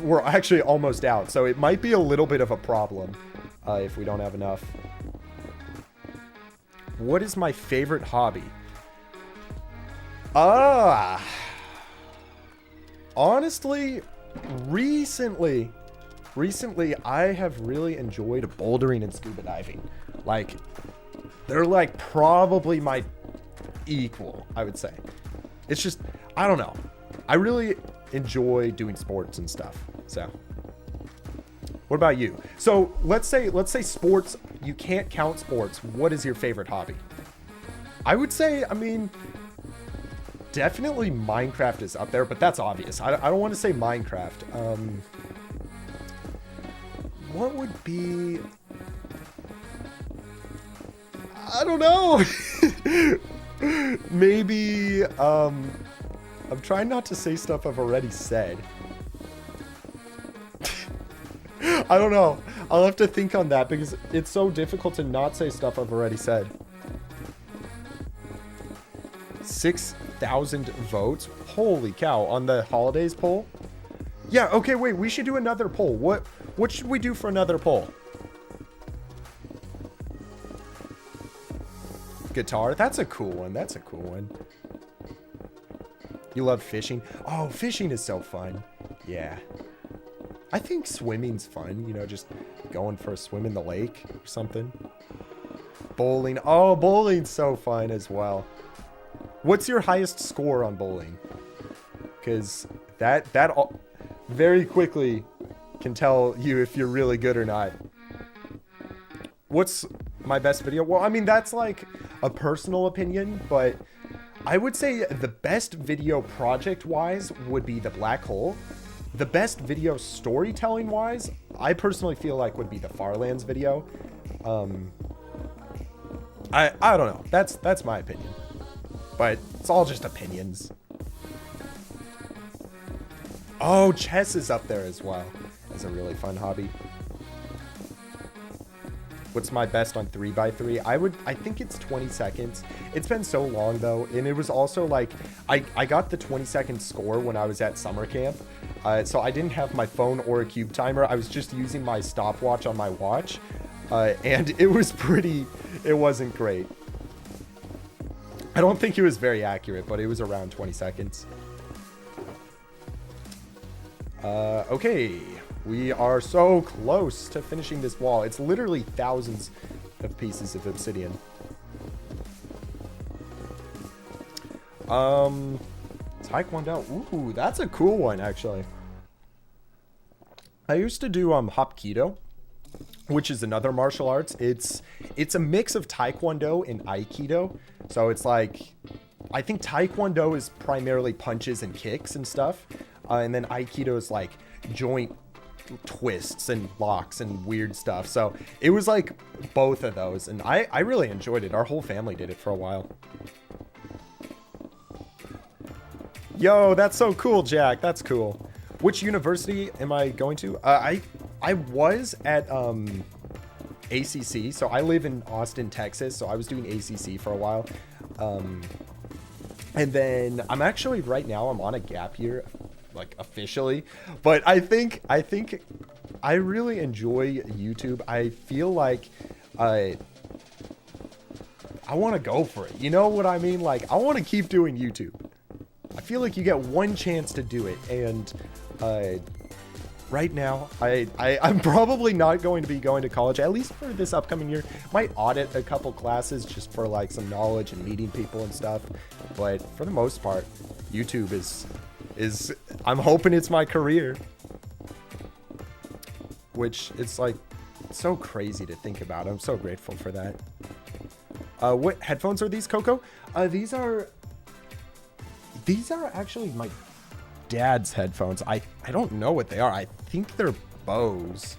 Speaker 2: we're actually almost out. So it might be a little bit of a problem. If we don't have enough. What is my favorite hobby? Honestly, recently I have really enjoyed bouldering and scuba diving. Like, they're like probably my equal, I would say. It's just, I don't know. I really enjoy doing sports and stuff, so... What about you? So let's say sports, you can't count sports. What is your favorite hobby? I would say, I mean, definitely Minecraft is up there, but that's obvious. I don't want to say Minecraft. What would be... I don't know. Maybe, I'm trying not to say stuff I've already said. I don't know. I'll have to think on that because it's so difficult to not say stuff I've already said. 6,000 votes? Holy cow. On the holidays poll? Yeah, okay, wait. We should do another poll. What should we do for another poll? Guitar? That's a cool one. That's a cool one. You love fishing? Oh, fishing is so fun. Yeah. I think swimming's fun, you know, just going for a swim in the lake or something. Bowling. Oh, bowling's so fun as well. What's your highest score on bowling? Because that very quickly can tell you if you're really good or not. What's my best video? Well, I mean, that's like a personal opinion, but I would say the best video project-wise would be the black hole. The best video storytelling-wise, I personally feel like would be the Farlands video. I don't know. That's my opinion. But it's all just opinions. Oh, chess is up there as well. As a really fun hobby. What's my best on 3x3? I think it's 20 seconds. It's been so long though, and it was also like I got the 20-second score when I was at summer camp. So I didn't have my phone or a cube timer. I was just using my stopwatch on my watch. And it wasn't great. I don't think it was very accurate, but it was around 20 seconds. Okay. We are so close to finishing this wall. It's literally thousands of pieces of obsidian. Taekwondo. Ooh, that's a cool one, actually. I used to do Hapkido, which is another martial arts. It's a mix of Taekwondo and Aikido. So it's like, I think Taekwondo is primarily punches and kicks and stuff. and then Aikido's like joint twists and locks and weird stuff. So it was like both of those, and I really enjoyed it. Our whole family did it for a while. Yo, that's so cool, Jack. That's cool. Which university am I going to? I was at ACC. So I live in Austin, Texas. So I was doing ACC for a while. And then I'm actually right now I'm on a gap year, like officially. But I think I really enjoy YouTube. I feel like I want to go for it. You know what I mean? Like I want to keep doing YouTube. I feel like you get one chance to do it, and right now I'm probably not going to be going to college, at least for this upcoming year. Might audit a couple classes just for like some knowledge and meeting people and stuff, but for the most part, YouTube is I'm hoping it's my career, which it's like so crazy to think about. I'm so grateful for that. What headphones are these, Coco? These are actually my dad's headphones. I don't know what they are. I think they're Bose.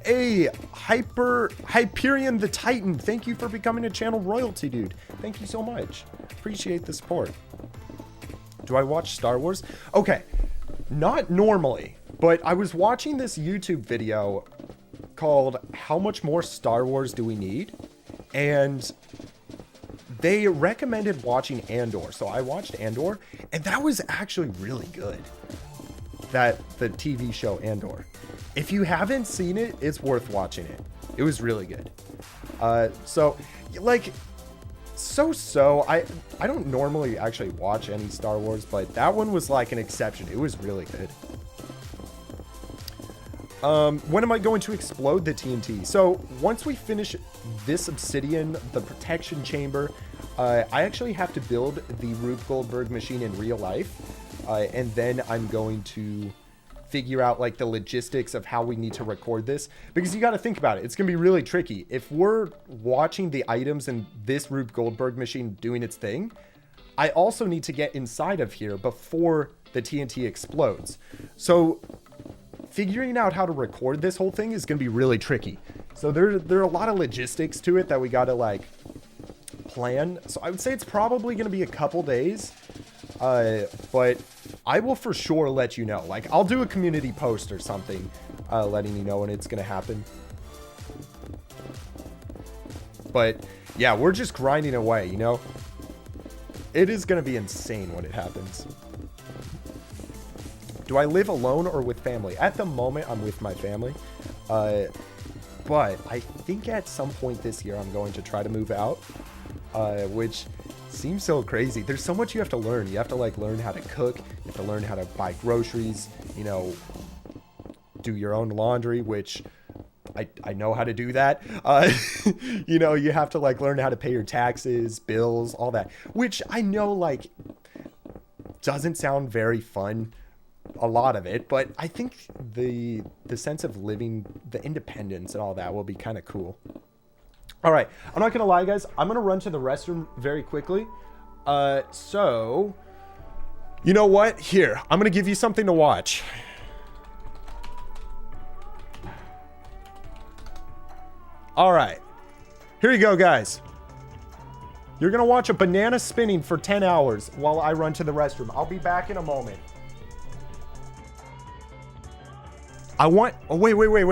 Speaker 2: Hey, Hyperion the Titan. Thank you for becoming a channel royalty, dude. Thank you so much. Appreciate the support. Do I watch Star Wars? Okay, not normally, but I was watching this YouTube video called How Much More Star Wars Do We Need? And they recommended watching Andor. So I watched Andor, and that was actually really good. The TV show Andor. If you haven't seen it, it's worth watching it. It was really good. So I don't normally actually watch any Star Wars, but that one was like an exception. It was really good. When am I going to explode the TNT? So once we finish this obsidian, the protection chamber, I actually have to build the Rube Goldberg machine in real life. And then I'm going to figure out like the logistics of how we need to record this, because you got to think about it. It's going to be really tricky. If we're watching the items in this Rube Goldberg machine doing its thing, I also need to get inside of here before the TNT explodes. So figuring out how to record this whole thing is going to be really tricky. So there are a lot of logistics to it that we got to like plan. So I would say it's probably going to be a couple days, but I will for sure let you know. Like I'll do a community post or something, letting you know when it's going to happen. But yeah, we're just grinding away, you know? It is going to be insane when it happens. Do I live alone or with family? At the moment, I'm with my family. But I think at some point this year, I'm going to try to move out, which seems so crazy. There's so much you have to learn. You have to like learn how to cook. You have to learn how to buy groceries, you know, do your own laundry, which I know how to do that. You know, you have to like learn how to pay your taxes, bills, all that, which I know like doesn't sound very fun, a lot of it, but I think the sense of living, the independence and all that will be kind of cool. All right, I'm not gonna lie, guys. I'm gonna run to the restroom very quickly. So you know what? Here, I'm gonna give you something to watch. All right, here you go, guys. You're gonna watch a banana spinning for 10 hours while I run to the restroom. I'll be back in a moment. Oh, wait.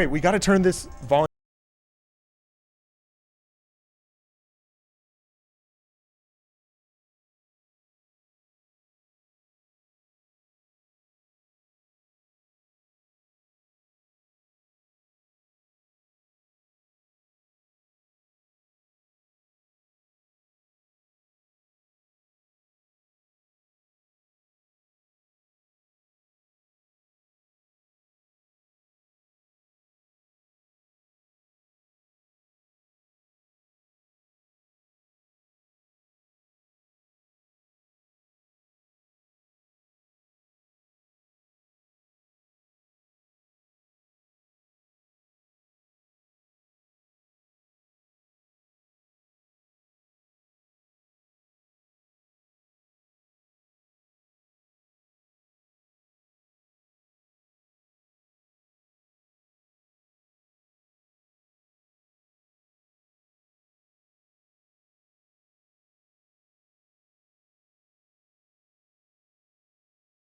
Speaker 2: We got to turn this volume.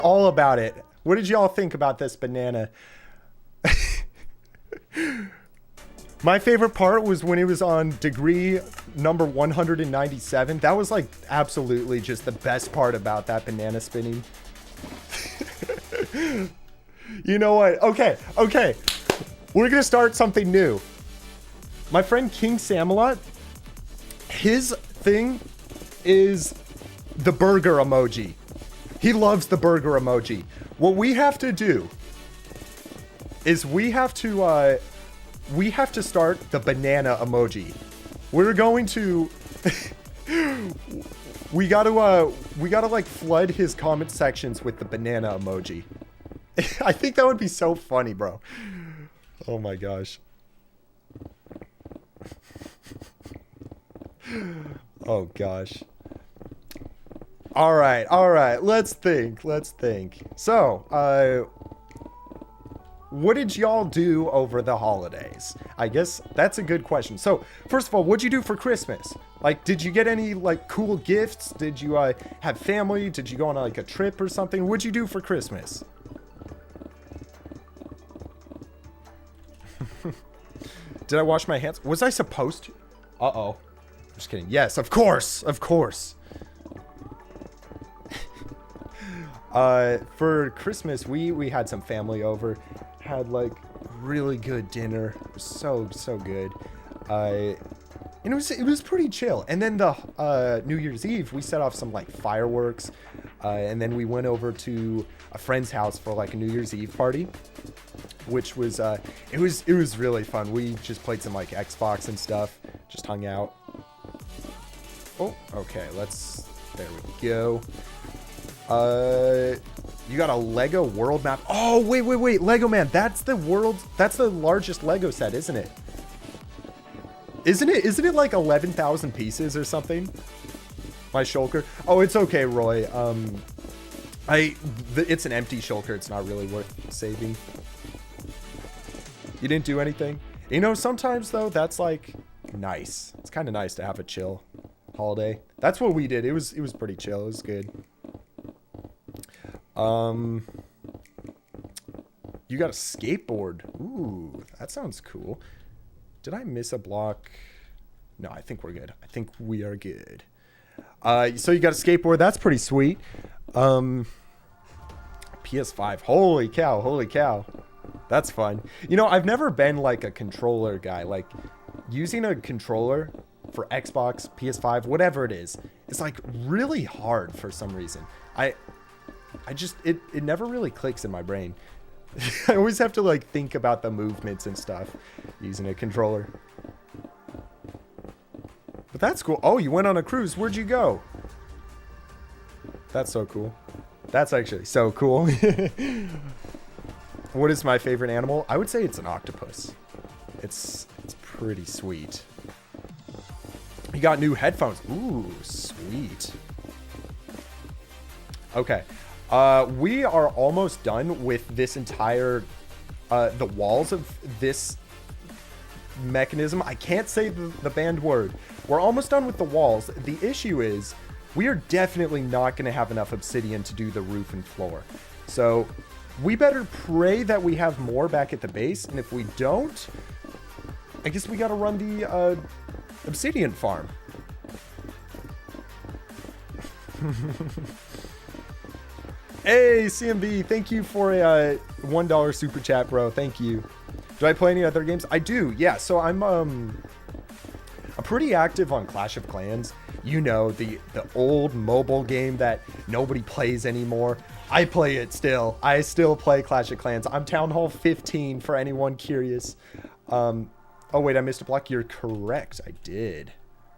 Speaker 2: all about it. What did y'all think about this banana? My favorite part was when it was on degree number 197. That was like absolutely just the best part about that banana spinning. You know what? Okay. We're going to start something new. My friend King Samalot, his thing is the burger emoji. He loves the burger emoji. What we have to do is we have to start the banana emoji. We're going to we gotta like flood his comment sections with the banana emoji. I think that would be so funny, bro. Oh my gosh. Oh gosh. All right. Let's think. So, what did y'all do over the holidays? I guess that's a good question. So, first of all, what'd you do for Christmas? Like, did you get any, like, cool gifts? Did you, have family? Did you go on, like, a trip or something? What'd you do for Christmas? Did I wash my hands? Was I supposed to? Uh-oh. Just kidding. Yes, of course. For Christmas, we had some family over. Had like really good dinner. So good. And it was pretty chill. And then the New Year's Eve, we set off some like fireworks. And then we went over to a friend's house for like a New Year's Eve party, which was it was really fun. We just played some like Xbox and stuff. Just hung out. Oh, okay. There we go. You got a Lego world map. Oh, wait. Lego man, that's the largest Lego set, isn't it? Isn't it like 11,000 pieces or something? My shulker. Oh, it's okay, Roy. It's an empty shulker. It's not really worth saving. You didn't do anything? You know, sometimes though, that's like nice. It's kind of nice to have a chill holiday. That's what we did. It was pretty chill. It was good. You got a skateboard. Ooh, that sounds cool. Did I miss a block? No, I think we're good. I think we are good. So you got a skateboard. That's pretty sweet. PS5. Holy cow. That's fun. You know, I've never been like a controller guy. Like using a controller for Xbox, PS5, whatever it is, it's like really hard for some reason. It never really clicks in my brain. I always have to like think about the movements and stuff using a controller. But that's cool. Oh, you went on a cruise. Where'd you go? That's so cool. That's actually so cool. What is my favorite animal? I would say it's an octopus. It's pretty sweet. You got new headphones. Ooh, sweet. Okay. We are almost done with this entire, the walls of this mechanism. I can't say the banned word. We're almost done with the walls. The issue is we are definitely not going to have enough obsidian to do the roof and floor. So we better pray that we have more back at the base. And if we don't, I guess we got to run the obsidian farm. Hey, CMB, thank you for a $1 super chat, bro. Thank you. Do I play any other games? I do, yeah. So I'm pretty active on Clash of Clans. You know, the old mobile game that nobody plays anymore. I play it still. I still play Clash of Clans. I'm Town Hall 15 for anyone curious. Oh, wait, I missed a block. You're correct. I did.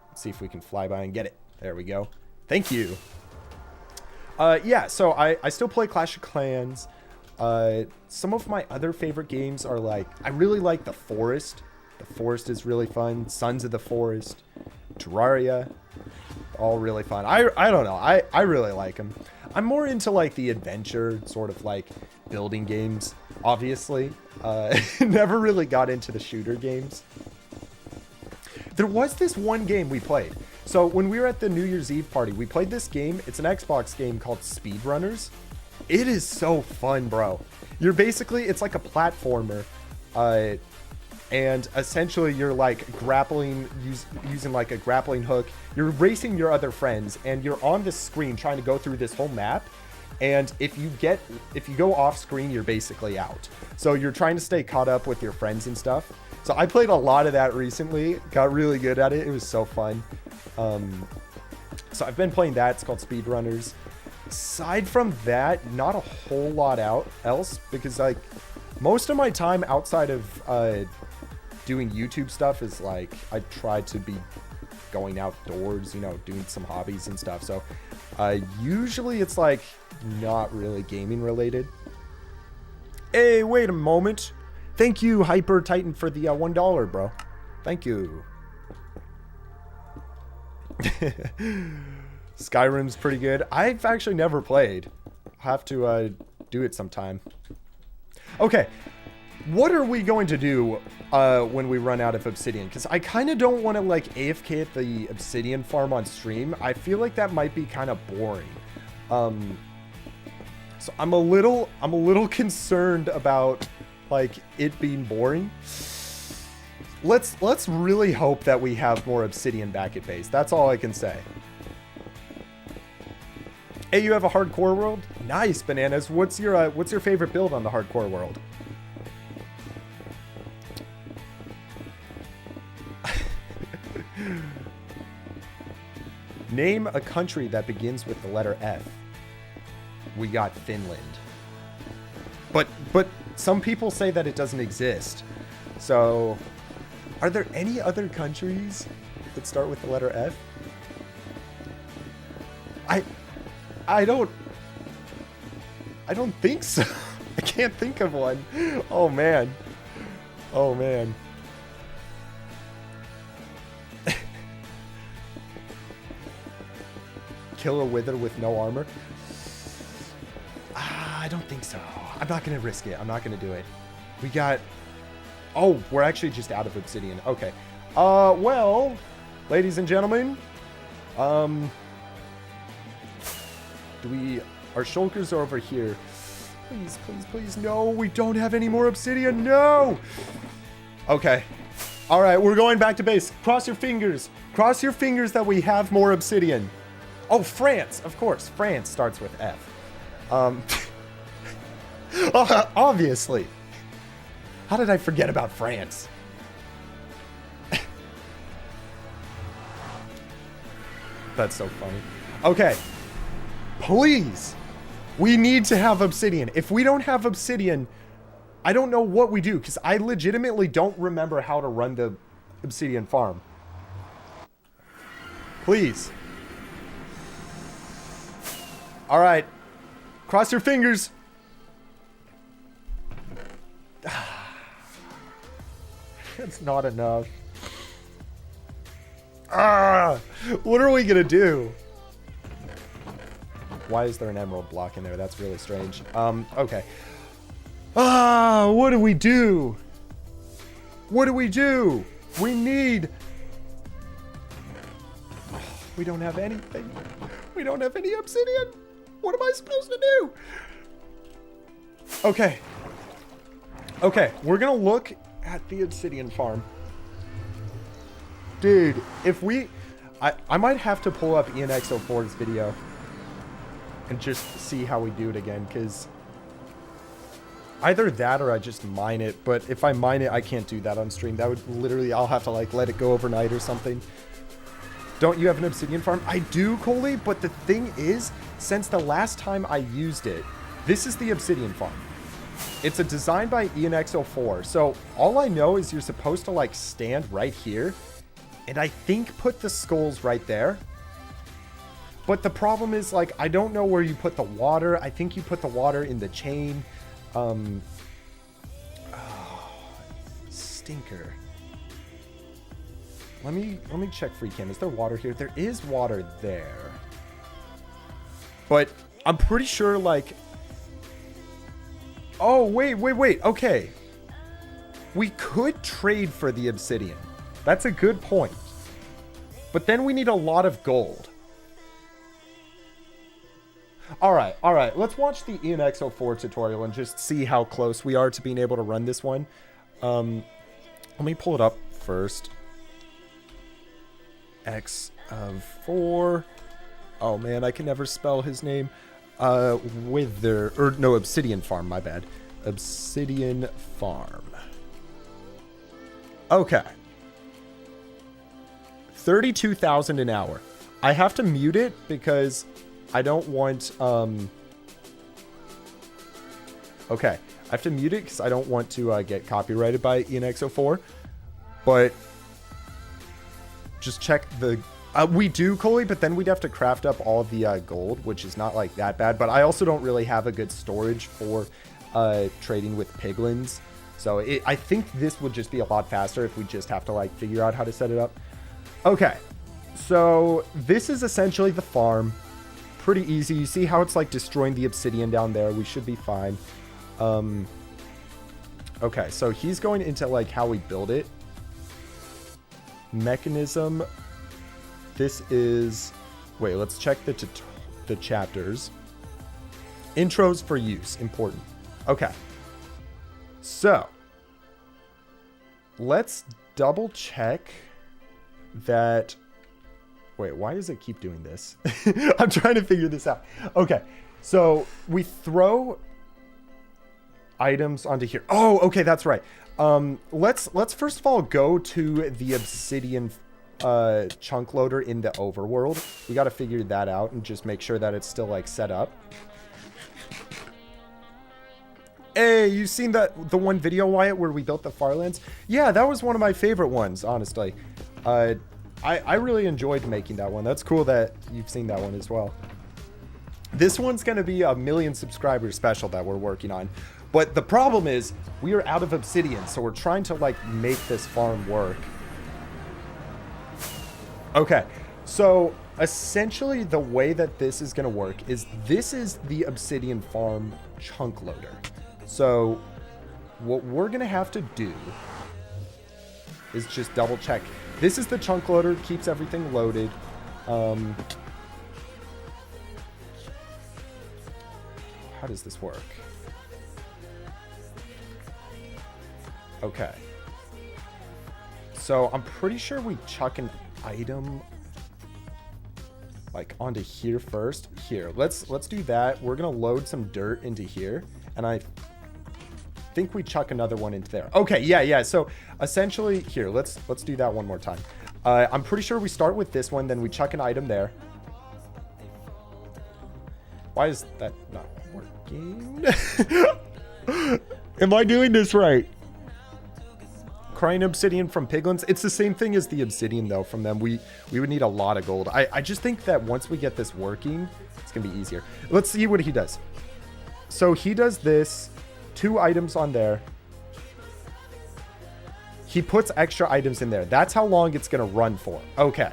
Speaker 2: Let's see if we can fly by and get it. There we go. Thank you. Yeah, so I still play Clash of Clans. Some of my other favorite games are like, I really like The Forest. The Forest is really fun. Sons of the Forest, Terraria, all really fun. I don't know. I really like them. I'm more into like the adventure sort of like building games, obviously. Never really got into the shooter games. There was this one game we played. So when we were at the New Year's Eve party, we played this game. It's an Xbox game called Speedrunners. It is so fun, bro. You're basically, it's like a platformer. And essentially you're like grappling, using like a grappling hook. You're racing your other friends and you're on this screen trying to go through this whole map. And if you go off screen, you're basically out. So you're trying to stay caught up with your friends and stuff. So I played a lot of that recently, got really good at it. It was so fun. So I've been playing that. It's called Speedrunners. Aside from that, not a whole lot else, because like most of my time outside of doing YouTube stuff is like I try to be going outdoors, you know, doing some hobbies and stuff. So usually it's like not really gaming related. Hey, wait a moment. Thank you, Hyper Titan, for the $1, bro. Thank you. Skyrim's pretty good. I've actually never played. I'll have to do it sometime. Okay, what are we going to do when we run out of obsidian? Because I kind of don't want to like AFK at the obsidian farm on stream. I feel like that might be kind of boring. So I'm a little concerned about like it being boring. Let's really hope that we have more obsidian back at base. That's all I can say. Hey, you have a hardcore world? Nice, Bananas. What's your favorite build on the hardcore world? Name a country that begins with the letter F. We got Finland. But some people say that it doesn't exist. So, are there any other countries that start with the letter F? I don't think so. I can't think of one. Oh man. Oh man. Kill a wither with no armor? I don't think so. I'm not gonna risk it. I'm not gonna do it. We got... Oh, we're actually just out of obsidian. Okay. Well, ladies and gentlemen, our shulkers are over here. Please, please, please, no, we don't have any more obsidian, no! Okay. Alright, we're going back to base. Cross your fingers. Cross your fingers that we have more obsidian. Oh, France, of course. France starts with F. Obviously. How did I forget about France? That's so funny. Okay. Please. We need to have obsidian. If we don't have obsidian, I don't know what we do, because I legitimately don't remember how to run the obsidian farm. Please. Alright. Cross your fingers. It's not enough. What are we gonna do? Why is there an emerald block in there? That's really strange. Okay. What do we do? What do we do? We need... We don't have anything. We don't have any obsidian. What am I supposed to do? Okay. Okay, we're gonna look at the obsidian farm. Dude, if we... I might have to pull up ENX04's video and just see how we do it again, because either that or I just mine it, but if I mine it, I can't do that on stream. That would literally... I'll have to, like, let it go overnight or something. Don't you have an obsidian farm? I do, Coley, but the thing is, since the last time I used it, this is the obsidian farm. It's a design by ENX04. So all I know is you're supposed to like stand right here and I think put the skulls right there. But the problem is like, I don't know where you put the water. I think you put the water in the chain. Stinker. Let me check free cam. Is there water here? There is water there. But I'm pretty sure like... Oh, wait. Okay. We could trade for the obsidian. That's a good point. But then we need a lot of gold. All right. Let's watch the ENX04 tutorial and just see how close we are to being able to run this one. Let me pull it up first. X of 4. Oh man, I can never spell his name. Obsidian Farm, my bad. Obsidian Farm. Okay. 32,000 an hour. I have to mute it because I don't want, okay. I have to mute it because I don't want to get copyrighted by ENX04. But just check the... we do, Coley, but then we'd have to craft up all of the gold, which is not like that bad. But I also don't really have a good storage for trading with piglins. So I think this would just be a lot faster if we just have to like figure out how to set it up. Okay, so this is essentially the farm. Pretty easy. You see how it's like destroying the obsidian down there. We should be fine. Okay, so he's going into like how we build it. Mechanism. This is... Wait, let's check the chapters. Intros for use. Important. Okay. So, let's double check that... Wait, why does it keep doing this? I'm trying to figure this out. Okay, so we throw items onto here. Oh, okay, that's right. Let's first of all go to the obsidian chunk loader in the overworld. We got to figure that out and just make sure that it's still like set up. Hey, you seen the one video, Wyatt, where we built the Farlands? Yeah, that was one of my favorite ones, honestly. I really enjoyed making that one. That's cool that you've seen that one as well. This one's going to be a 1,000,000 subscribers special that we're working on. But the problem is we are out of obsidian, so we're trying to like make this farm work. Okay, so essentially the way that this is going to work is this is the obsidian farm chunk loader. So what we're going to have to do is just double check. This is the chunk loader, keeps everything loaded. How does this work? Okay. So I'm pretty sure we chuck an item like onto here first. Here, let's do that. We're gonna load some dirt into here, and I think we chuck another one into there. Okay, yeah. So essentially, here, let's do that one more time. I'm pretty sure we start with this one, then we chuck an item there. Why is that not working? Am I doing this right? Crying obsidian from piglins. It's the same thing as the obsidian though from them. We would need a lot of gold. I just think that once we get this working, it's gonna be easier. Let's see what he does. So he does this. 2 items on there. He puts extra items in there. That's how long it's going to run for. Okay.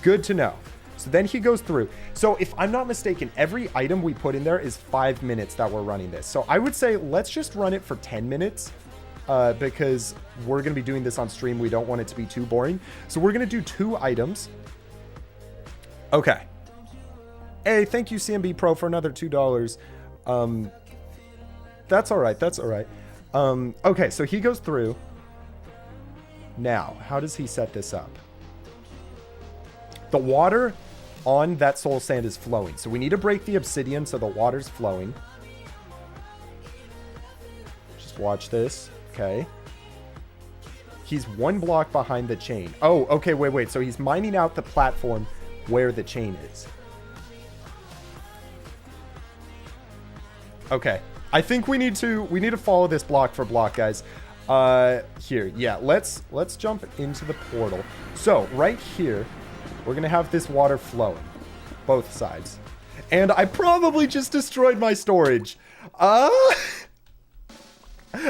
Speaker 2: Good to know. So then he goes through. So if I'm not mistaken, every item we put in there is 5 minutes that we're running this. So I would say let's just run it for 10 minutes because we're going to be doing this on stream. We don't want it to be too boring. So we're going to do 2 items. Okay. Hey, thank you, CMB Pro, for another $2. That's all right. That's all right. Okay, so he goes through. Now, how does he set this up? The water on that soul sand is flowing. So we need to break the obsidian so the water's flowing. Just watch this. Okay. He's 1 block behind the chain. Oh, okay, wait. So he's mining out the platform where the chain is. Okay. I think we need to follow this block for block, guys. Here, yeah, let's jump into the portal. So right here, we're gonna have this water flowing, both sides. And I probably just destroyed my storage.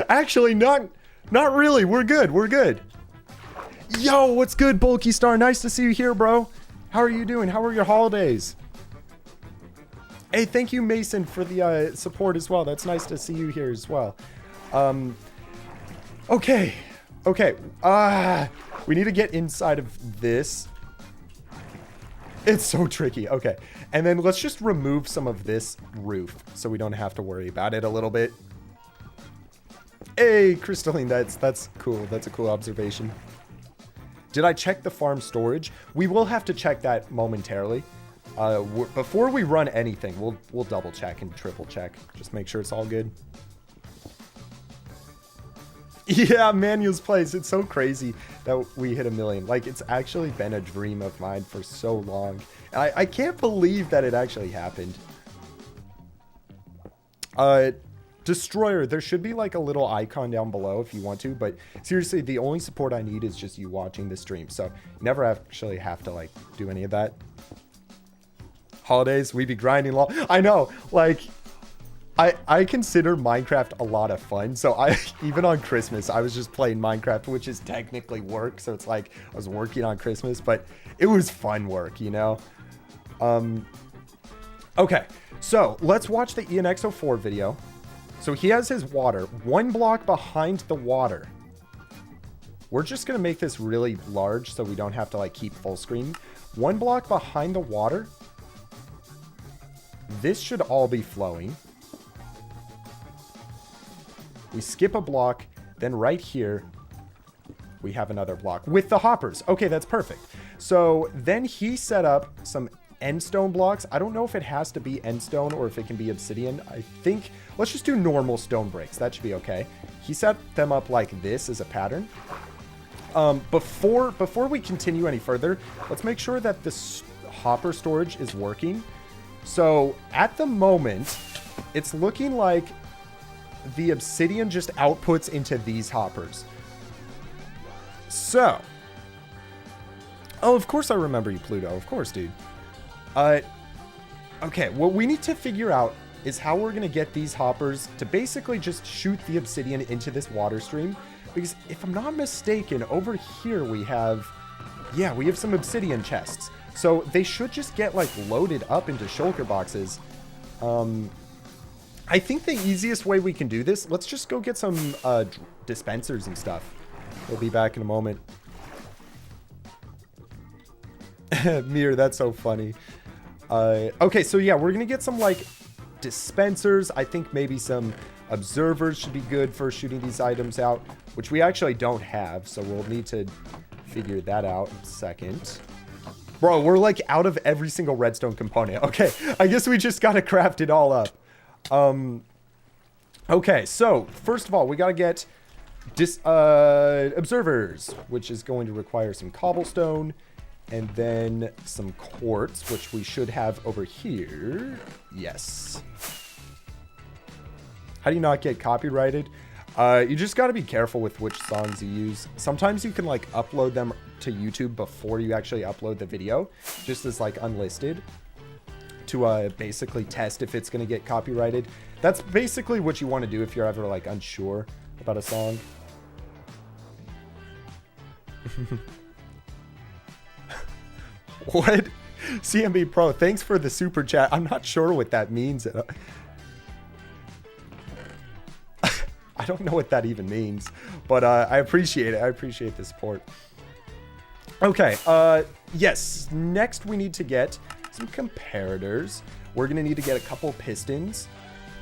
Speaker 2: Actually, not really. We're good. Yo, what's good, Bulky Star? Nice to see you here, bro. How are you doing? How are your holidays? Hey, thank you, Mason, for the support as well. That's nice to see you here as well. Okay. We need to get inside of this. It's so tricky. Okay. And then let's just remove some of this roof so we don't have to worry about it a little bit. Hey, Crystalline, that's cool. That's a cool observation. Did I check the farm storage? We will have to check that momentarily. Before we run anything, we'll double check and triple check. Just make sure it's all good. Yeah, Manuel's Place. It's so crazy that we hit 1 million. Like, it's actually been a dream of mine for so long. I can't believe that it actually happened. Destroyer, there should be like a little icon down below if you want to, but seriously, the only support I need is just you watching the stream. So you never actually have to like do any of that. Holidays, we be grinding long. I know, like, I consider Minecraft a lot of fun. So even on Christmas, I was just playing Minecraft, which is technically work. So it's like I was working on Christmas, but it was fun work, you know? Okay, so let's watch the ENX04 video. So he has his water, 1 block behind the water. We're just going to make this really large so we don't have to like keep full screen. 1 block behind the water. This should all be flowing. We skip a block, then right here, we have another block with the hoppers. Okay, that's perfect. So then he set up some endstone blocks. I don't know if it has to be endstone or if it can be obsidian. I think, let's just do normal stone bricks. That should be okay. He set them up like this as a pattern. Before we continue any further, let's make sure that this hopper storage is working. So at the moment, it's looking like the obsidian just outputs into these hoppers. So, oh, of course I remember you, Pluto. Of course, dude. Okay, what we need to figure out is how we're going to get these hoppers to basically just shoot the obsidian into this water stream. Because if I'm not mistaken, over here we have some obsidian chests. So they should just get like loaded up into shulker boxes. I think the easiest way we can do this, let's just go get some dispensers and stuff. We'll be back in a moment. Mir, that's so funny. Okay, so yeah, we're gonna get some like dispensers. I think maybe some observers should be good for shooting these items out, which we actually don't have, so we'll need to figure that out in a second. Bro, we're like out of every single redstone component. Okay, I guess we just gotta craft it all up. Okay, so first of all, we gotta get observers, which is going to require some cobblestone and then some quartz, which we should have over here. Yes. How do you not get copyrighted? You just got to be careful with which songs you use. Sometimes you can like upload them to YouTube before you actually upload the video, just as like unlisted, to basically test if it's going to get copyrighted. That's basically what you want to do if you're ever like unsure about a song. What? CMB Pro, thanks for the super chat. I'm not sure what that means. I don't know what that even means, but I appreciate it. I appreciate the support. Okay, yes, next we need to get some comparators. We're going to need to get a couple pistons.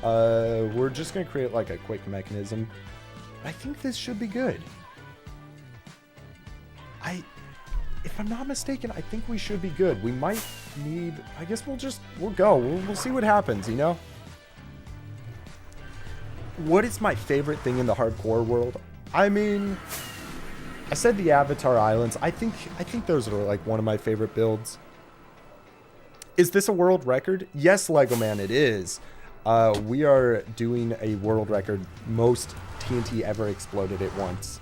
Speaker 2: We're just going to create like a quick mechanism. I think this should be good. If I'm not mistaken, I think we should be good. We might need, I guess we'll go. We'll see what happens, you know? What is my favorite thing in the hardcore world? I mean, I said the Avatar Islands. I think those are like one of my favorite builds. Is this a world record? Yes, Lego Man, it is. We are doing a world record. Most TNT ever exploded at once.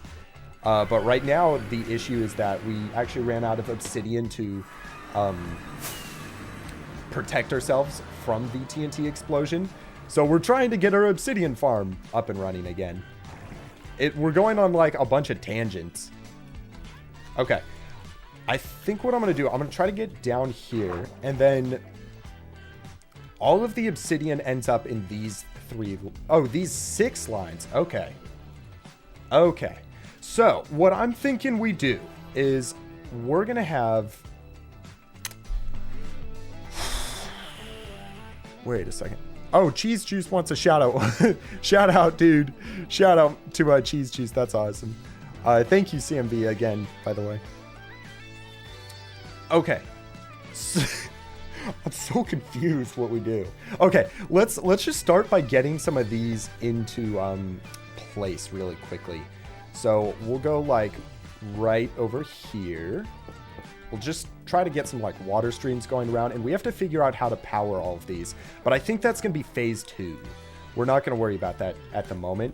Speaker 2: But right now, the issue is that we actually ran out of obsidian to protect ourselves from the TNT explosion. So we're trying to get our obsidian farm up and running again. We're going on like a bunch of tangents. Okay. I think what I'm going to do, I'm going to try to get down here, and then all of the obsidian ends up in these these 6 lines. Okay. Okay. So, what I'm thinking we do is we're going to have Wait a second. Oh, Cheese Juice wants a shout out. Shout out, dude. Shout out to Cheese Juice. That's awesome. Thank you, CMB, again, by the way. Okay. I'm so confused what we do. Okay, let's just start by getting some of these into place really quickly. So we'll go like right over here. We'll just try to get some like water streams going around, and we have to figure out how to power all of these. But I think that's going to be phase 2. We're not going to worry about that at the moment.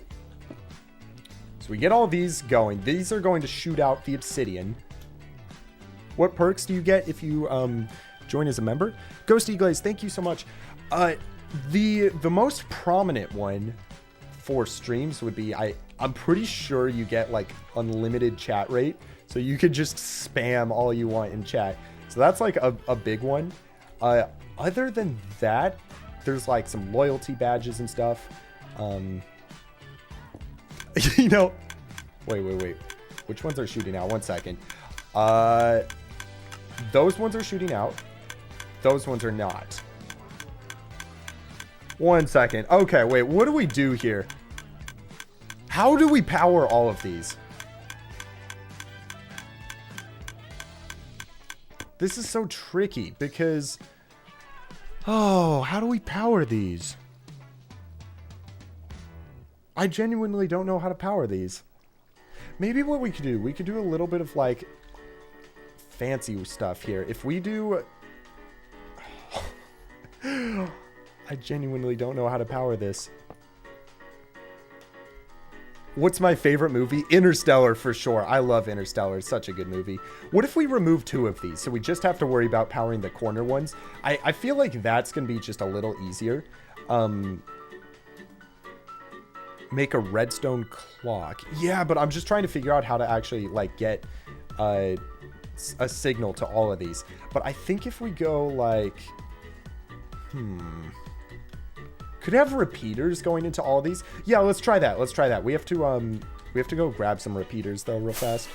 Speaker 2: So we get all these going. These are going to shoot out the obsidian. What perks do you get if you join as a member? Ghosty Glaze, thank you so much. The most prominent one for streams would be, I'm pretty sure you get like unlimited chat rate. So you could just spam all you want in chat. So that's like a big one. Other than that, there's like some loyalty badges and stuff. You know, wait. Which ones are shooting out? 1 second. Those ones are shooting out. Those ones are not. 1 second. Okay, wait, what do we do here? How do we power all of these? This is so tricky because... Oh, how do we power these? I genuinely don't know how to power these. Maybe what we could do a little bit of like fancy stuff here. If we do... I genuinely don't know how to power this. What's my favorite movie? Interstellar, for sure. I love Interstellar. It's such a good movie. What if we remove 2 of these? So we just have to worry about powering the corner ones. I feel like that's going to be just a little easier. Make a redstone clock. Yeah, but I'm just trying to figure out how to actually like get a signal to all of these. But I think if we go like... Could have repeaters going into all of these. Yeah, let's try that. Let's try that. We have to go grab some repeaters though real fast.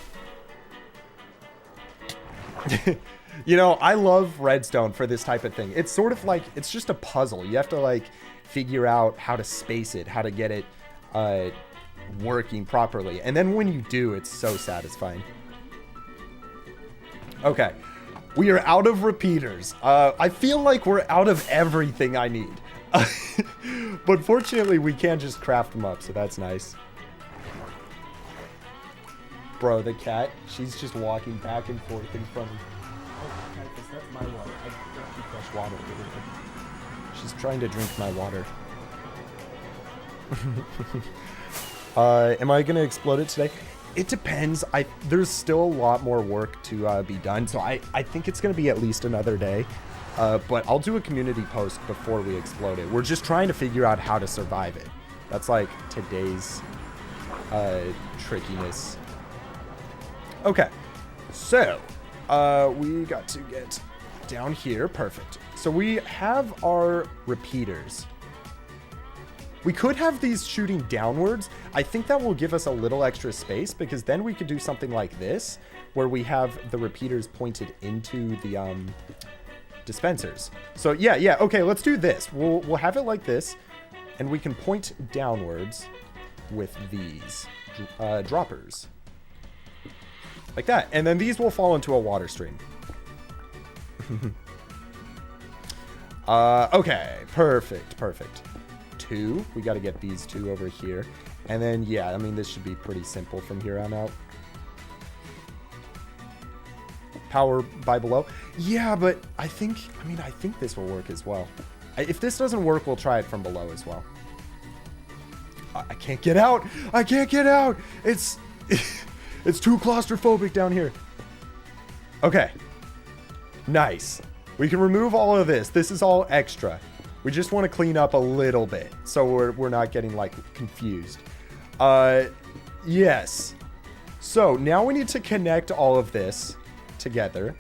Speaker 2: You know, I love redstone for this type of thing. It's sort of like, it's just a puzzle. You have to like figure out how to space it, how to get it working properly. And then when you do, it's so satisfying. Okay. We are out of repeaters. I feel like we're out of everything I need. But fortunately, we can just craft them up, so that's nice. Bro, the cat, she's just walking back and forth in front of me. Oh, Titus, that's my water. I don't keep fresh water. She's trying to drink my water. Am I going to explode it today? It depends. There's still a lot more work to be done, so I think it's going to be at least another day. But I'll do a community post before we explode it. We're just trying to figure out how to survive it. That's like today's trickiness. Okay, so we got to get down here. Perfect. So we have our repeaters. We could have these shooting downwards. I think that will give us a little extra space because then we could do something like this where we have the repeaters pointed into the dispensers. So yeah, okay, let's do this. We'll have it like this, and we can point downwards with these droppers. Like that. And then these will fall into a water stream. Okay, perfect. 2. We got to get these 2 over here. And then, yeah, I mean, this should be pretty simple from here on out. Power by below. Yeah, but I think this will work as well. If this doesn't work, we'll try it from below as well. I can't get out. It's too claustrophobic down here. Okay. Nice. We can remove all of this. This is all extra. We just want to clean up a little bit so we're not getting like confused. Yes. So now we need to connect all of this together.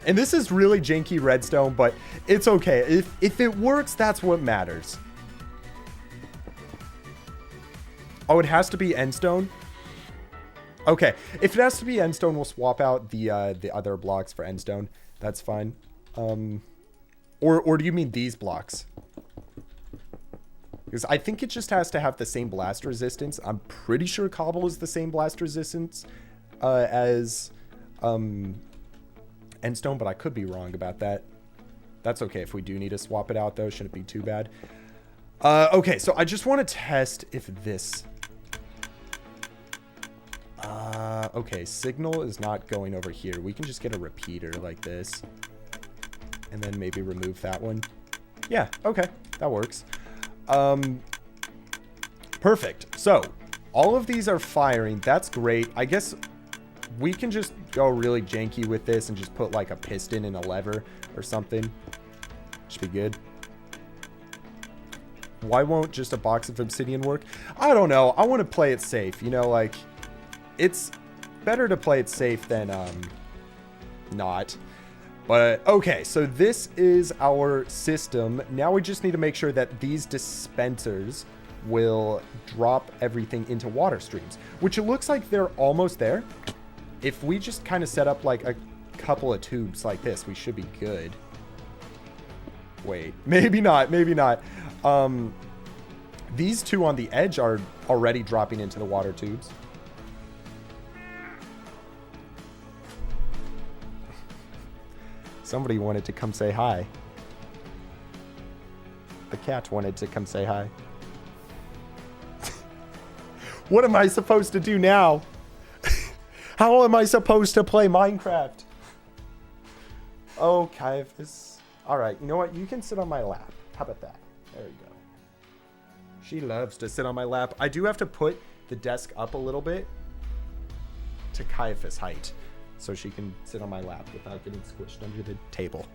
Speaker 2: And this is really janky redstone, but it's okay. If it works, that's what matters. Oh, it has to be endstone? Okay. If it has to be endstone, we'll swap out the other blocks for endstone. That's fine. Or do you mean these blocks? Because I think it just has to have the same blast resistance. I'm pretty sure cobble is the same blast resistance as endstone, but I could be wrong about that. That's okay if we do need to swap it out, though. Shouldn't be too bad. Okay, so I just want to test if this... okay, signal is not going over here. We can just get a repeater like this. And then maybe remove that one. Yeah, okay, that works. Perfect. So, all of these are firing. That's great. I guess we can just go really janky with this and just put like a piston and a lever or something. Should be good. Why won't just a box of obsidian work? I don't know. I want to play it safe. You know, like, it's better to play it safe than, not. But, okay, so this is our system. Now we just need to make sure that these dispensers will drop everything into water streams, which it looks like they're almost there. If we just kind of set up, like, a couple of tubes like this, we should be good. Wait, maybe not, maybe not. These two on the edge are already dropping into the water tubes. Somebody wanted to come say hi. The cat wanted to come say hi. What am I supposed to do now? How am I supposed to play Minecraft? Oh, Caiaphas. All right, you know what? You can sit on my lap. How about that? There you go. She loves to sit on my lap. I do have to put the desk up a little bit to Caiaphas height, so she can sit on my lap without getting squished under the table.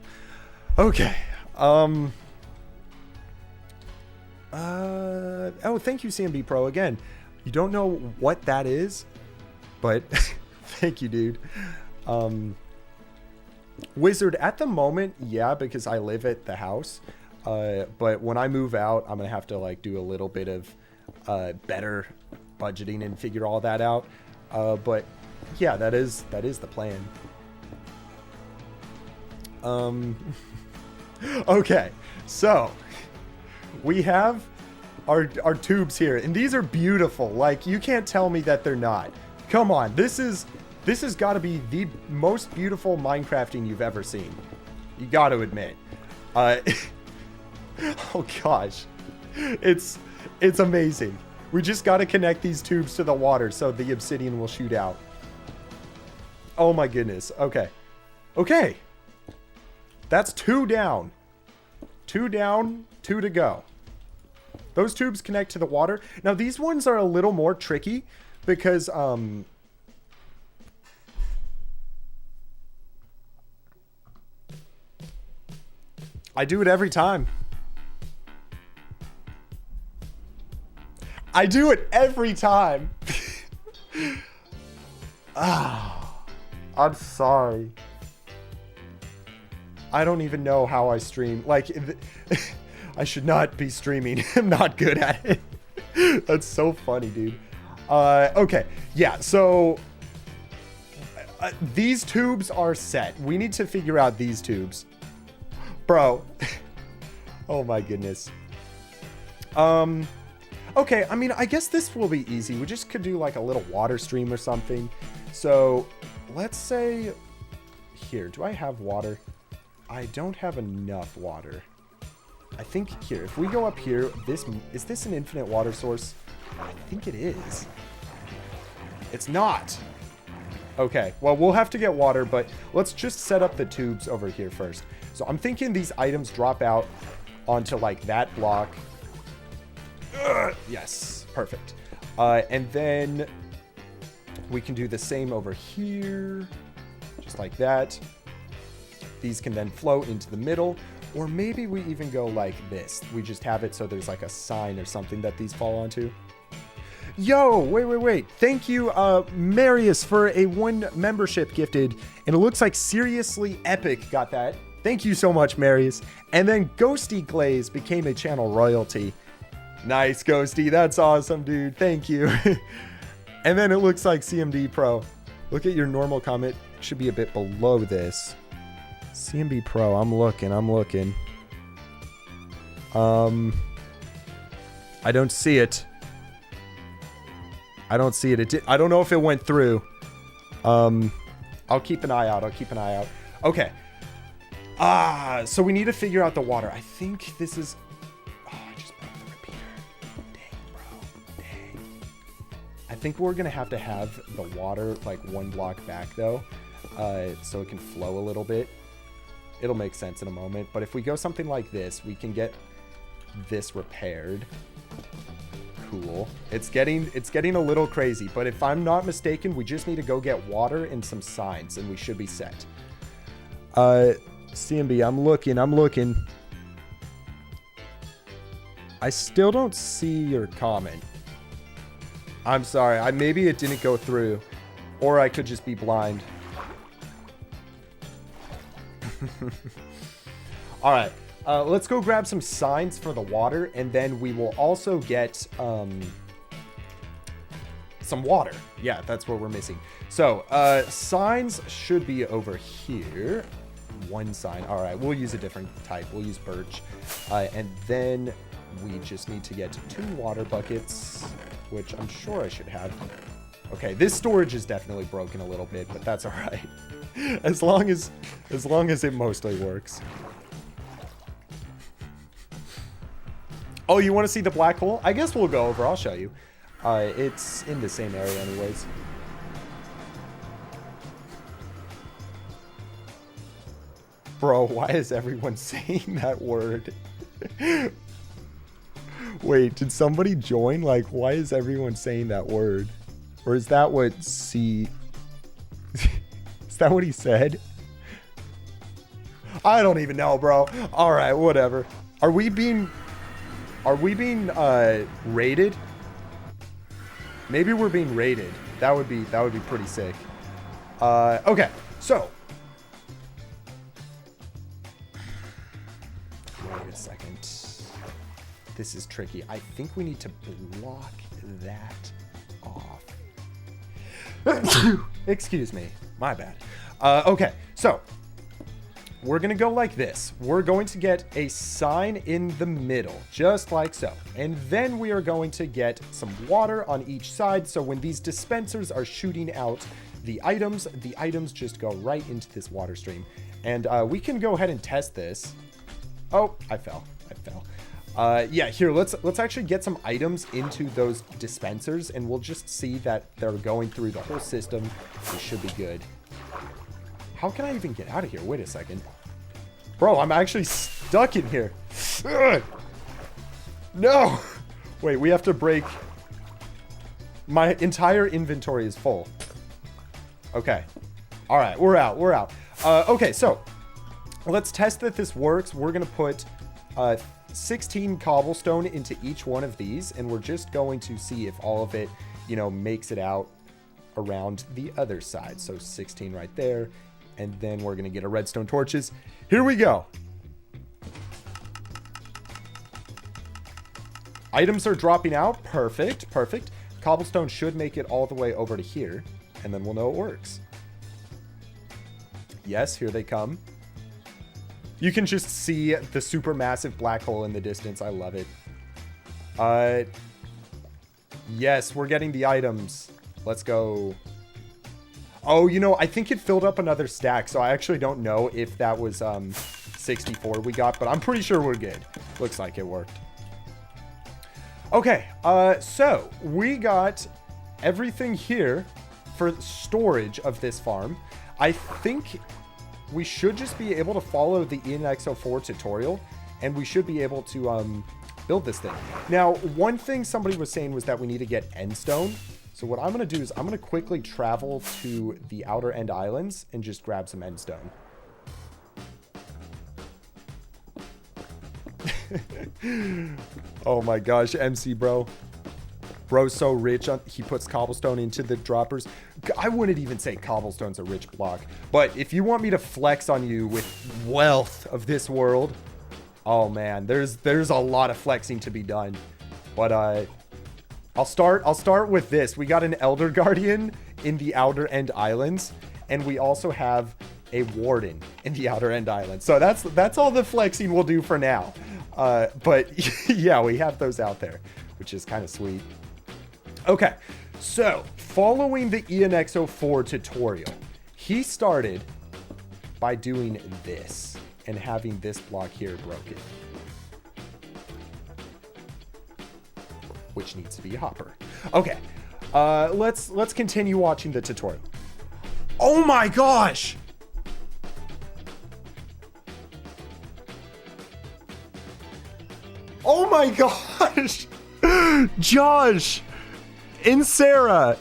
Speaker 2: Okay. Oh, thank you, CMB Pro. Again, you don't know what that is, but thank you, dude. Wizard, at the moment, yeah, because I live at the house. But when I move out, I'm going to have to, like, do a little bit of better budgeting and figure all that out. But yeah, that is the plan. Okay, so we have our tubes here, and these are beautiful. Like, you can't tell me that they're not. Come on, this has got to be the most beautiful Minecrafting you've ever seen. You got to admit. Oh gosh, it's amazing. We just got to connect these tubes to the water so the obsidian will shoot out. Oh my goodness. Okay. Okay. That's 2 down. 2 down, 2 to go. Those tubes connect to the water. Now these ones are a little more tricky because I do it every time. I do it every time. I'm sorry. I don't even know how I stream. Like, I should not be streaming. I'm not good at it. That's so funny, dude. Okay. Yeah, so these tubes are set. We need to figure out these tubes. Bro. Oh my goodness. Okay, I mean, I guess this will be easy. We just could do like a little water stream or something. So let's say here, do I have water? I don't have enough water. I think here, if we go up here, is this an infinite water source? I think it is. It's not. Okay, well, we'll have to get water, but let's just set up the tubes over here first. So I'm thinking these items drop out onto like that block. Yes, perfect. And then we can do the same over here, just like that. These can then flow into the middle, or maybe we even go like this. We just have it so there's like a sign or something that these fall onto. Yo, wait. Thank you, Marius, for a 1 membership gifted. And it looks like Seriously Epic got that. Thank you so much, Marius. And then Ghosty Glaze became a channel royalty. Nice, Ghosty. That's awesome, dude. Thank you. And then it looks like CMD Pro. Look at your normal comment. Should be a bit below this. CMB Pro, I'm looking. I don't see it. I don't see it. I don't know if it went through. I'll keep an eye out. Okay. So we need to figure out the water. I think this is... Oh, I just broke the repeater. Dang, bro. Dang. I think we're going to have the water like one block back, though, so it can flow a little bit. It'll make sense in a moment. But if we go something like this, we can get this repaired. Cool. It's getting a little crazy, but if I'm not mistaken, we just need to go get water and some signs, and we should be set. CMB, I'm looking. I still don't see your comment. I'm sorry. Maybe it didn't go through, or I could just be blind. All right. Let's go grab some signs for the water, and then we will also get some water. Yeah, that's what we're missing. So, signs should be over here. One sign. All right, we'll use a different type. We'll use birch. And then we just need to get 2 water buckets, which I'm sure I should have. Okay, this storage is definitely broken a little bit, but that's all right. As long as it mostly works. Oh, you want to see the black hole? I guess we'll go over. I'll show you. It's in the same area anyways. Bro, why is everyone saying that word? Wait, did somebody join? Like, why is everyone saying that word? Or is that what C... Is that what he said? I don't even know, bro. All right, whatever. Are we being raided? Maybe we're being raided. That would be pretty sick. Okay, so wait a second. This is tricky. I think we need to block that off. Excuse me. My bad. Okay, so we're going to go like this. We're going to get a sign in the middle, just like so. And then we are going to get some water on each side. So when these dispensers are shooting out the items just go right into this water stream. And we can go ahead and test this. Oh, I fell. Yeah, here, let's actually get some items into those dispensers, and we'll just see that they're going through the whole system. We should be good. How can I even get out of here? Wait a second. Bro, I'm actually stuck in here. Ugh. No! Wait, we have to break... My entire inventory is full. Okay. Alright, we're out. Okay, so... Let's test that this works. We're going to put 16 cobblestone into each one of these, and we're just going to see if all of it, makes it out around the other side. So 16 right there. And then we're going to get our redstone torches. Here we go. Items are dropping out. Perfect. Cobblestone should make it all the way over to here. And then we'll know it works. Yes, here they come. You can just see the super massive black hole in the distance. I love it. Yes, we're getting the items. Let's go. Oh, I think it filled up another stack, so I actually don't know if that was 64 we got, but I'm pretty sure we're good. Looks like it worked. Okay, so we got everything here for storage of this farm. I think we should just be able to follow the ENX04 tutorial, and we should be able to build this thing. Now, one thing somebody was saying was that we need to get endstone. So what I'm going to do is I'm going to quickly travel to the outer end islands and just grab some endstone. Oh my gosh, MC bro. Bro's so rich. He puts cobblestone into the droppers. I wouldn't even say cobblestone's a rich block. But if you want me to flex on you with wealth of this world, oh man, there's a lot of flexing to be done. But I'll start with this. We got an Elder Guardian in the Outer End Islands, and we also have a Warden in the Outer End Islands. So that's all the flexing we'll do for now. But yeah, we have those out there, which is kind of sweet. Okay, so following the ENX04 tutorial, he started by doing this and having this block here broken, which needs to be a hopper. Okay, let's continue watching the tutorial. Oh my gosh! Oh my gosh! Josh and Sarah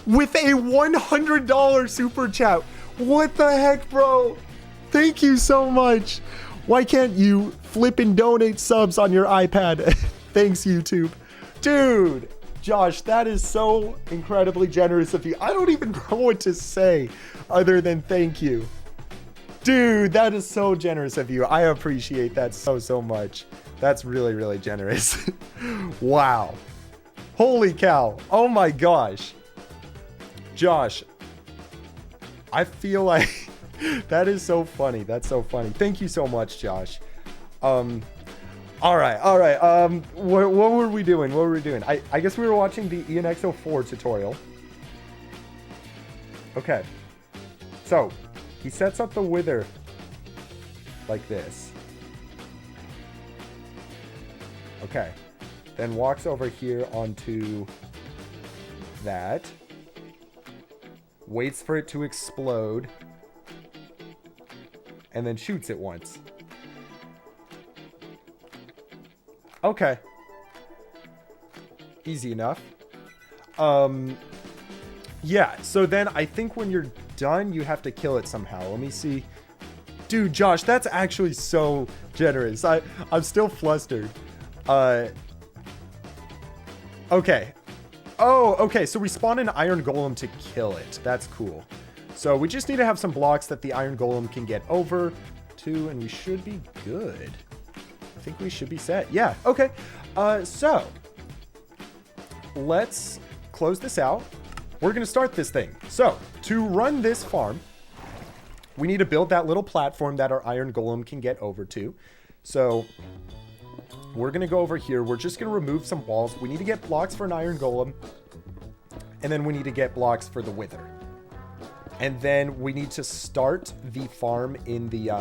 Speaker 2: with a $100 super chat. What the heck, bro? Thank you so much. Why can't you flip and donate subs on your iPad? Thanks, YouTube. Dude, Josh, that is so incredibly generous of you. I don't even know what to say other than thank you. Dude, that is so generous of you. I appreciate that so much. That's really, really generous. Wow. Holy cow. Oh my gosh. Josh, I feel like that is so funny. That's so funny. Thank you so much, Josh. All right. What were we doing? I guess we were watching the ENX04 tutorial. Okay. So, he sets up the wither like this. Okay. Then walks over here onto that. Waits for it to explode. And then shoots it once. Okay. Easy enough. Yeah, so then I think when you're done, you have to kill it somehow. Let me see. Dude, Josh, that's actually so generous. I'm still flustered. Okay. Oh, okay, so we spawn an iron golem to kill it. That's cool. So we just need to have some blocks that the iron golem can get over to, and we should be good. I think we should be set. Yeah, okay. So let's close this out. We're going to start this thing. So to run this farm, we need to build that little platform that our iron golem can get over to. So we're going to go over here. We're just going to remove some walls. We need to get blocks for an iron golem. And then we need to get blocks for the wither. And then we need to start the farm in the...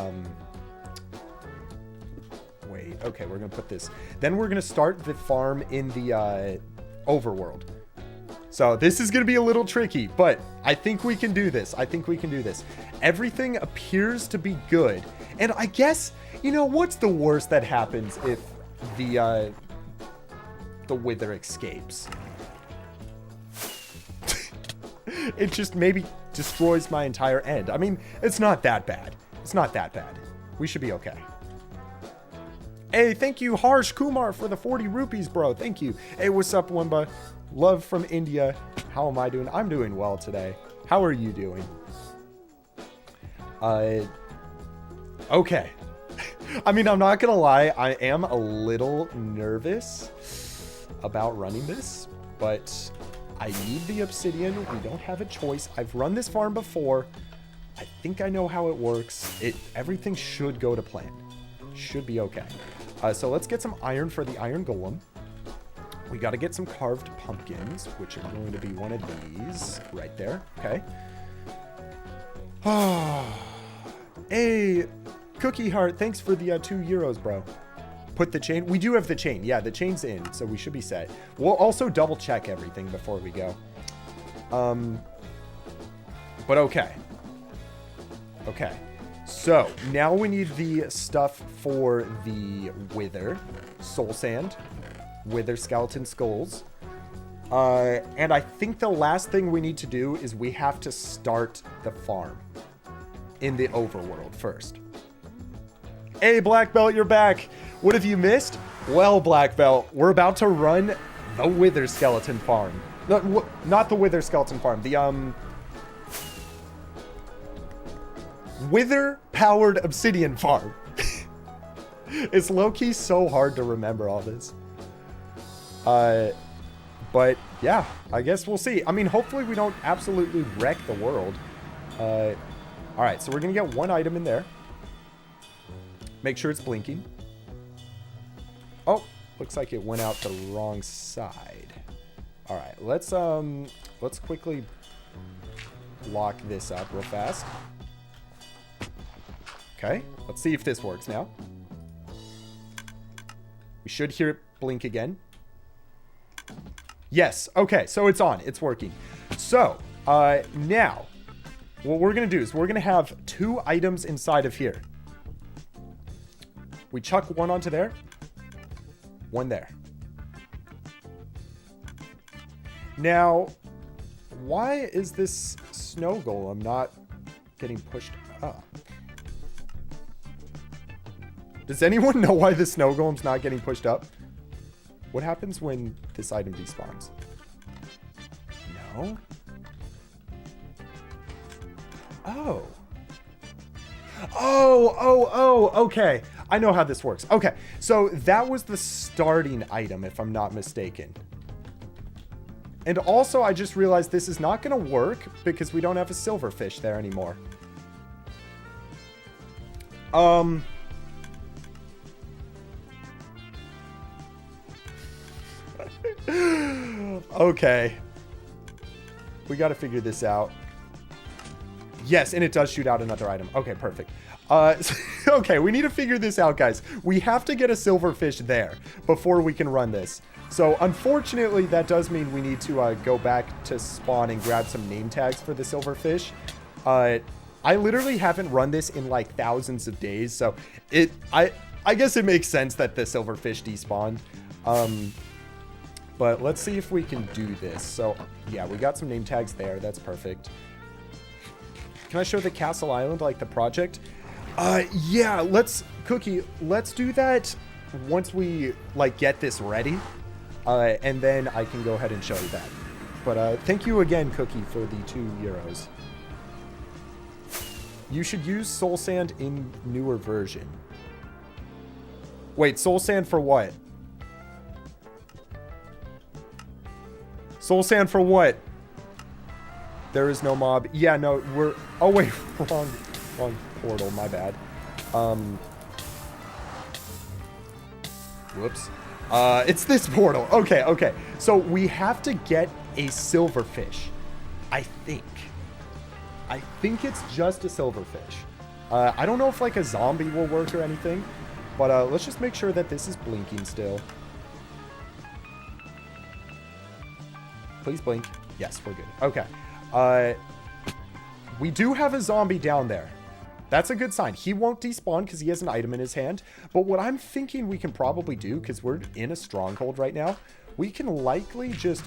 Speaker 2: Wait, okay, we're going to put this... Then we're going to start the farm in the overworld. So this is going to be a little tricky, but I think we can do this. Everything appears to be good. And I guess, you know, what's the worst that happens if the wither escapes? It just maybe destroys my entire end. I mean, it's not that bad. We should be okay. Hey, thank you, Harsh Kumar, for the 40 rupees, bro. Thank you. Hey, what's up, Wunba? Love from India. How am I doing? I'm doing well today. How are you doing? Okay. I mean, I'm not gonna lie. I am a little nervous about running this, but I need the obsidian. We don't have a choice. I've run this farm before. I think I know how it works. Everything should go to plan. Should be okay. So let's get some iron for the iron golem. We got to get some carved pumpkins, which are going to be one of these right there. Okay. Hey, Cookie Heart, thanks for the €2, bro. Put the chain. We do have the chain. Yeah, the chain's in, so we should be set. We'll also double check everything before we go. But okay. Okay. So now we need the stuff for the wither, soul sand, wither skeleton skulls. And I think the last thing we need to do is we have to start the farm in the overworld first. Hey, Black Belt, you're back. What have you missed? Well, Black Belt, we're about to run the wither skeleton farm. No, not the wither skeleton farm. The, wither-powered obsidian farm. It's low-key so hard to remember all this. But yeah, I guess we'll see. I mean, hopefully we don't absolutely wreck the world. All right, so we're gonna get one item in there. Make sure it's blinking. Oh, looks like it went out the wrong side. All right, let's quickly lock this up real fast. Okay, let's see if this works now. We should hear it blink again. Yes, okay, so it's on. It's working. So, now, what we're going to do is we're going to have 2 items inside of here. We chuck one onto there. One there. Now, why is this snow golem not getting pushed up? Does anyone know why the snow golem's not getting pushed up? What happens when this item despawns? No? Oh. Oh, okay. I know how this works. Okay, so that was the starting item, if I'm not mistaken. And also, I just realized this is not going to work because we don't have a silverfish there anymore. Okay. We got to figure this out. Yes, and it does shoot out another item. Okay, perfect. Okay, we need to figure this out, guys. We have to get a silverfish there before we can run this. So, unfortunately, that does mean we need to go back to spawn and grab some name tags for the silverfish. I literally haven't run this in like thousands of days, so I guess it makes sense that the silverfish despawned. But let's see if we can do this. So, yeah, we got some name tags there. That's perfect. Can I show the Castle Island, like the project? Yeah, Cookie, let's do that once we, like, get this ready. And then I can go ahead and show you that. But thank you again, Cookie, for the €2. You should use soul sand in newer version. Wait, soul sand for what? Soul sand for what? There is no mob. Yeah, no, we're... Oh, wait. Wrong portal. My bad. Whoops. It's this portal. Okay. So we have to get a silverfish. I think it's just a silverfish. I don't know if, like, a zombie will work or anything. But let's just make sure that this is blinking still. Please blink. Yes, we're good. Okay. We do have a zombie down there. That's a good sign. He won't despawn because he has an item in his hand. But what I'm thinking we can probably do, because we're in a stronghold right now, we can likely just,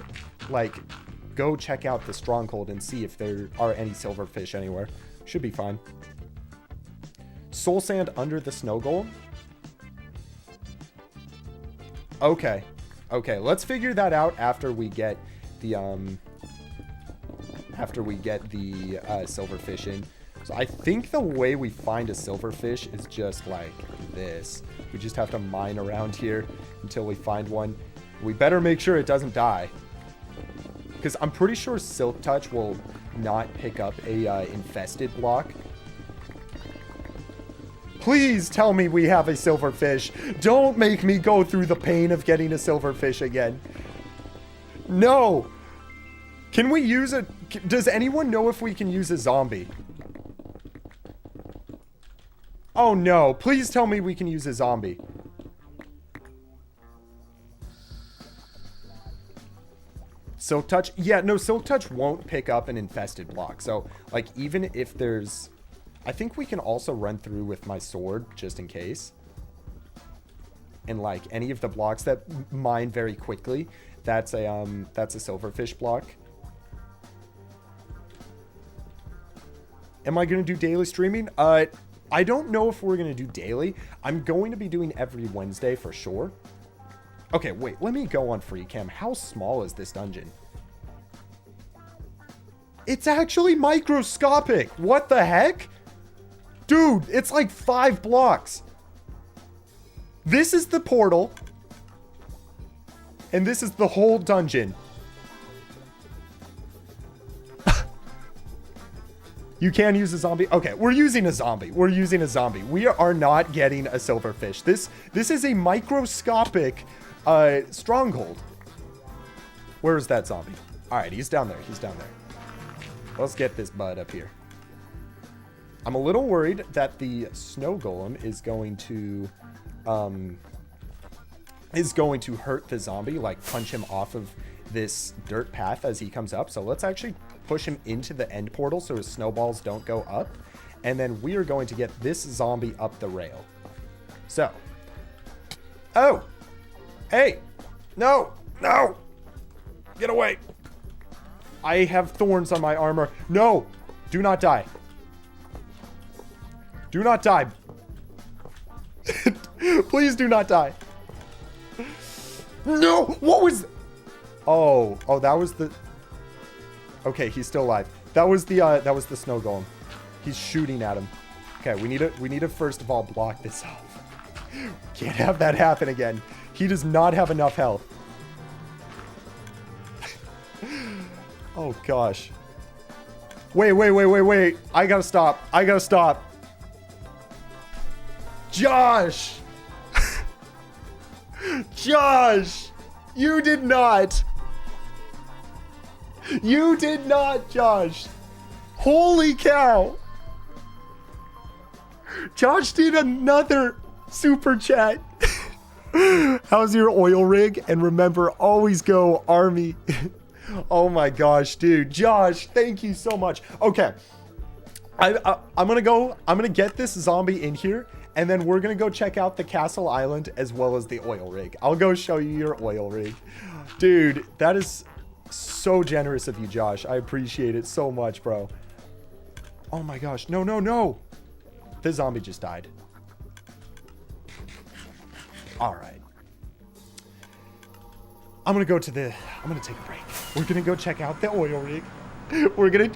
Speaker 2: like, go check out the stronghold and see if there are any silverfish anywhere. Should be fine. Soul sand under the snow golem? Okay. Let's figure that out after we get the silverfish in. So I think the way we find a silverfish is just like this. We just have to mine around here until we find one. We better make sure it doesn't die, because I'm pretty sure Silk Touch will not pick up a infested block. Please tell me we have a silverfish. Don't make me go through the pain of getting a silverfish again. No. Can we use a... Does anyone know if we can use a zombie? Oh no. Please tell me we can use a zombie. Silk Touch? Yeah, no, Silk Touch won't pick up an infested block. So, like, even if there's... I think we can also run through with my sword, just in case. And, like, any of the blocks that mine very quickly, that's a silverfish block. Am I going to do daily streaming? I don't know if we're going to do daily. I'm going to be doing every Wednesday for sure. Okay, wait, let me go on free cam. How small is this dungeon? It's actually microscopic. What the heck? Dude, it's like 5 blocks. This is the portal. And this is the whole dungeon. You can use a zombie. Okay, we're using a zombie. We're using a zombie. We are not getting a silverfish. This is a microscopic stronghold. Where is that zombie? All right, he's down there. He's down there. Let's get this bud up here. I'm a little worried that the snow golem is going to hurt the zombie, like punch him off of this dirt path as he comes up. So let's actually push him into the end portal so his snowballs don't go up. And then we are going to get this zombie up the rail. So. Oh. Hey. No. No. Get away. I have thorns on my armor. No. Do not die. Do not die. Please do not die. No. What was... Oh, that was the... Okay, he's still alive. That was the snow golem. He's shooting at him. Okay, we need to first of all block this off. Can't have that happen again. He does not have enough health. Oh gosh. Wait. I gotta stop. Josh! Josh! You did not, Josh. Holy cow. Josh did another super chat. How's your oil rig? And remember, always go Army. Oh my gosh, dude. Josh, thank you so much. Okay. I'm gonna get this zombie in here, and then we're gonna go check out the Castle Island as well as the oil rig. I'll go show you your oil rig. Dude, that is so generous of you, Josh. I appreciate it so much, bro. Oh my gosh. No. The zombie just died. All right. I'm gonna take a break. We're gonna go check out the oil rig. And then we're gonna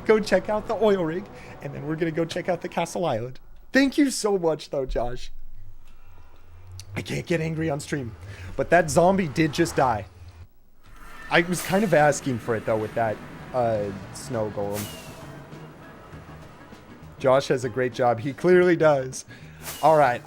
Speaker 2: go check out the Castle Island. Thank you so much, though, Josh. I can't get angry on stream, but that zombie did just die. I was kind of asking for it, though, with that snow golem. Josh has a great job. He clearly does. All right.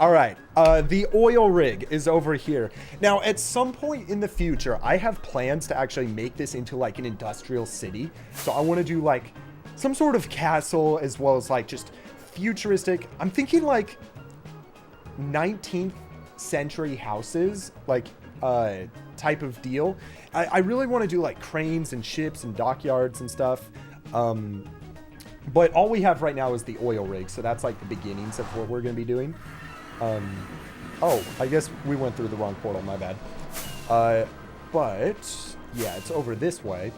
Speaker 2: The oil rig is over here. Now, at some point in the future, I have plans to actually make this into like an industrial city. So I want to do like some sort of castle as well as like just futuristic. I'm thinking like 19th century houses, like type of deal. I really want to do like cranes and ships and dockyards and stuff. But all we have right now is the oil rig, so that's like the beginnings of what we're going to be doing. Oh, I guess we went through the wrong portal, my bad. But, yeah, it's over this way.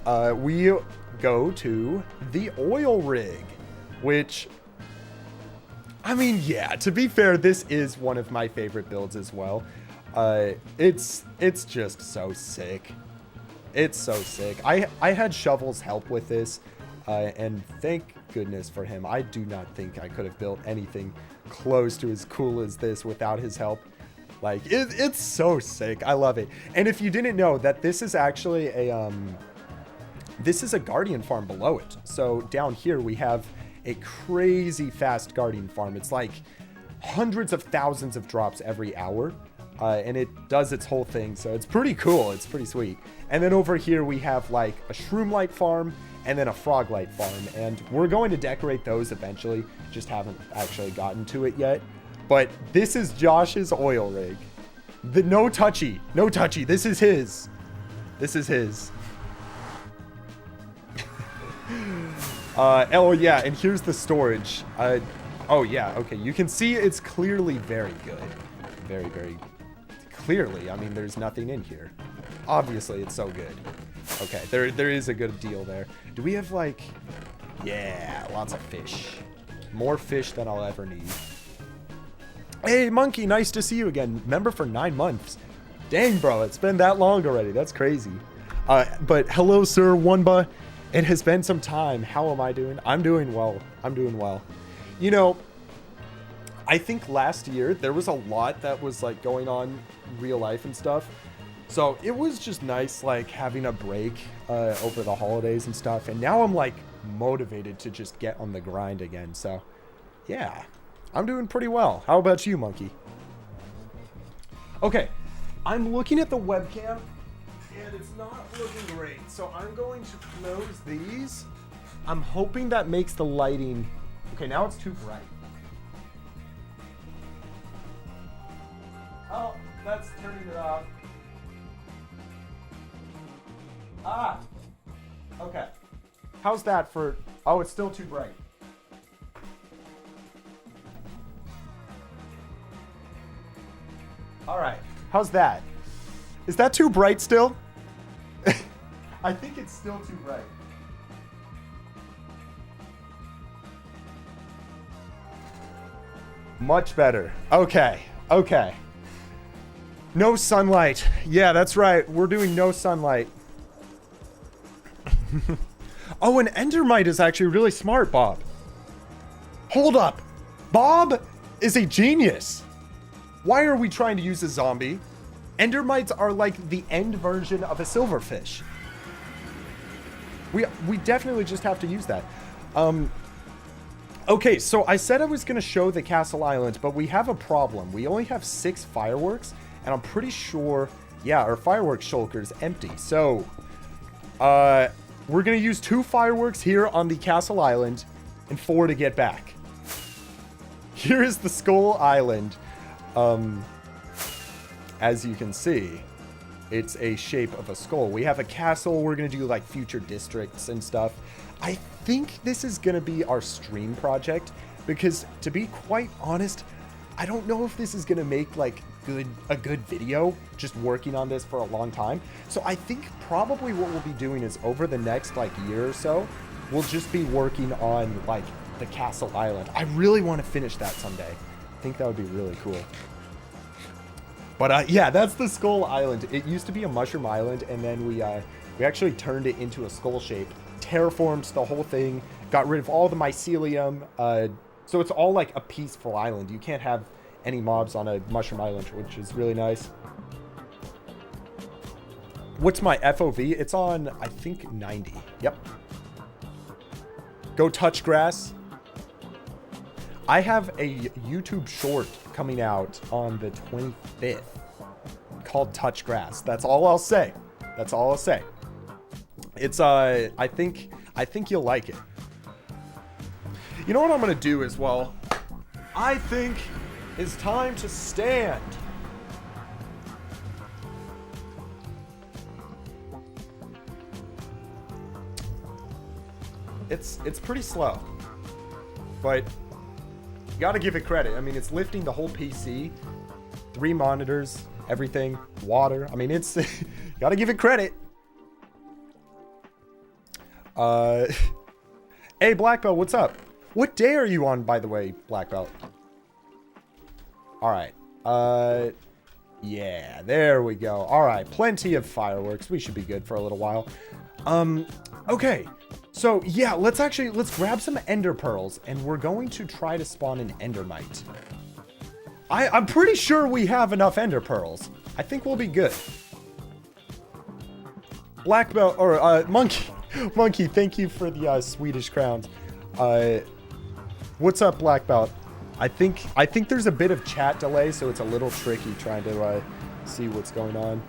Speaker 2: We go to the oil rig, which, I mean, yeah, to be fair, this is one of my favorite builds as well. It's just so sick. It's so sick. I had Shovel's help with this. And thank goodness for him. I do not think I could have built anything close to as cool as this without his help. Like, it's so sick. I love it. And if you didn't know that this is actually a guardian farm below it. So down here we have a crazy fast guardian farm. It's like hundreds of thousands of drops every hour. And it does its whole thing. So it's pretty cool. It's pretty sweet. And then over here we have like a shroom light farm and then a frog light farm. And we're going to decorate those eventually. Just haven't actually gotten to it yet. But this is Josh's oil rig. No touchy. No touchy. This is his. This is his. Oh, yeah. And here's the storage. Oh, yeah. Okay. You can see it's clearly very good. Very, very clearly. I mean, there's nothing in here. Obviously, it's so good. Okay. There is a good deal there. Do we have, like... Yeah, lots of fish. More fish than I'll ever need. Hey, Monkey, nice to see you again. Member for 9 months. Dang, bro, it's been that long already. That's crazy. But hello, sir, Wunba. It has been some time. How am I doing? I'm doing well. I'm doing well. You know, I think last year there was a lot that was like going on real life and stuff. So it was just nice, like having a break over the holidays and stuff. And now I'm like motivated to just get on the grind again. So, yeah, I'm doing pretty well. How about you, Monkey? Okay, I'm looking at the webcam, and it's not looking great. So I'm going to close these. I'm hoping that makes the lighting... Okay, now it's too bright. Oh, that's turning it off. Ah! Okay. How's that for... Oh, it's still too bright. All right. How's that? Is that too bright still? I think it's still too bright. Much better. Okay. Okay. No sunlight. Yeah, that's right. We're doing no sunlight. Oh, an endermite is actually really smart, Bob. Hold up. Bob is a genius. Why are we trying to use a zombie? Endermites are like the end version of a silverfish. We definitely just have to use that. Okay, so I said I was going to show the Castle Island, but we have a problem. We only have 6 fireworks, and I'm pretty sure, yeah, our fireworks shulker is empty. So, we're going to use 2 fireworks here on the Castle Island and 4 to get back. Here is the Skull Island. As you can see, it's a shape of a skull. We have a castle. We're going to do like future districts and stuff. I think this is going to be our stream project because, to be quite honest, I don't know if this is going to make like a good video just working on this for a long time. So I think probably what we'll be doing is over the next like year or so, we'll just be working on like the Castle Island. I really want to finish that someday. I think that would be really cool. But yeah, that's the Skull Island. It used to be a mushroom island, and then we actually turned it into a skull shape, terraformed the whole thing, got rid of all the mycelium. So it's all like a peaceful island. You can't have any mobs on a mushroom island, which is really nice. What's my FOV? It's on, I think, 90. Yep. Go touch grass. I have a YouTube short coming out on the 25th called Touch Grass. That's all I'll say. That's all I'll say. It's I think you'll like it. You know what I'm gonna do as well? I think it's time to stand. It's pretty slow, but gotta give it credit. I mean, it's lifting the whole PC, 3 monitors, everything, water. I mean, it's gotta give it credit. Hey, Black Belt, what's up? What day are you on, by the way, Black Belt? All right. Yeah, there we go. All right, plenty of fireworks. We should be good for a little while. Okay. So, yeah, let's grab some ender pearls, and we're going to try to spawn an endermite. I'm pretty sure we have enough ender pearls. I think we'll be good. Black Belt, or, Monkey, thank you for the, Swedish crowns. What's up, Black Belt? I think there's a bit of chat delay, so it's a little tricky trying to, see what's going on.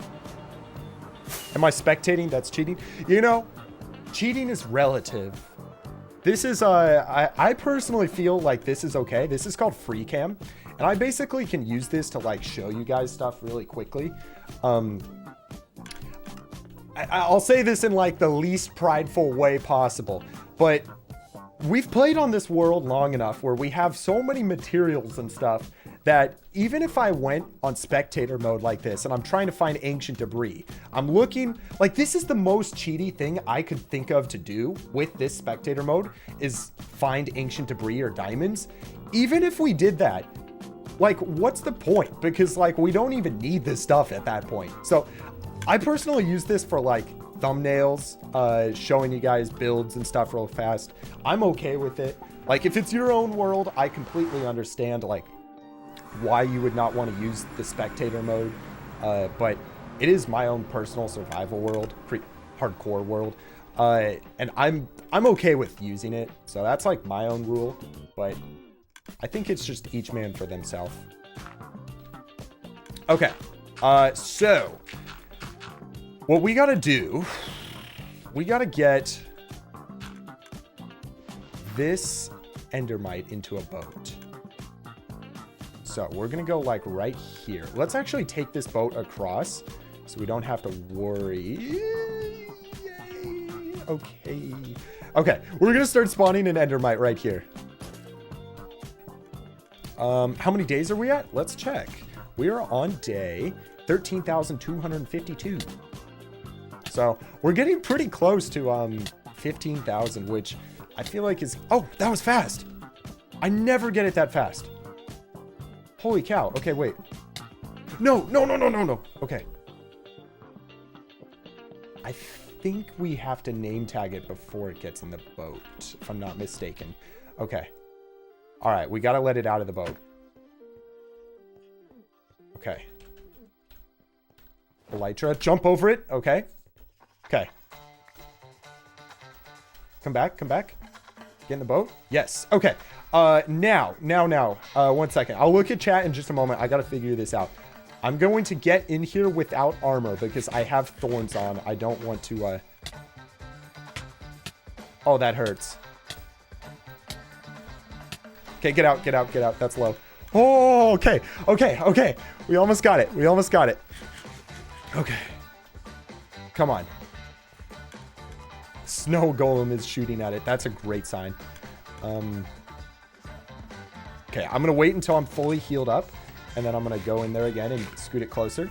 Speaker 2: Am I spectating? That's cheating? You know, cheating is relative. This is, I personally feel like this is okay. This is called free cam. And I basically can use this to like show you guys stuff really quickly. I'll say this in like the least prideful way possible, but we've played on this world long enough where we have so many materials and stuff that even if I went on spectator mode like this and I'm trying to find ancient debris, I'm looking like this is the most cheaty thing I could think of to do with this spectator mode is find ancient debris or diamonds. Even if we did that, like, what's the point? Because like, we don't even need this stuff at that point. So I personally use this for like thumbnails, showing you guys builds and stuff real fast. I'm okay with it. Like, if it's your own world, I completely understand like why you would not want to use the spectator mode. But it is my own personal survival world, hardcore world. And I'm okay with using it. So that's like my own rule, but I think it's just each man for themselves. Okay. So what we got to do, we got to get this endermite into a boat. So we're going to go like right here. Let's actually take this boat across so we don't have to worry. Yay. Okay. Okay. We're going to start spawning an endermite right here. How many days are we at? Let's check. We are on day 13,252. So we're getting pretty close to 15,000, which I feel like is... Oh, that was fast. I never get it that fast. Holy cow. Okay, wait. No. Okay. I think we have to name tag it before it gets in the boat, if I'm not mistaken. Okay. All right, we got to let it out of the boat. Okay. Elytra, jump over it. Okay. Okay. Come back. Get in the boat. Yes. Okay. Now. 1 second. I'll look at chat in just a moment. I got to figure this out. I'm going to get in here without armor because I have thorns on. I don't want to, Oh, that hurts. Okay, get out. That's low. Oh, okay. We almost got it. Okay. Come on. Snow golem is shooting at it. That's a great sign. Okay, I'm going to wait until I'm fully healed up. And then I'm going to go in there again and scoot it closer.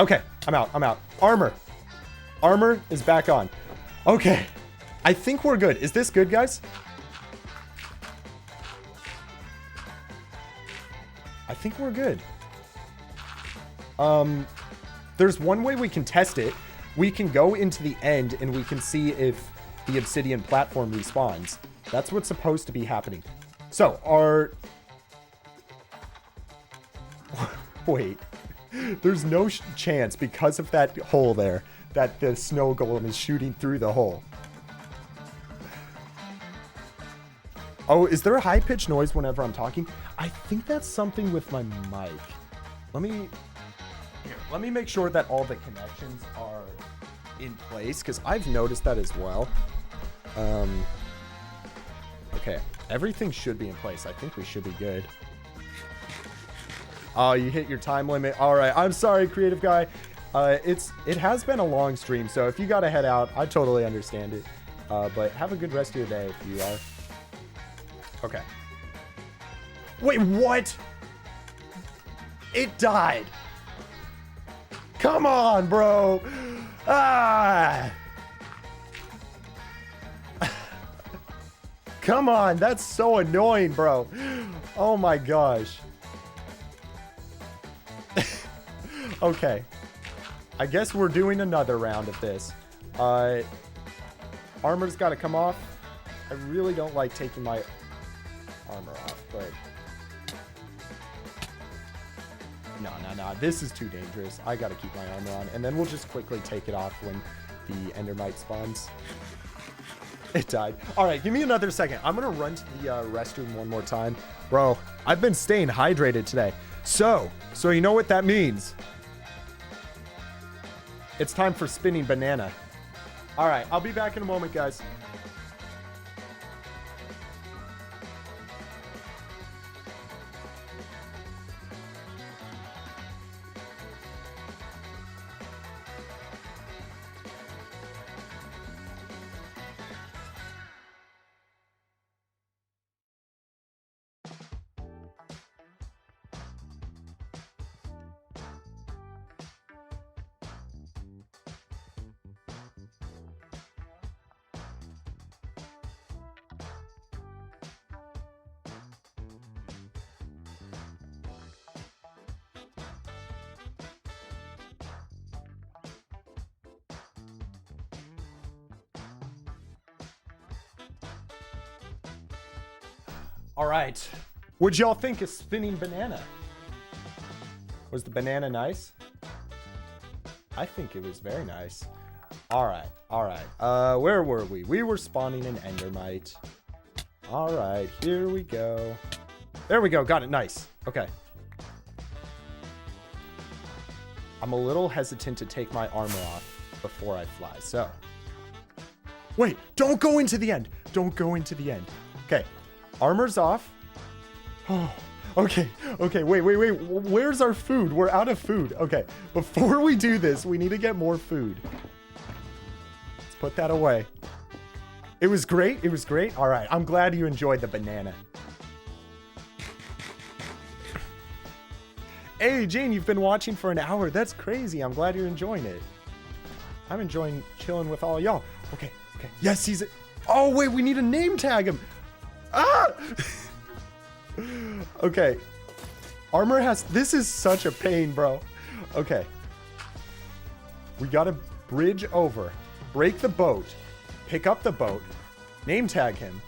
Speaker 2: Okay, I'm out. Armor is back on. Okay. I think we're good. Is this good, guys? I think we're good. There's one way we can test it. We can go into the end and we can see if the obsidian platform respawns. That's what's supposed to be happening. So, Wait. There's no chance because of that hole there that the snow golem is shooting through the hole. Oh, is there a high-pitched noise whenever I'm talking? I think that's something with my mic. Let me make sure that all the connections are in place, because I've noticed that as well. Okay, everything should be in place. I think we should be good. Oh, you hit your time limit. All right, I'm sorry, creative guy. It has been a long stream, so if you gotta head out, I totally understand it. But have a good rest of your day if you are. Okay. Wait, what? It died. Come on, bro. Ah. Come on, that's so annoying, bro. Oh my gosh. Okay. I guess we're doing another round of this. Armor's got to come off. I really don't like taking my armor off, but... No. This is too dangerous. I got to keep my armor on. And then we'll just quickly take it off when the endermite spawns. It died. All right, give me another second. I'm going to run to the restroom one more time. Bro, I've been staying hydrated today. So you know what that means. It's time for spinning banana. All right, I'll be back in a moment, guys. All right. What'd y'all think of spinning banana? Was the banana nice? I think it was very nice. All right. Where were we? We were spawning an endermite. All right, here we go. There we go. Got it. Nice. Okay. I'm a little hesitant to take my armor off before I fly. So, wait, don't go into the end. Don't go into the end. Okay. Armor's off. Oh, okay. Wait. Where's our food? We're out of food. Okay. Before we do this, we need to get more food. Let's put that away. It was great. All right. I'm glad you enjoyed the banana. Hey, Jane, you've been watching for an hour. That's crazy. I'm glad you're enjoying it. I'm enjoying chilling with all y'all. Okay. Yes, he's... Oh, wait, we need to name tag him. Ah! Okay. Armor has... This is such a pain, bro. Okay. We got to bridge over. Break the boat. Pick up the boat. Name tag him.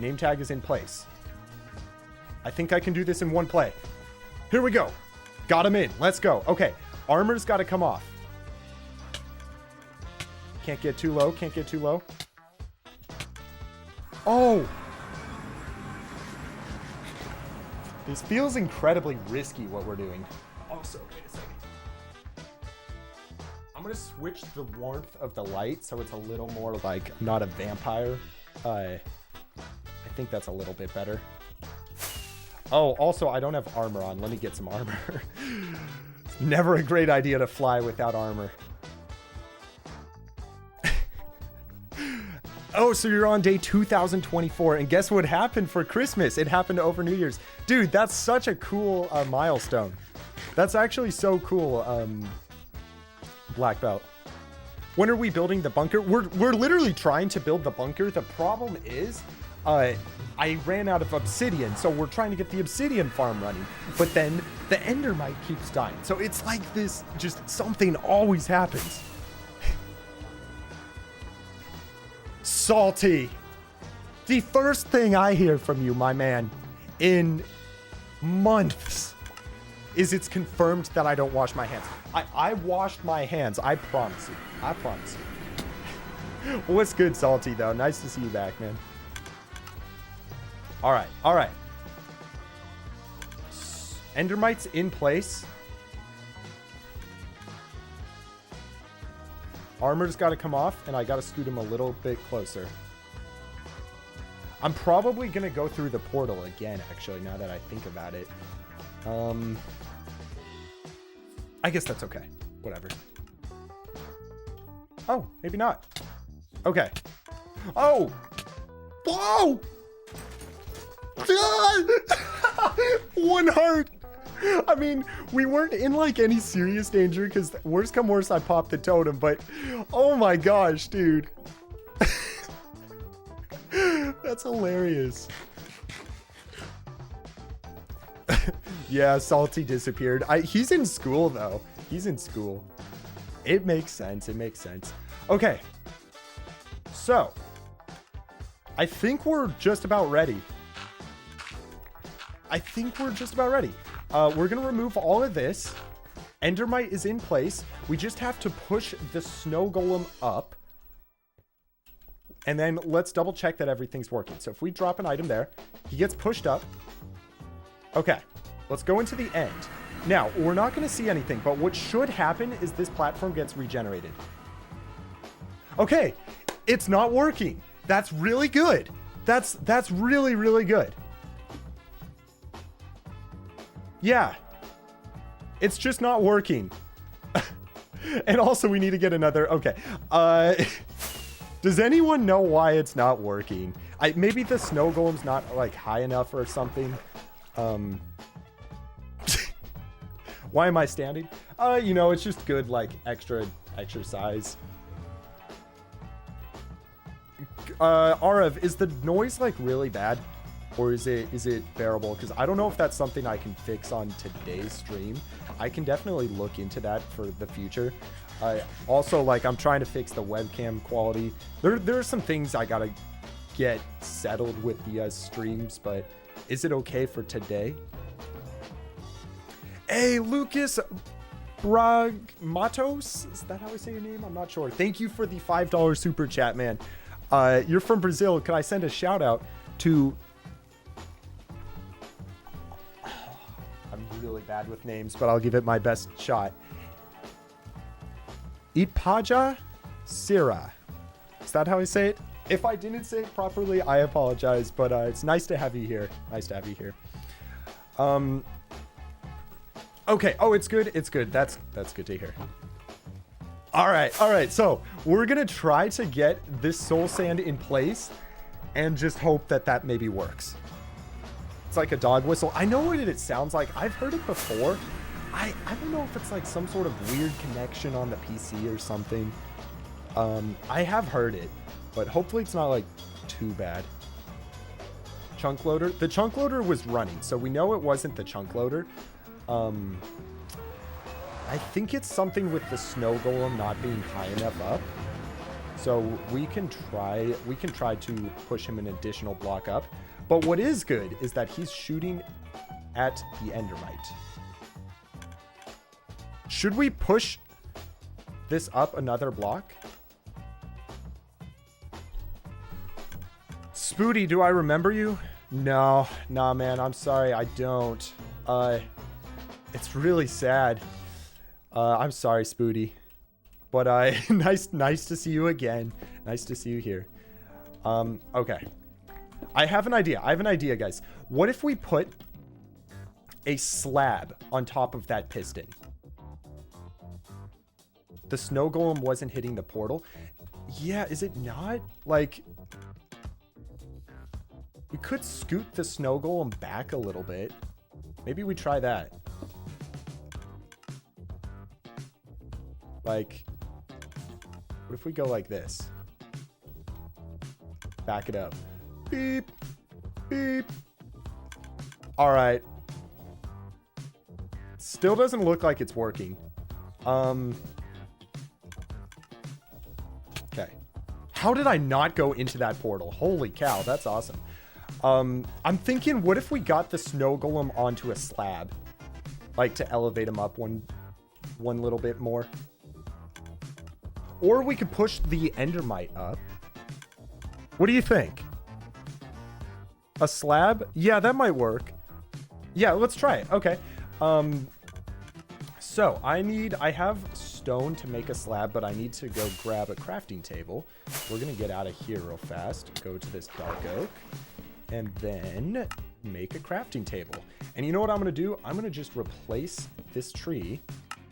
Speaker 2: Name tag is in place. I think I can do this in one play. Here we go. Got him in. Let's go. Okay. Armor's got to come off. Can't get too low. Oh! This feels incredibly risky, what we're doing. Also, wait a second. I'm going to switch the warmth of the light so it's a little more like not a vampire. I think that's a little bit better. Oh, also, I don't have armor on. Let me get some armor. It's never a great idea to fly without armor. Oh, so you're on day 2024, and guess what happened for Christmas? It happened over New Year's. Dude, that's such a cool milestone. That's actually so cool, Black Belt. When are we building the bunker? We're literally trying to build the bunker. The problem is, I ran out of obsidian, so we're trying to get the obsidian farm running. But then the endermite keeps dying. So it's like this, just something always happens. Salty. The first thing I hear from you, my man, in months is it's confirmed that I don't wash my hands. I washed my hands. I promise you. What's good, Salty, though? Nice to see you back, man. All right. Endermite's in place. Armor's got to come off, and I got to scoot him a little bit closer. I'm probably going to go through the portal again, actually, now that I think about it. I guess that's okay. Whatever. Oh, maybe not. Okay. Oh! Whoa! One heart! I mean, we weren't in like any serious danger because worst come worst, I popped the totem, but oh my gosh, dude. That's hilarious. Yeah, Salty disappeared. He's in school though. He's in school. It makes sense. Okay. So, I think we're just about ready. We're going to remove all of this. Endermite is in place. We just have to push the snow golem up. And then let's double check that everything's working. So if we drop an item there, he gets pushed up. Okay, let's go into the end. Now, we're not going to see anything, but what should happen is this platform gets regenerated. Okay, it's not working. That's really good. That's really, really good. Yeah, it's just not working. And also we need to get another, okay. Does anyone know why it's not working? Maybe the snow golem's not like high enough or something. Why am I standing? You know, it's just good, like extra exercise. Arav, is the noise like really bad? Or is it bearable? Because I don't know if that's something I can fix on today's stream. I can definitely look into that for the future. Also, like, I'm trying to fix the webcam quality. There are some things I gotta get settled with the streams, but is it okay for today? Hey, Lucas! Bragmatos? Is that how I say your name? I'm not sure. Thank you for the $5 super chat, man. You're from Brazil. Can I send a shout out to... I'm really bad with names, but I'll give it my best shot. Ipaja Sira. Is that how I say it? If I didn't say it properly, I apologize, but it's nice to have you here. Nice to have you here. Okay. Oh, it's good. It's good. That's good to hear. All right. So we're going to try to get this soul sand in place and just hope that that maybe works. It's like a dog whistle. I know what it sounds like. I've heard it before. I don't know if it's like some sort of weird connection on the PC or something. I have heard it, but hopefully it's not like too bad. Chunk loader. The chunk loader was running, so we know it wasn't the chunk loader. I think it's something with the snow golem not being high enough up. So we can try to push him an additional block up. But what is good is that he's shooting at the endermite. Should we push this up another block? Spooty, do I remember you? No, nah, man, I'm sorry, I don't. It's really sad. I'm sorry, Spooty. But nice to see you again. Nice to see you here. Okay. I have an idea, guys. What if we put a slab on top of that piston? The snow golem wasn't hitting the portal. Yeah, is it not? Like, we could scoot the snow golem back a little bit. Maybe we try that. Like, what if we go like this? Back it up. Beep. Beep. All right. Still doesn't look like it's working. Okay. How did I not go into that portal? Holy cow, that's awesome. I'm thinking, what if we got the snow golem onto a slab? Like, to elevate him up one little bit more. Or we could push the endermite up. What do you think? A slab? Yeah, that might work. Yeah, let's try it. Okay. So I have stone to make a slab, but I need to go grab a crafting table. We're gonna get out of here real fast. Go to this dark oak and then make a crafting table. And you know what I'm gonna do? I'm gonna just replace this tree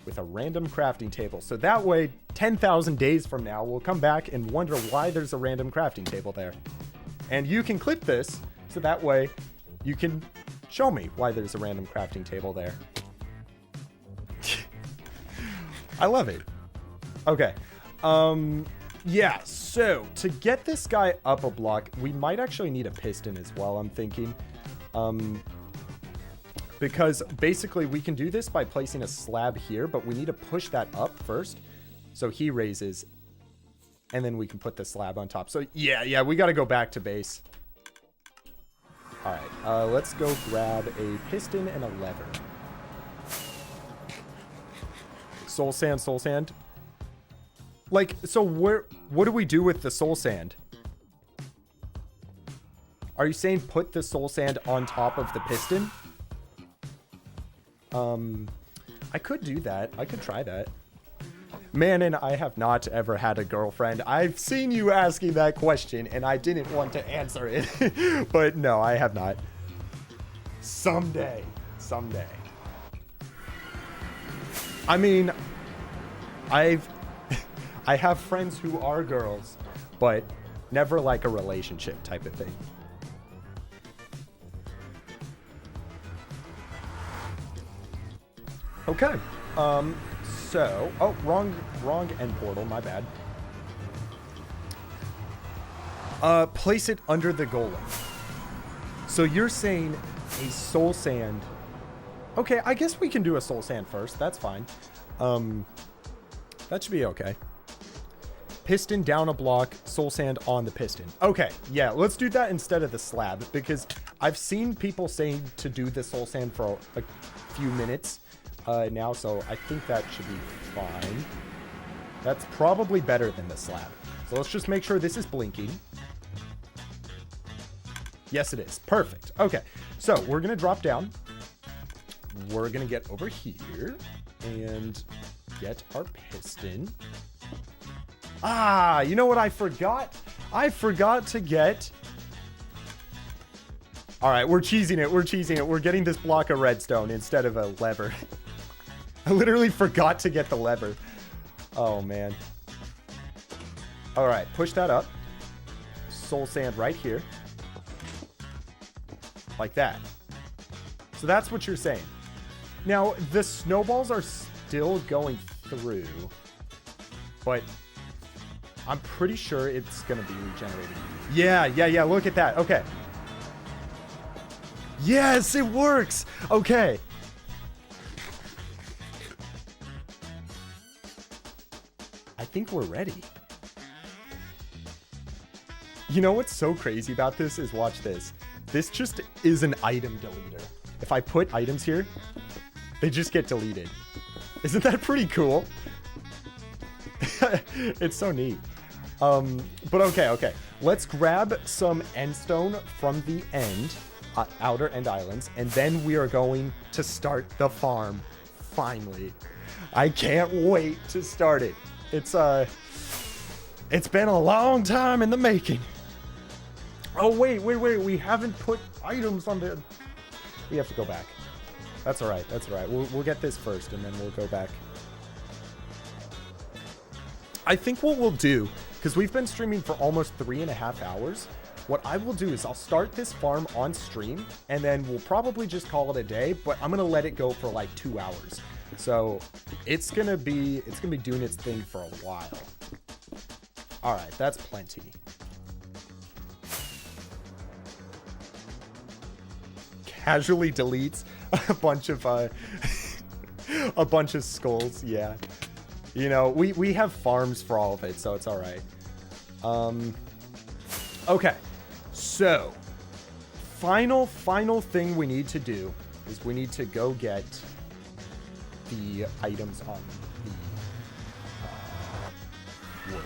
Speaker 2: with a random crafting table. So that way, 10,000 days from now, we'll come back and wonder why there's a random crafting table there. And you can clip this, so that way you can show me why there's a random crafting table there. I love it. Okay. Yeah, so to get this guy up a block, we might actually need a piston as well, I'm thinking. Because basically we can do this by placing a slab here, but we need to push that up first. So he raises, and then we can put the slab on top. So yeah, we got to go back to base. All right, let's go grab a piston and a lever. Soul sand. Like, so what do we do with the soul sand? Are you saying put the soul sand on top of the piston? I could do that. I could try that. Manon, I have not ever had a girlfriend. I've seen you asking that question, and I didn't want to answer it. But no, I have not. Someday. I mean, I have friends who are girls, but never like a relationship type of thing. Okay. Wrong end portal, my bad. Place it under the golem. So you're saying a soul sand. Okay, I guess we can do a soul sand first. That's fine. That should be okay. Piston down a block, soul sand on the piston. Okay, yeah, let's do that instead of the slab, because I've seen people saying to do the soul sand for a few minutes now, so I think that should be fine. That's probably better than the slab. So let's just make sure this is blinking. Yes, it is. Perfect. Okay, so we're going to drop down. We're going to get over here and get our piston. Ah, you know what I forgot? I forgot to get... All right, we're cheesing it. We're cheesing it. We're getting this block of redstone instead of a lever. I literally forgot to get the lever. Oh, man. All right, push that up. Soul sand right here. Like that. So that's what you're saying. Now, the snowballs are still going through, but I'm pretty sure it's going to be regenerated. Yeah, look at that. Okay. Yes, it works. Okay. I think we're ready. You know what's so crazy about this is, watch this. This just is an item deleter. If I put items here, they just get deleted. Isn't that pretty cool? It's so neat. But okay. Let's grab some endstone from the end, outer end islands, and then we are going to start the farm. Finally. I can't wait to start it. It's been a long time in the making. Oh, wait. We haven't put items on the... We have to go back. That's all right. We'll get this first, and then we'll go back. I think what we'll do, because we've been streaming for almost 3.5 hours, what I will do is I'll start this farm on stream, and then we'll probably just call it a day, but I'm going to let it go for like 2 hours. So it's going to be doing its thing for a while. All right, that's plenty. Casually deletes a bunch of skulls. Yeah, you know, we have farms for all of it, so it's all right. Okay, so final thing we need to do is we need to go get the items on the wood.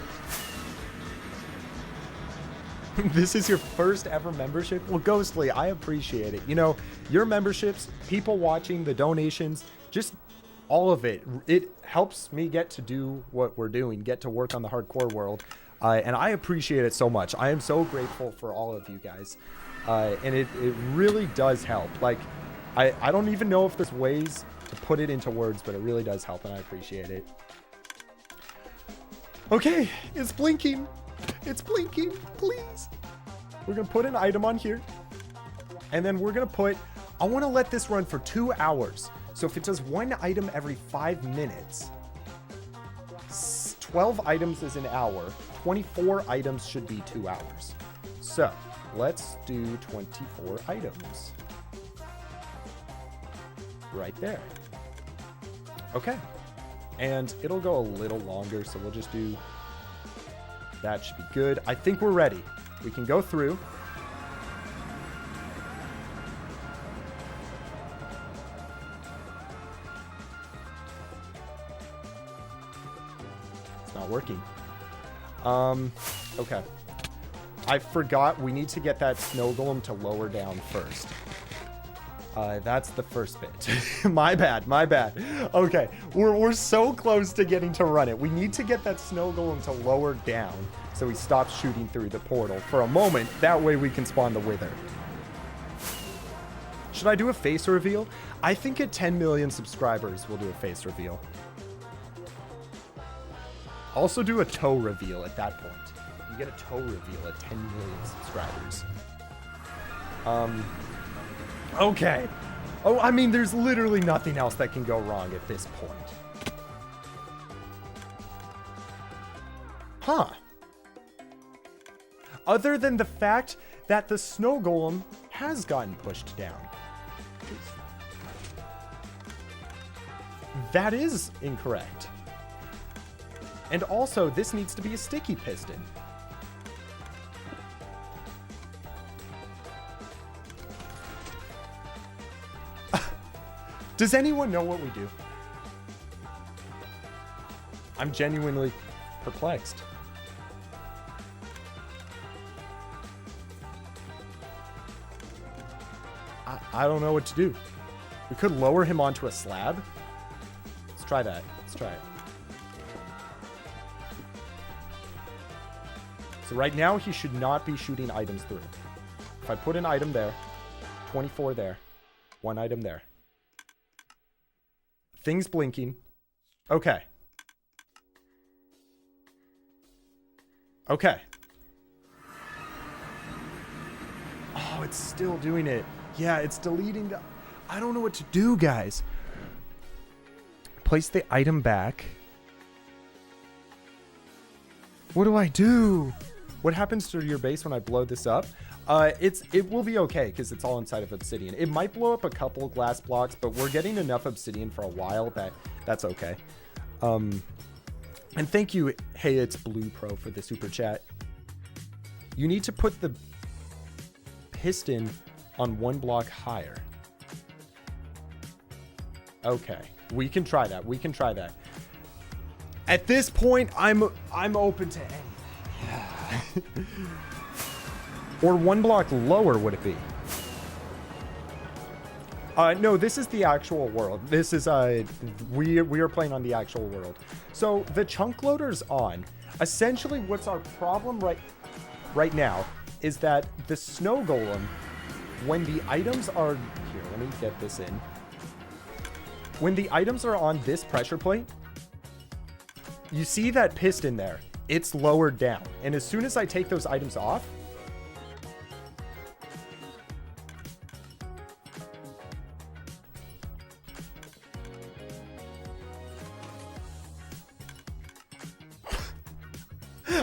Speaker 2: This is your first ever membership? Well, Ghostly, I appreciate it. You know, your memberships, people watching, the donations, just all of it. It helps me get to do what we're doing, get to work on the hardcore world. And I appreciate it so much. I am so grateful for all of you guys. And it really does help. Like, I don't even know if there's ways to put it into words, but it really does help, and I appreciate it. Okay, it's blinking. It's blinking, please. We're going to put an item on here. And then we're going to put... I want to let this run for 2 hours. So if it does one item every 5 minutes, 12 items is an hour. 24 items should be 2 hours. So let's do 24 items. Right there. Okay. And it'll go a little longer, so we'll just do... That should be good. I think we're ready. We can go through. It's not working. Okay. I forgot we need to get that snow golem to lower down first. That's the first bit. My bad. Okay, we're so close to getting to run it. We need to get that snow golem to lower down so he stops shooting through the portal for a moment. That way we can spawn the wither. Should I do a face reveal? I think at 10 million subscribers, we'll do a face reveal. Also do a toe reveal at that point. You get a toe reveal at 10 million subscribers. Okay. Oh, I mean, there's literally nothing else that can go wrong at this point. Huh. Other than the fact that the snow golem has gotten pushed down. That is incorrect. And also, this needs to be a sticky piston. Does anyone know what we do? I'm genuinely perplexed. I don't know what to do. We could lower him onto a slab. Let's try that. Let's try it. So right now, he should not be shooting items through. If I put an item there, 24 there, one item there. Things blinking. Okay. Okay. Oh, it's still doing it. Yeah, it's deleting the... I don't know what to do, guys. Place the item back. What do I do? What happens to your base when I blow this up? It will be okay because it's all inside of obsidian. It might blow up a couple glass blocks, but we're getting enough obsidian for a while that's okay. And thank you, Hey It's Blue Pro, for the super chat. You need to put the piston on one block higher. Okay, we can try that. We can try that. At this point, I'm open to anything. Or one block lower, would it be? No, this is the actual world. This is we are playing on the actual world. So the chunk loader's on. Essentially, what's our problem right now is that the snow golem, when the items are here, let me get this in. When the items are on this pressure plate, you see that piston there. It's lowered down. And as soon as I take those items off,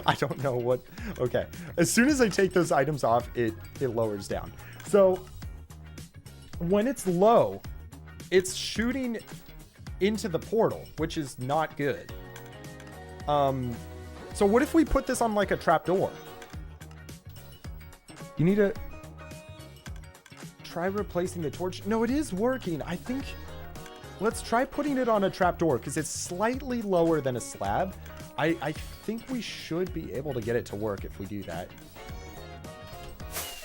Speaker 2: I don't know what... Okay. As soon as I take those items off, it lowers down. So when it's low, it's shooting into the portal, which is not good. So what if we put this on like a trapdoor? You need to try replacing the torch. No, it is working. I think let's try putting it on a trapdoor because it's slightly lower than a slab. I think we should be able to get it to work if we do that.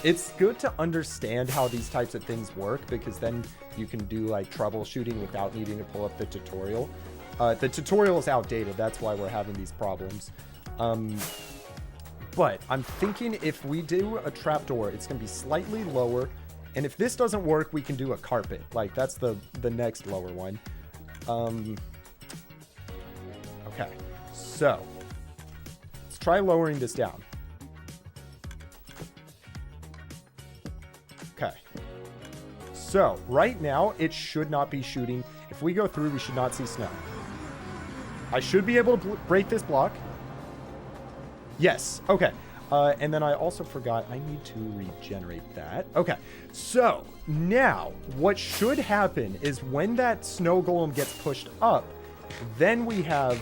Speaker 2: It's good to understand how these types of things work because then you can do like troubleshooting without needing to pull up the tutorial. The tutorial is outdated. That's why we're having these problems. But I'm thinking if we do a trapdoor, it's going to be slightly lower. And if this doesn't work, we can do a carpet. Like that's the next lower one. Okay. So let's try lowering this down. Okay. So right now it should not be shooting. If we go through, we should not see snow. I should be able to break this block. Yes. Okay. And then I also forgot I need to regenerate that. Okay. So now what should happen is when that snow golem gets pushed up, then we have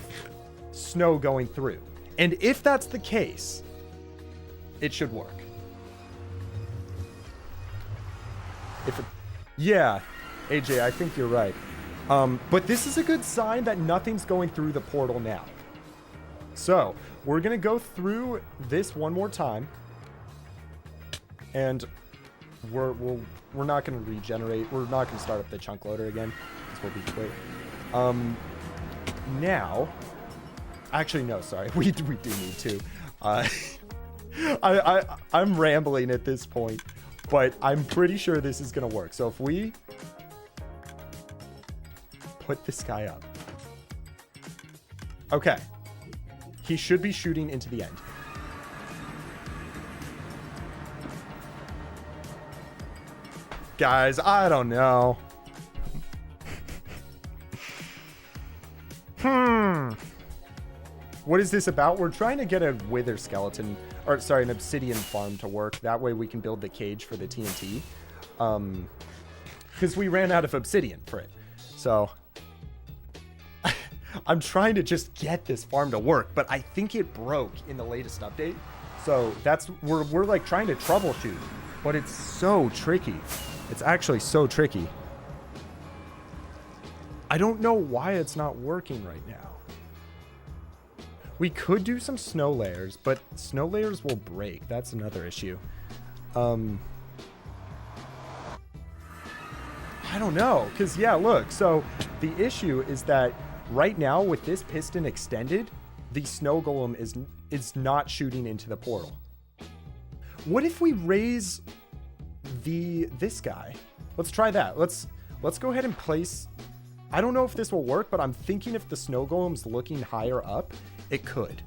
Speaker 2: snow going through. And if that's the case, it should work. Yeah, AJ, I think you're right. But this is a good sign that nothing's going through the portal now. So we're going to go through this one more time. And we're not going to regenerate. We're not going to start up the chunk loader again. This will be quick. Now, actually, no, sorry. We do need to. I'm rambling at this point, but I'm pretty sure this is going to work. So if we put this guy up. Okay. He should be shooting into the end. Guys, I don't know. What is this about? We're trying to get a wither skeleton, or sorry, an obsidian farm to work. That way we can build the cage for the TNT. Because we ran out of obsidian for it. So I'm trying to just get this farm to work, but I think it broke in the latest update. So that's, we're like trying to troubleshoot, but it's so tricky. It's actually so tricky. I don't know why it's not working right now. We could do some snow layers, but snow layers will break. That's another issue. I don't know, because, yeah, look. So the issue is that right now with this piston extended, the snow golem is not shooting into the portal. What if we raise this guy? Let's try that. Let's go ahead and place... I don't know if this will work, but I'm thinking if the snow golem's looking higher up, it could.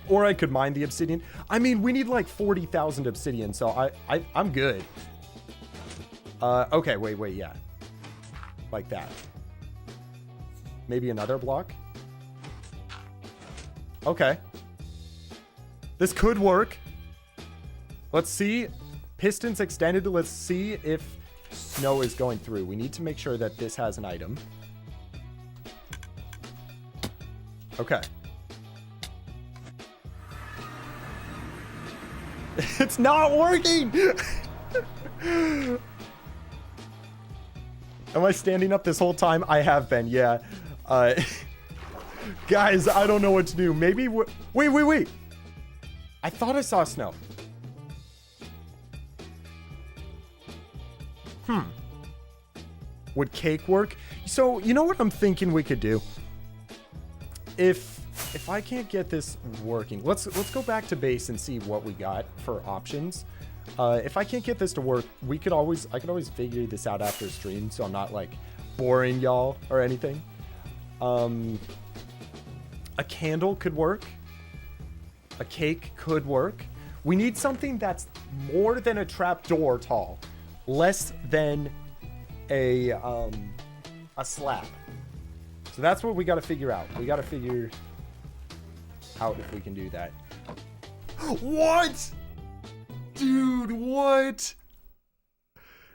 Speaker 2: Or I could mine the obsidian. I mean, we need like 40,000 obsidian, so I'm good. Okay, wait, yeah. Like that. Maybe another block? Okay. This could work. Let's see. Pistons extended. Let's see if snow is going through. We need to make sure that this has an item. Okay. It's not working! Am I standing up this whole time? I have been, yeah. Guys, I don't know what to do. Maybe... Wait. I thought I saw snow. Would cake work? So, you know what I'm thinking we could do? If I can't get this working, let's go back to base and see what we got for options. If I can't get this to work, I could always figure this out after stream, so I'm not like boring y'all or anything. A candle could work. A cake could work. We need something that's more than a trapdoor tall, less than a slab. So that's what we got to figure out. We got to figure out if we can do that. What? Dude, what?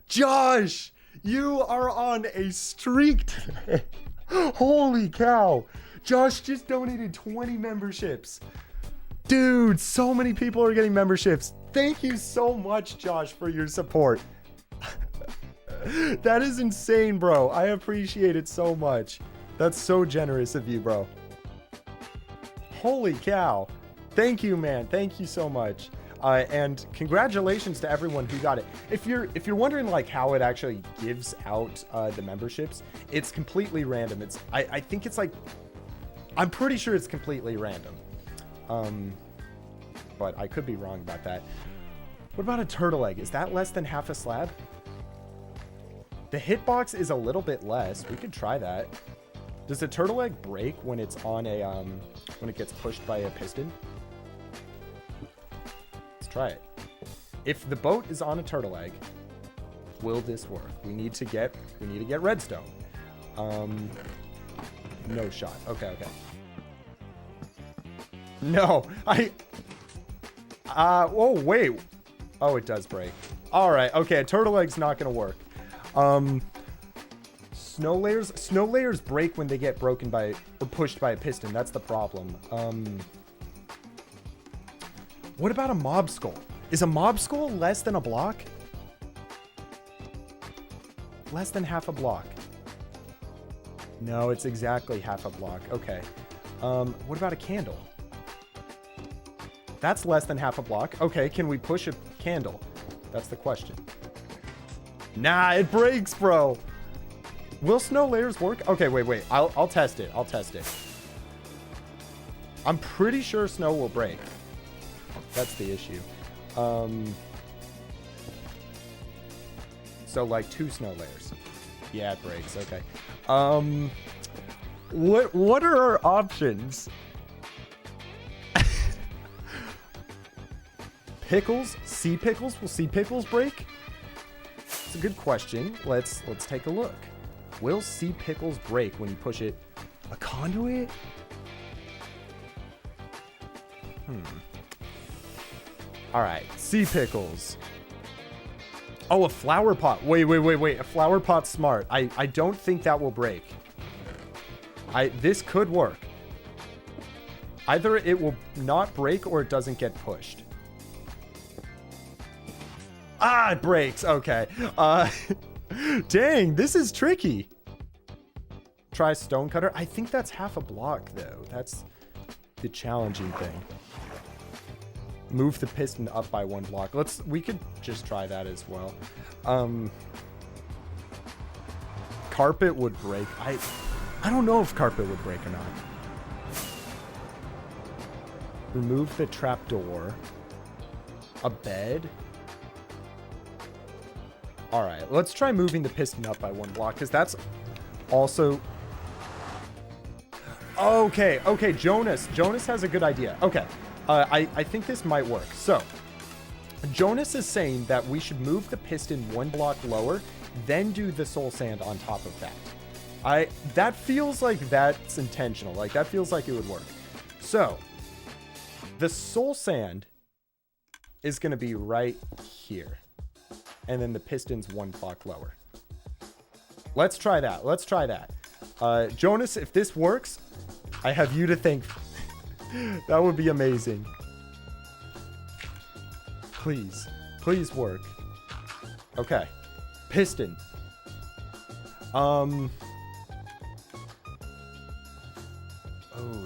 Speaker 2: Josh, you are on a streak today. Holy cow. Josh just donated 20 memberships. Dude, so many people are getting memberships. Thank you so much, Josh, for your support. That is insane, bro. I appreciate it so much. That's so generous of you, bro. Holy cow. Thank you, man. Thank you so much. And congratulations to everyone who got it. If you're wondering like how it actually gives out the memberships, it's completely random. I think it's like, I'm pretty sure it's completely random. But I could be wrong about that. What about a turtle egg? Is that less than half a slab? The hitbox is a little bit less. We could try that. Does the turtle egg break when it's on a when it gets pushed by a piston? Let's try it. If the boat is on a turtle egg, will this work? We need to get redstone. No shot. Okay. No, oh wait. Oh, it does break. All right. Okay, a turtle egg's not gonna work. Snow layers break when they get broken by or pushed by a piston. That's the problem. What about a mob skull? Is a mob skull less than a block? Less than half a block. No, it's exactly half a block. Okay. What about a candle? That's less than half a block. Okay, can we push a candle? That's the question. Nah, it breaks, bro. Will snow layers work? Okay, wait. I'll test it. I'm pretty sure snow will break. That's the issue. So like 2 snow layers. Yeah, it breaks. Okay. What are our options? Pickles? Sea pickles? Will sea pickles break? It's a good question. Let's take a look. Will sea pickles break when you push it? A conduit? All right, sea pickles. Oh, a flower pot. Wait. A flower pot's smart. I don't think that will break. This could work. Either it will not break or it doesn't get pushed. Ah, it breaks. Okay. Dang, this is tricky. Try stone cutter. I think that's half a block though. the challenging thing. Move the piston up by 1 block. We could just try that as well. Carpet would break. I don't know if carpet would break or not. Remove the trapdoor. A bed. All right, let's try moving the piston up by 1 block, because that's also... Okay, Jonas has a good idea. Okay, I think this might work. So, Jonas is saying that we should move the piston 1 block lower, then do the soul sand on top of that. That feels like that's intentional. Like, that feels like it would work. So, the soul sand is going to be right here. And then the piston's 1 block lower. Let's try that. Jonas, if this works, I have you to thank. That would be amazing. Please work. Okay. Piston. Oh,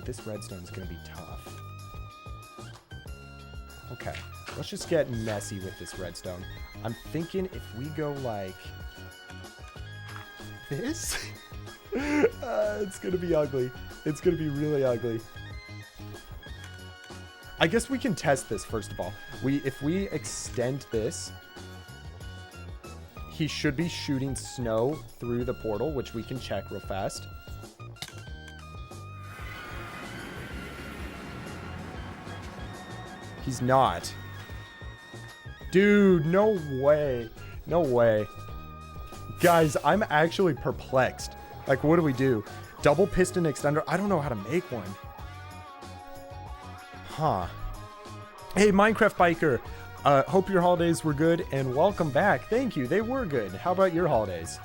Speaker 2: this redstone's gonna be tough. Okay. Let's just get messy with this redstone. I'm thinking if we go like this, it's gonna be ugly. It's gonna be really ugly. I guess we can test this first of all. If we extend this, he should be shooting snow through the portal, which we can check real fast. He's not. Dude, no way. No way. Guys, I'm actually perplexed. Like, what do we do? Double piston extender? I don't know how to make one. Huh. Hey, Minecraft Biker. Hope your holidays were good, and welcome back. Thank you. They were good. How about your holidays?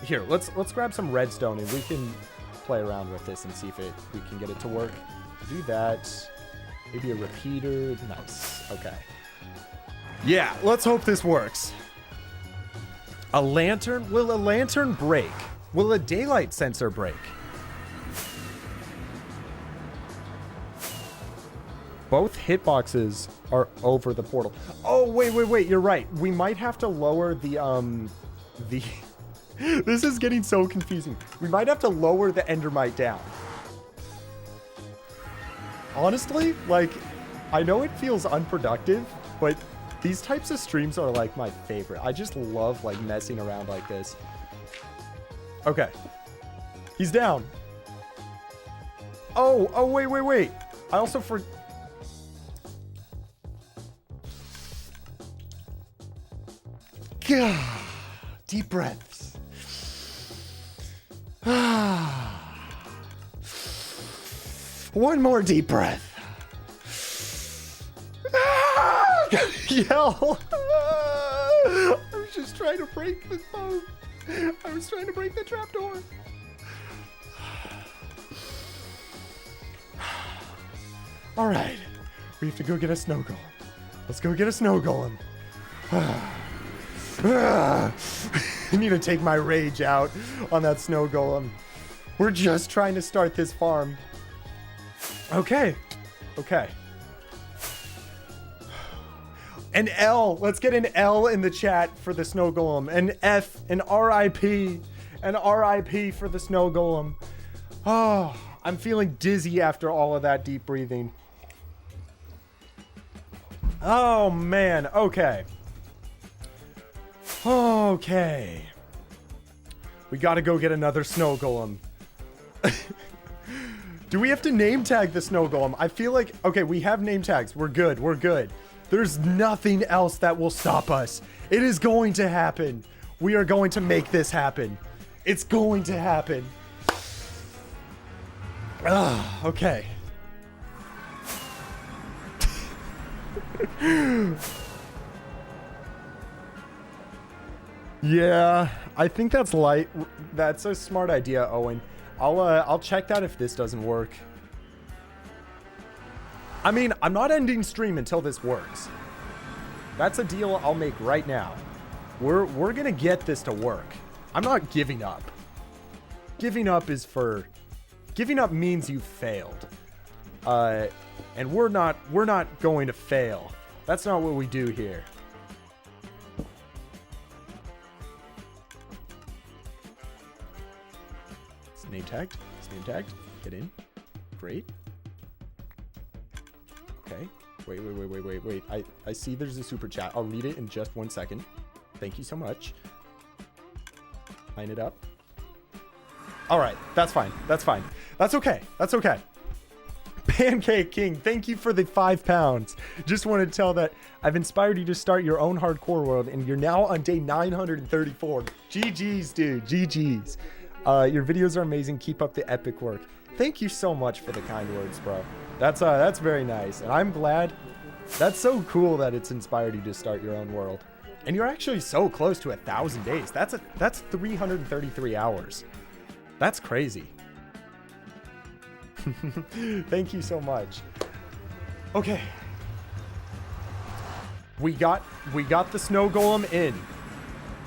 Speaker 2: Here, let's grab some redstone, and we can play around with this and see if we can get it to work. Do that. Maybe a repeater. Nice. Okay. Yeah, let's hope this works. A lantern? Will a lantern break? Will a daylight sensor break? Both hitboxes are over the portal. Oh, wait. You're right. We might have to lower the This is getting so confusing. We might have to lower the endermite down. Honestly, like, I know it feels unproductive, but these types of streams are like my favorite. I just love like messing around like this. Okay. He's down. Oh, wait. I also God. Deep breaths. One more deep breath. Yell. I was just trying to break the phone. I was trying to break the trapdoor. All right. We have to go get a snow golem. Let's go get a snow golem. I need to take my rage out on that snow golem. We're just trying to start this farm. Okay. An L. Let's get an L in the chat for the snow golem. An F, an RIP. An RIP for the snow golem. Oh, I'm feeling dizzy after all of that deep breathing. Oh, man. Okay. We gotta go get another snow golem. Do we have to name tag the snow golem? I feel like... Okay, we have name tags. We're good. There's nothing else that will stop us. It is going to happen. We are going to make this happen. It's going to happen. Okay. Yeah, I think that's light. That's a smart idea, Owen. I'll check that if this doesn't work. I mean, I'm not ending stream until this works. That's a deal I'll make right now. We're gonna get this to work. I'm not giving up. Giving up means you failed. And we're not going to fail. That's not what we do here. It's name tagged. It's name tagged. Get in. Great. Okay. Wait. I see there's a super chat. I'll read it in just 1 second. Thank you so much. Line it up. All right. That's fine. That's fine. That's okay. That's okay. Pancake King, thank you for the £5. Just wanted to tell that I've inspired you to start your own hardcore world, and you're now on day 934. GG's, dude. GG's. Your videos are amazing. Keep up the epic work. Thank you so much for the kind words, bro. That's very nice, and I'm glad. That's so cool that it's inspired you to start your own world. And you're actually so close to 1,000 days. That's 333 hours. That's crazy. Thank you so much. Okay. We got the snow golem in.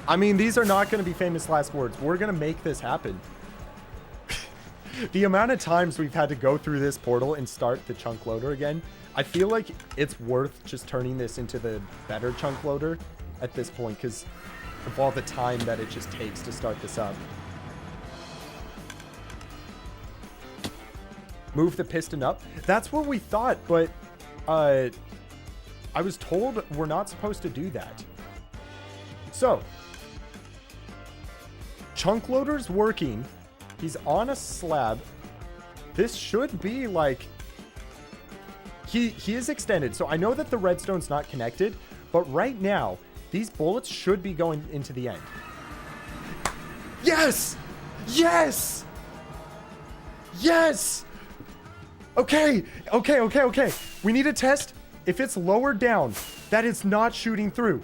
Speaker 2: I mean, these are not going to be famous last words. We're going to make this happen. The amount of times we've had to go through this portal and start the chunk loader again, I feel like it's worth just turning this into the better chunk loader at this point because of all the time that it just takes to start this up. Move the piston up. That's what we thought, but I was told we're not supposed to do that. So, chunk loader's working. He's on a slab. This should be like... He is extended, so I know that the redstone's not connected, but right now, these bullets should be going into the end. Yes! Yes! Yes! Okay. We need to test if it's lowered down, that it's not shooting through.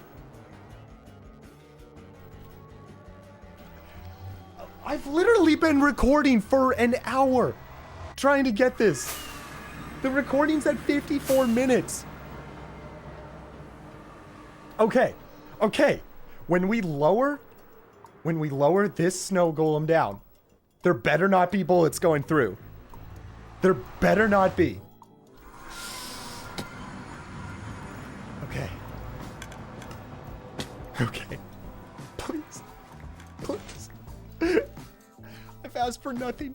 Speaker 2: I've literally been recording for an hour trying to get this. The recording's at 54 minutes. Okay. When we lower this snow golem down, there better not be bullets going through. There better not be. Okay. Please. I've asked for nothing.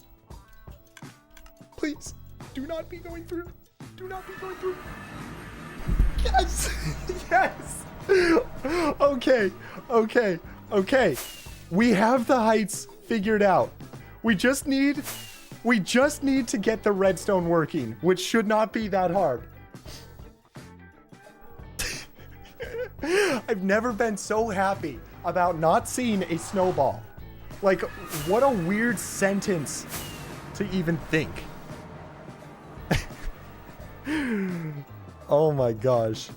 Speaker 2: Please, do not be going through. Do not be going through. Yes. Yes. Okay. We have the heights figured out. We just need to get the redstone working, which should not be that hard. I've never been so happy about not seeing a snowball. Like, what a weird sentence to even think. Oh my gosh.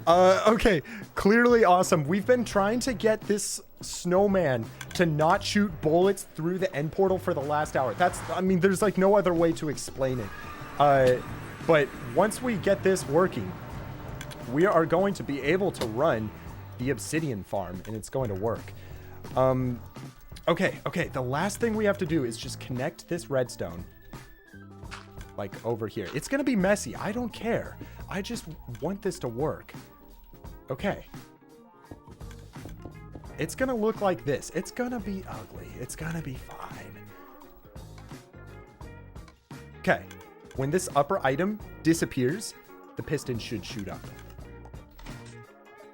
Speaker 2: Okay, clearly awesome. We've been trying to get this snowman to not shoot bullets through the end portal for the last hour. There's like no other way to explain it. But once we get this working, we are going to be able to run the obsidian farm, and it's going to work. Okay. The last thing we have to do is just connect this redstone, like over here. It's going to be messy. I don't care. I just want this to work. Okay. It's going to look like this. It's going to be ugly. It's going to be fine. Okay. When this upper item disappears, the piston should shoot up.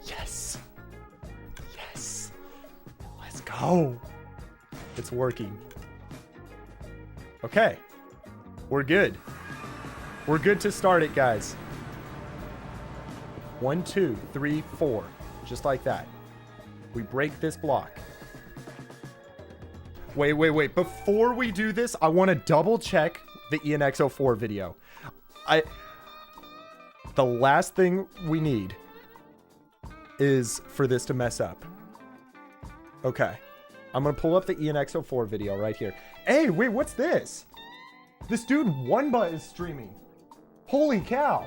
Speaker 2: Yes. Let's go. It's working. Okay. We're good. We're good to start it, guys. 1, 2, 3, 4. Just like that. We break this block. Wait. Before we do this, I want to double check the ENX04 video. The last thing we need is for this to mess up. Okay. I'm going to pull up the ENX04 video right here. Hey, wait, what's this? This dude Wunba is streaming. Holy cow.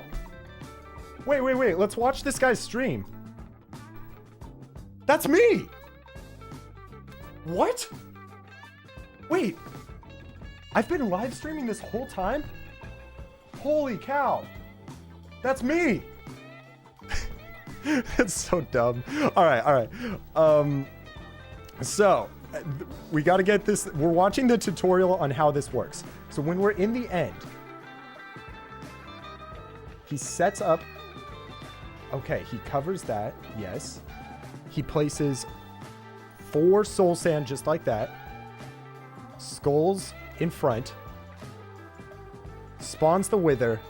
Speaker 2: Wait. Let's watch this guy's stream. That's me. What? Wait. I've been live streaming this whole time? Holy cow. That's me. That's so dumb. All right. So we got to get this. We're watching the tutorial on how this works. So when we're in the end, he sets up. Okay, he covers that. Yes. He places 4 soul sand just like that. Skulls in front. Spawns the wither.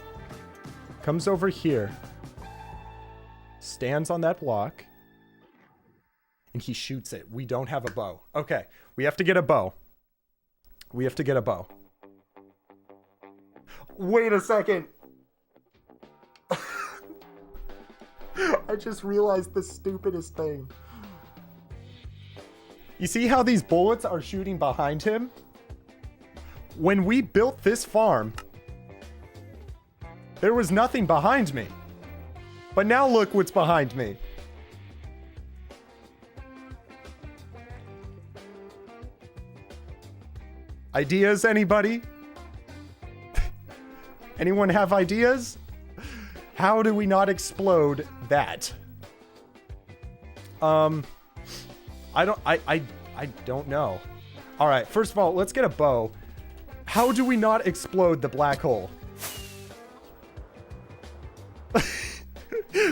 Speaker 2: Comes over here. Stands on that block. And he shoots it. We don't have a bow. Okay, we have to get a bow. Wait a second. I just realized the stupidest thing. You see how these bullets are shooting behind him? When we built this farm, there was nothing behind me. But now look what's behind me. Ideas, anybody? Anyone have ideas? How do we not explode that? I don't know. All right, first of all, let's get a bow. How do we not explode the black hole?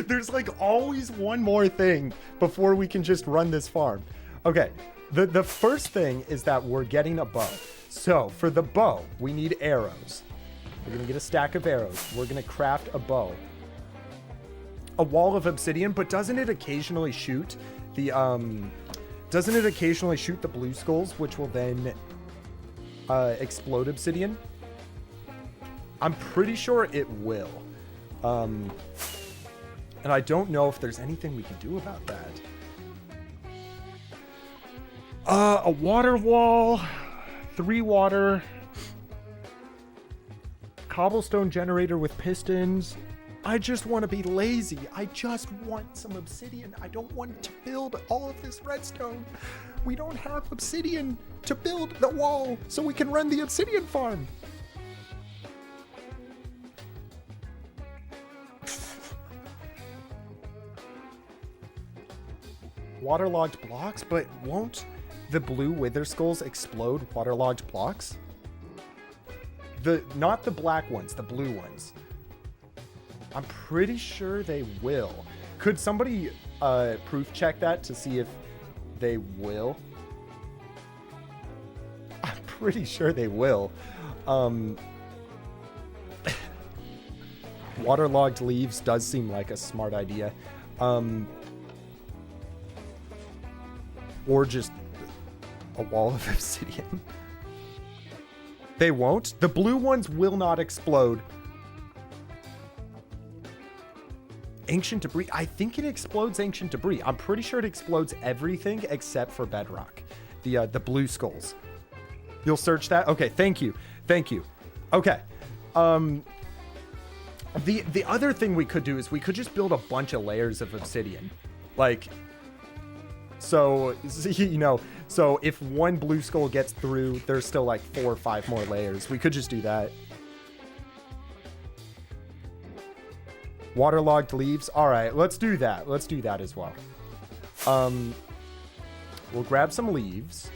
Speaker 2: There's like always one more thing before we can just run this farm. Okay, the first thing is that we're getting a bow. So for the bow, we need arrows. We're gonna get a stack of arrows. We're gonna craft a bow. A wall of obsidian, but doesn't it occasionally shoot the blue skulls, which will then explode obsidian? I'm pretty sure it will. And I don't know if there's anything we can do about that. A water wall, 3 water, cobblestone generator with pistons. I just want to be lazy. I just want some obsidian. I don't want to build all of this redstone. We don't have obsidian to build the wall so we can run the obsidian farm. Waterlogged blocks, but won't the blue wither skulls explode waterlogged blocks? Not the black ones, the blue ones. I'm pretty sure they will. Could somebody proof check that to see if they will? I'm pretty sure they will. Waterlogged leaves does seem like a smart idea. Or just a wall of obsidian. They won't. The blue ones will not explode. Ancient debris. I think it explodes ancient debris. I'm pretty sure it explodes everything except for bedrock. The blue skulls. You'll search that? Okay, thank you. Okay. The other thing we could do is we could just build a bunch of layers of obsidian. Like, so, you know, so if one blue skull gets through, there's still like 4 or 5 more layers. We could just do that. Waterlogged leaves. All right, let's do that. Let's do that as well. We'll grab some leaves.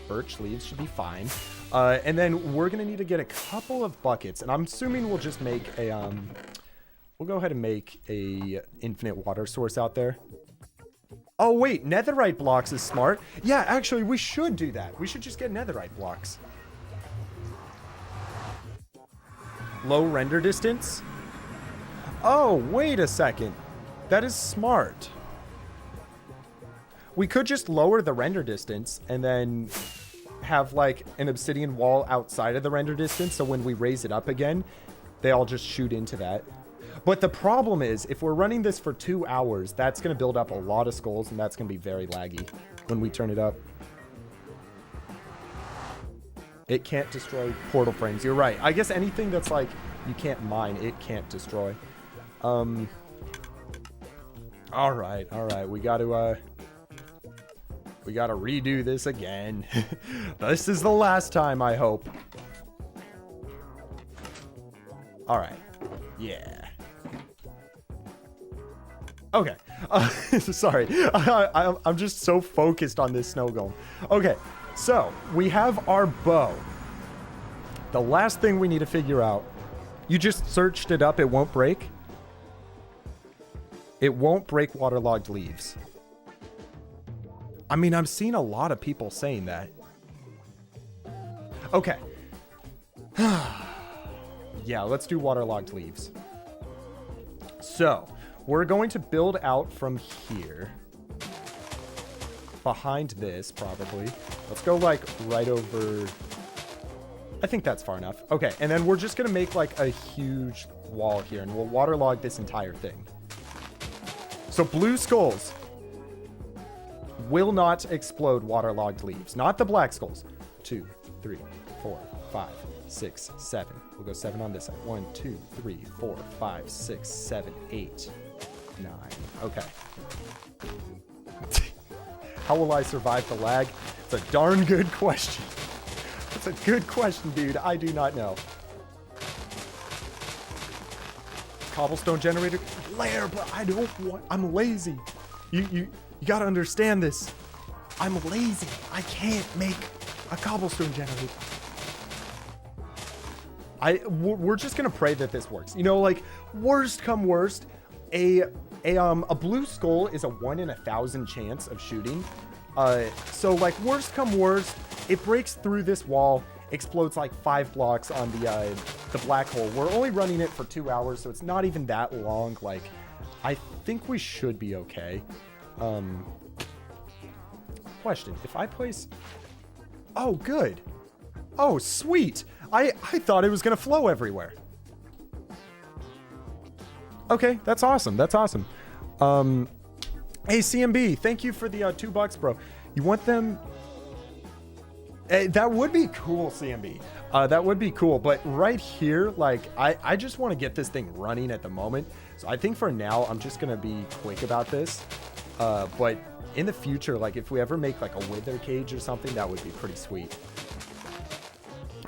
Speaker 2: Birch leaves should be fine. And then we're going to need to get a couple of buckets. And I'm assuming we'll just make a... we'll go ahead and make a infinite water source out there. Oh, wait. Netherite blocks is smart. Yeah, actually, we should do that. We should just get netherite blocks. Low render distance. Oh, wait a second. That is smart. We could just lower the render distance and then have like an obsidian wall outside of the render distance. So when we raise it up again, they all just shoot into that. But the problem is, if we're running this for 2 hours, that's going to build up a lot of skulls, and that's going to be very laggy when we turn it up. It can't destroy portal frames. You're right. I guess anything that's like you can't mine, it can't destroy. All right. We got to redo this again. This is the last time, I hope. All right. Yeah. Okay. Sorry. I'm just so focused on this snow golem. Okay. So we have our bow. The last thing we need to figure out. You just searched it up. It won't break. It won't break waterlogged leaves. I mean, I'm seeing a lot of people saying that. Okay. Yeah, let's do waterlogged leaves. So, we're going to build out from here. Behind this, probably. Let's go, like, right over... I think that's far enough. Okay, and then we're just going to make, like, a huge wall here, and we'll waterlog this entire thing. So, blue skulls will not explode waterlogged leaves. Not the black skulls. 2, 3, 4, 5, 6, 7. We'll go 7 on this side. 1, 2, 3, 4, 5, 6, 7, 8, 9. Okay. How will I survive the lag? It's a darn good question. It's a good question, dude. I do not know. Cobblestone generator layer, but I don't want. I'm lazy. You gotta understand this. I'm lazy. I can't make a cobblestone generator. We're just gonna pray that this works. You know, like, worst come worst, a blue skull is a 1 in 1,000 chance of shooting. So like, worst come worst, it breaks through this wall, explodes like 5 blocks on the black hole. We're only running it for 2 hours, so it's not even that long. Like, I think we should be okay. Question, if I place... Oh, good. Oh, sweet. I thought it was going to flow everywhere. Okay, that's awesome. That's awesome. Hey, CMB, thank you for the $2, bro. You want them... that would be cool, CMB. That would be cool. But right here, like, I just want to get this thing running at the moment. So I think for now, I'm just going to be quick about this. But in the future, like, if we ever make, like, a wither cage or something, that would be pretty sweet.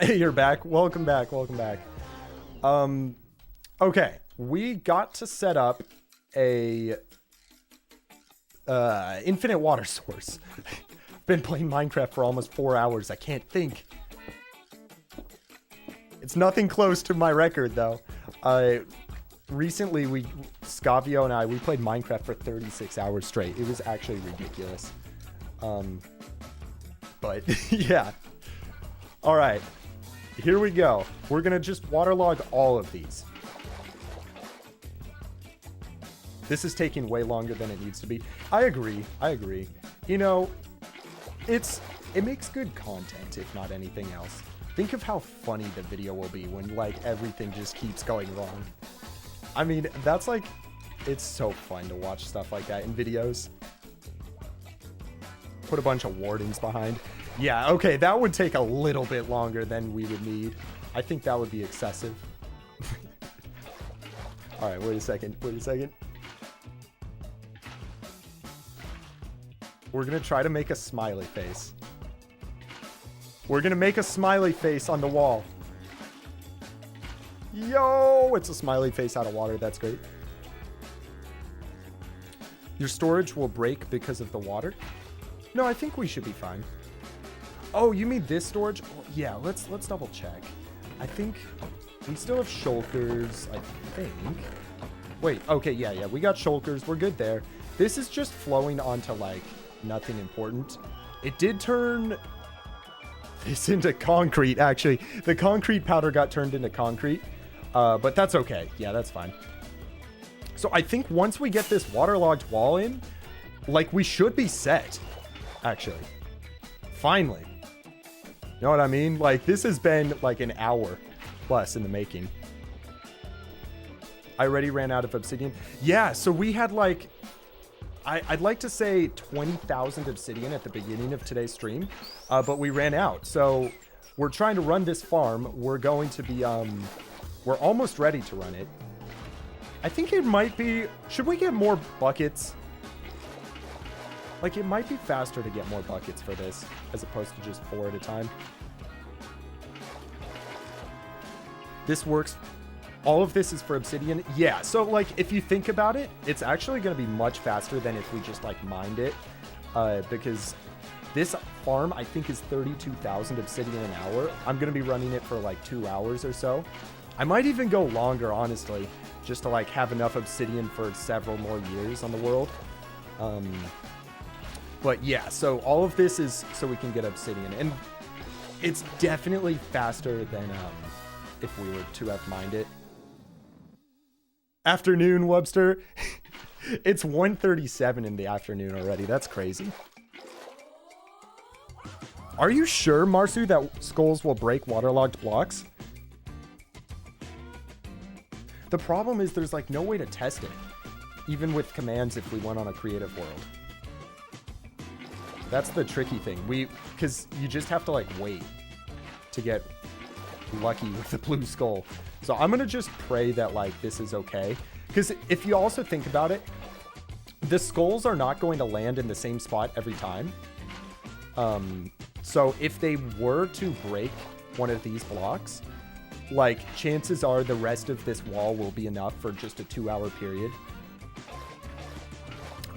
Speaker 2: Hey, you're back. Welcome back. Welcome back. Okay. We got to set up a infinite water source. Been playing Minecraft for almost 4 hours. I can't think. It's nothing close to my record, though. Recently, Scavio and I played Minecraft for 36 hours straight. It was actually ridiculous. But, yeah. All right. Here we go. We're going to just waterlog all of these. This is taking way longer than it needs to be. I agree. You know, it makes good content, if not anything else. Think of how funny the video will be when, like, everything just keeps going wrong. I mean, that's like, it's so fun to watch stuff like that in videos. Put a bunch of wardens behind. Yeah, okay, that would take a little bit longer than we would need. I think that would be excessive. All right, wait a second. We're going to try to make a smiley face. We're going to make a smiley face on the wall. Yo, it's a smiley face out of water. That's great. Your storage will break because of the water? No, I think we should be fine. Oh, you mean this storage? Oh, yeah, let's double check. I think we still have shulkers, I think. Wait, okay, yeah, we got shulkers. We're good there. This is just flowing onto, like, nothing important. It did turn this into concrete, actually. The concrete powder got turned into concrete, but that's okay. Yeah, that's fine. So I think once we get this waterlogged wall in, like, we should be set, actually. Finally. You know what I mean? Like, this has been like an hour plus in the making. I already ran out of obsidian. Yeah, so we had like, I'd like to say 20,000 obsidian at the beginning of today's stream, but we ran out. So we're trying to run this farm. We're going to be, we're almost ready to run it. I think it might be, should we get more buckets? Like, it might be faster to get more buckets for this, as opposed to just 4 at a time. This works All of this is for obsidian. Yeah, so like if you think about it, it's actually going to be much faster than if we just like mined it, because this farm I think is 32,000 obsidian an hour. I'm going to be running it for like 2 hours or so. I might even go longer, honestly, just to like have enough obsidian for several more years on the world. But yeah, so all of this is so we can get obsidian, and it's definitely faster than if we were to have mined it. Afternoon, Webster. It's 1:37 in the afternoon already. That's crazy. Are you sure, Marsu, that skulls will break waterlogged blocks? The problem is there's like no way to test it, even with commands if we went on a creative world. That's the tricky thing. Because you just have to like wait to get lucky with the blue skull. So I'm going to just pray that like this is okay. Because if you also think about it, the skulls are not going to land in the same spot every time. So if they were to break one of these blocks, like chances are the rest of this wall will be enough for just a 2-hour period.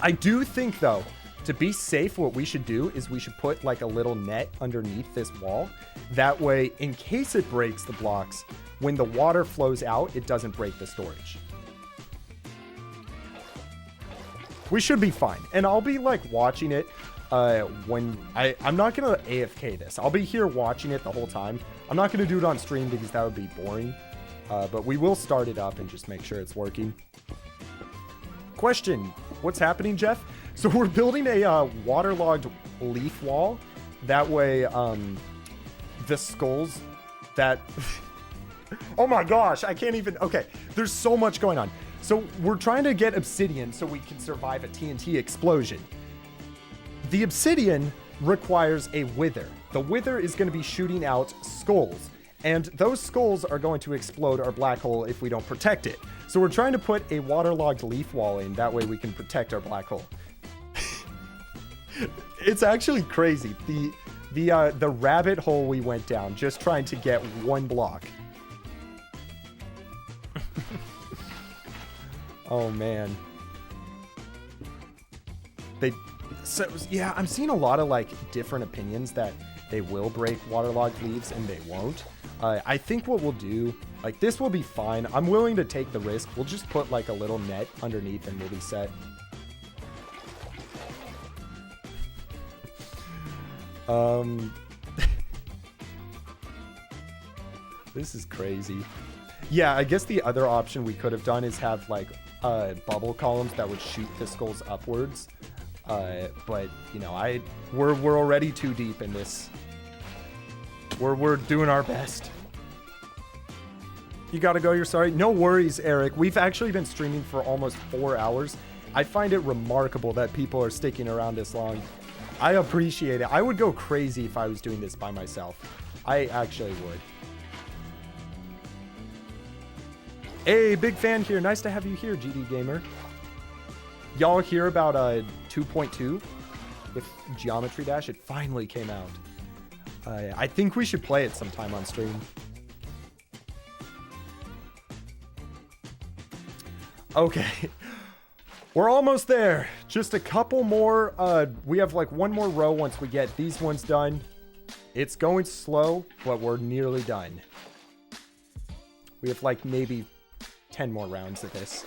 Speaker 2: I do think though, to be safe, what we should do is we should put like a little net underneath this wall. That way, in case it breaks the blocks, when the water flows out, it doesn't break the storage. We should be fine. And I'll be like watching it when I'm not going to AFK this. I'll be here watching it the whole time. I'm not going to do it on stream because that would be boring. But we will start it up and just make sure it's working. Question. What's happening, Jeff? So we're building a waterlogged leaf wall. That way, the skulls that... Oh my gosh, I can't even... Okay, there's so much going on. So we're trying to get obsidian so we can survive a TNT explosion. The obsidian requires a wither. The wither is going to be shooting out skulls. And those skulls are going to explode our black hole if we don't protect it. So we're trying to put a waterlogged leaf wall in. That way we can protect our black hole. It's actually crazy. The rabbit hole we went down just trying to get one block. Oh man. Yeah, I'm seeing a lot of like different opinions that they will break waterlogged leaves and they won't. I think what we'll do, like this will be fine. I'm willing to take the risk. We'll just put like a little net underneath and we'll be set. This is crazy. Yeah, I guess the other option we could have done is have like bubble columns that would shoot the skulls upwards. But you know, we're already too deep in this. We're doing our best. You gotta go, you're sorry. No worries, Eric. We've actually been streaming for almost 4 hours. I find it remarkable that people are sticking around this long. I appreciate it. I would go crazy if I was doing this by myself. I actually would. Hey, big fan here. Nice to have you here, GD Gamer. Y'all hear about 2.2 with Geometry Dash? It finally came out. I think we should play it sometime on stream. Okay. We're almost there. Just a couple more. We have like one more row once we get these ones done. It's going slow, but we're nearly done. We have like maybe 10 more rounds of this.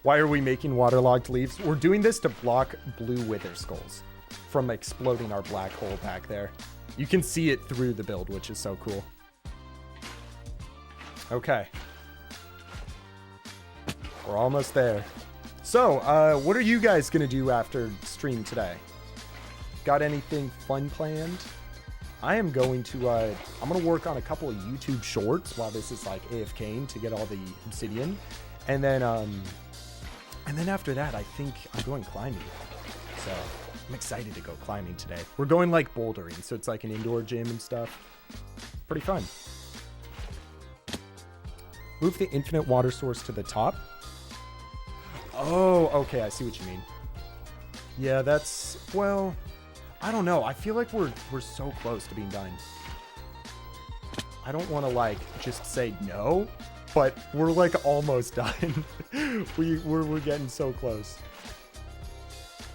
Speaker 2: Why are we making waterlogged leaves? We're doing this to block blue wither skulls from exploding our black hole back there. You can see it through the build, which is so cool. Okay. We're almost there. So, what are you guys gonna do after stream today? Got anything fun planned? I am going to, I'm gonna work on a couple of YouTube shorts while this is like AFKing to get all the obsidian. And then after that, I think I'm going climbing. So, I'm excited to go climbing today. We're going like bouldering, so it's like an indoor gym and stuff. Pretty fun. Move the infinite water source to the top. Oh, okay, I see what you mean. Yeah, that's, well, I don't know. I feel like we're so close to being done. I don't want to like just say no, but we're like almost done. we're getting so close.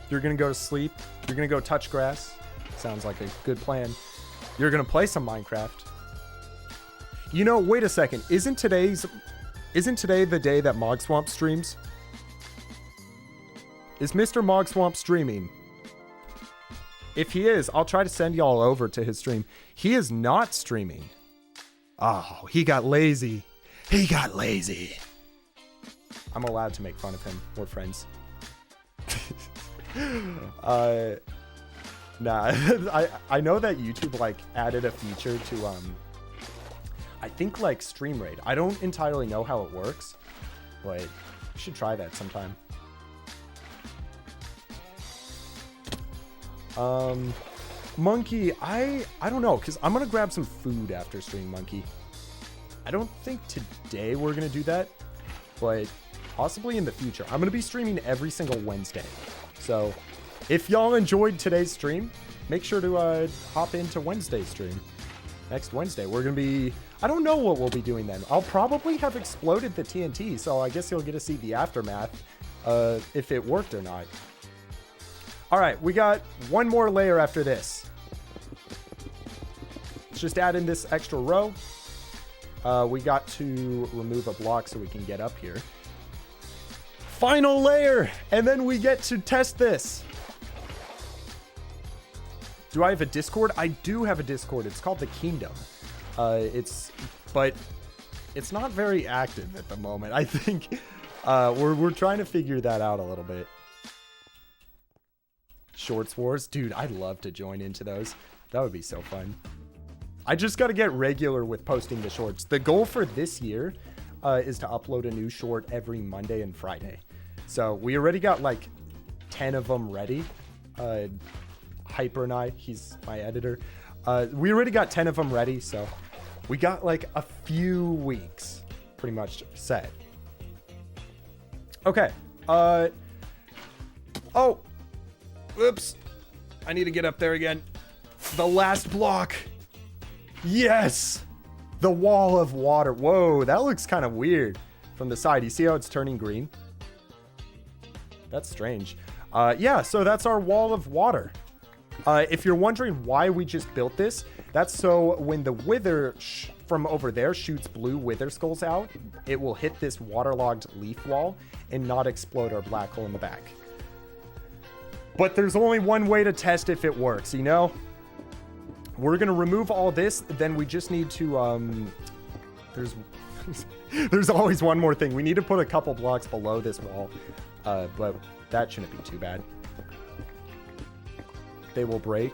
Speaker 2: You're gonna go to sleep. You're gonna go touch grass. Sounds like a good plan. You're gonna play some Minecraft. You know, wait a second. Isn't today the day that Mog Swamp streams? Is Mr. Mog Swamp streaming? If he is, I'll try to send y'all over to his stream. He is not streaming. Oh, he got lazy. He got lazy. I'm allowed to make fun of him. We're friends. Nah, I know that YouTube like added a feature to I think like stream rate. I don't entirely know how it works, but you should try that sometime. Monkey, I don't know, because I'm gonna grab some food after stream, Monkey. I don't think today we're gonna do that, but possibly in the future. I'm gonna be streaming every single Wednesday. So if y'all enjoyed today's stream, make sure to hop into Wednesday's stream. Next Wednesday, we're gonna be, I don't know what we'll be doing then. I'll probably have exploded the TNT, so I guess you'll get to see the aftermath if it worked or not. All right, we got one more layer after this. Let's just add in this extra row. We got to remove a block so we can get up here. Final layer, and then we get to test this. Do I have a Discord? I do have a Discord. It's called The Kingdom. But it's not very active at the moment. I think we're trying to figure that out a little bit. Shorts Wars, dude, I'd love to join into those. That would be so fun. I just got to get regular with posting the shorts. The goal for this year is to upload a new short every Monday and Friday. So we already got like 10 of them ready. Hyper and I, he's my editor. We already got 10 of them ready. So we got like a few weeks pretty much set. Okay. Oh, oops. I need to get up there again. The last block. Yes. The wall of water. Whoa, that looks kind of weird from the side. You see how it's turning green? That's strange. Yeah, so that's our wall of water. If you're wondering why we just built this, that's so when the wither from over there shoots blue wither skulls out, it will hit this waterlogged leaf wall and not explode our black hole in the back. But there's only one way to test if it works, you know? We're going to remove all this, then we just need to, there's always one more thing. We need to put a couple blocks below this wall, but that shouldn't be too bad. They will break.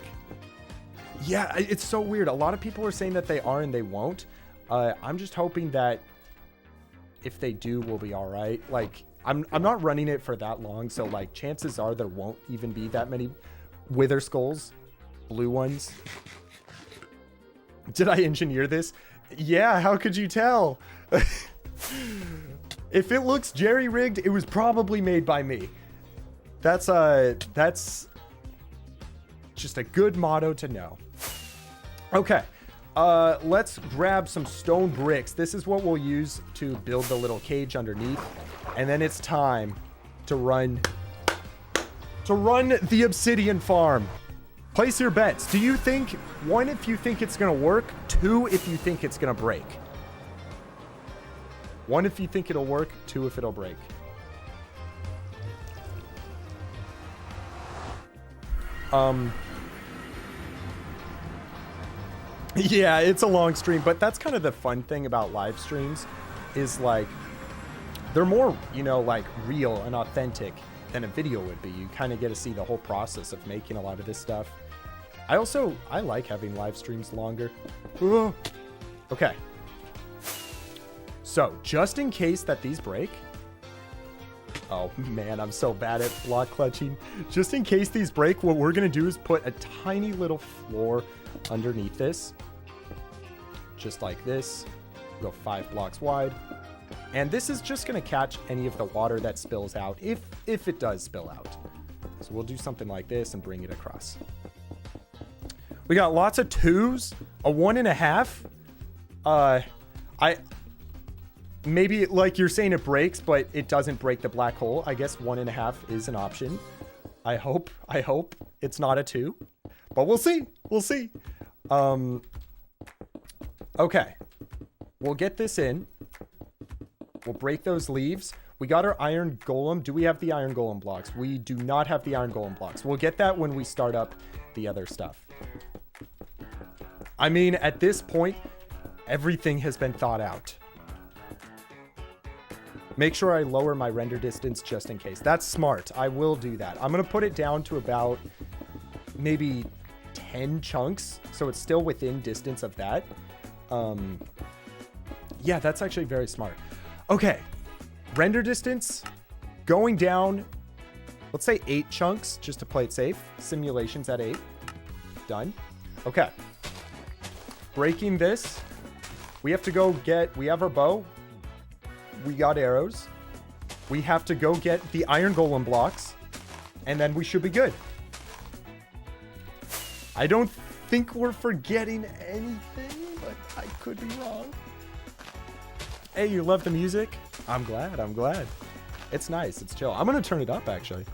Speaker 2: Yeah, it's so weird. A lot of people are saying that they are and they won't. I'm just hoping that if they do, we'll be all right. Like, I'm not running it for that long, so like chances are there won't even be that many wither skulls, blue ones. Did I engineer this? Yeah, how could you tell? If it looks jerry-rigged, it was probably made by me. That's just a good motto to know. Okay, let's grab some stone bricks. This is what we'll use to build the little cage underneath. And then it's time to run the obsidian farm. Place your bets. Do you think, one, if you think it's going to work, two, if you think it's going to break? One, if you think it'll work, two, if it'll break. Yeah, it's a long stream, but that's kind of the fun thing about live streams is like, they're more, you know, like real and authentic than a video would be. You kind of get to see the whole process of making a lot of this stuff. I like having live streams longer. Okay. So, just in case that these break. Oh man, I'm so bad at block clutching. Just in case these break, what we're going to do is put a tiny little floor underneath this. Just like this. Go 5 blocks wide. And this is just going to catch any of the water that spills out, if it does spill out. So we'll do something like this and bring it across. We got lots of 2s, a 1.5, I maybe like you're saying it breaks, but it doesn't break the black hole. I guess 1.5 is an option. I hope it's not a 2, but we'll see. We'll see. Okay. We'll get this in. We'll break those leaves. We got our iron golem. Do we have the iron golem blocks? We do not have the iron golem blocks. We'll get that when we start up the other stuff. I mean, at this point, everything has been thought out. Make sure I lower my render distance just in case. That's smart. I will do that. I'm going to put it down to about maybe 10 chunks, so it's still within distance of that. Yeah, that's actually very smart. Okay. Render distance going down, let's say 8 chunks just to play it safe. Simulations at 8. Done. Okay. Breaking this. We have to go get, we have our bow. We got arrows. We have to go get the iron golem blocks. And then we should be good. I don't think we're forgetting anything, but I could be wrong. Hey, you love the music? I'm glad. It's nice. It's chill. I'm going to turn it up, actually.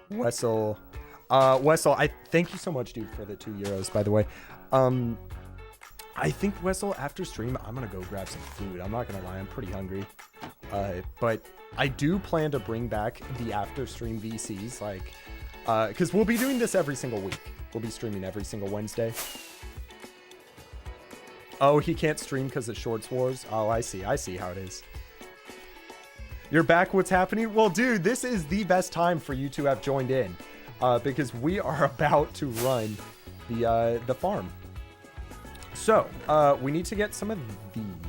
Speaker 2: Wessel. Wessel, I thank you so much, dude, for the €2, by the way. I think, Wessel, after stream, I'm going to go grab some food. I'm not going to lie. I'm pretty hungry. But I do plan to bring back the after stream VCs, like, because we'll be doing this every single week. We'll be streaming every single Wednesday. Oh, he can't stream because of Shorts Wars? Oh, I see how it is. You're back, what's happening? Well, dude, this is the best time for you to have joined in. Because we are about to run the farm. So, we need to get some of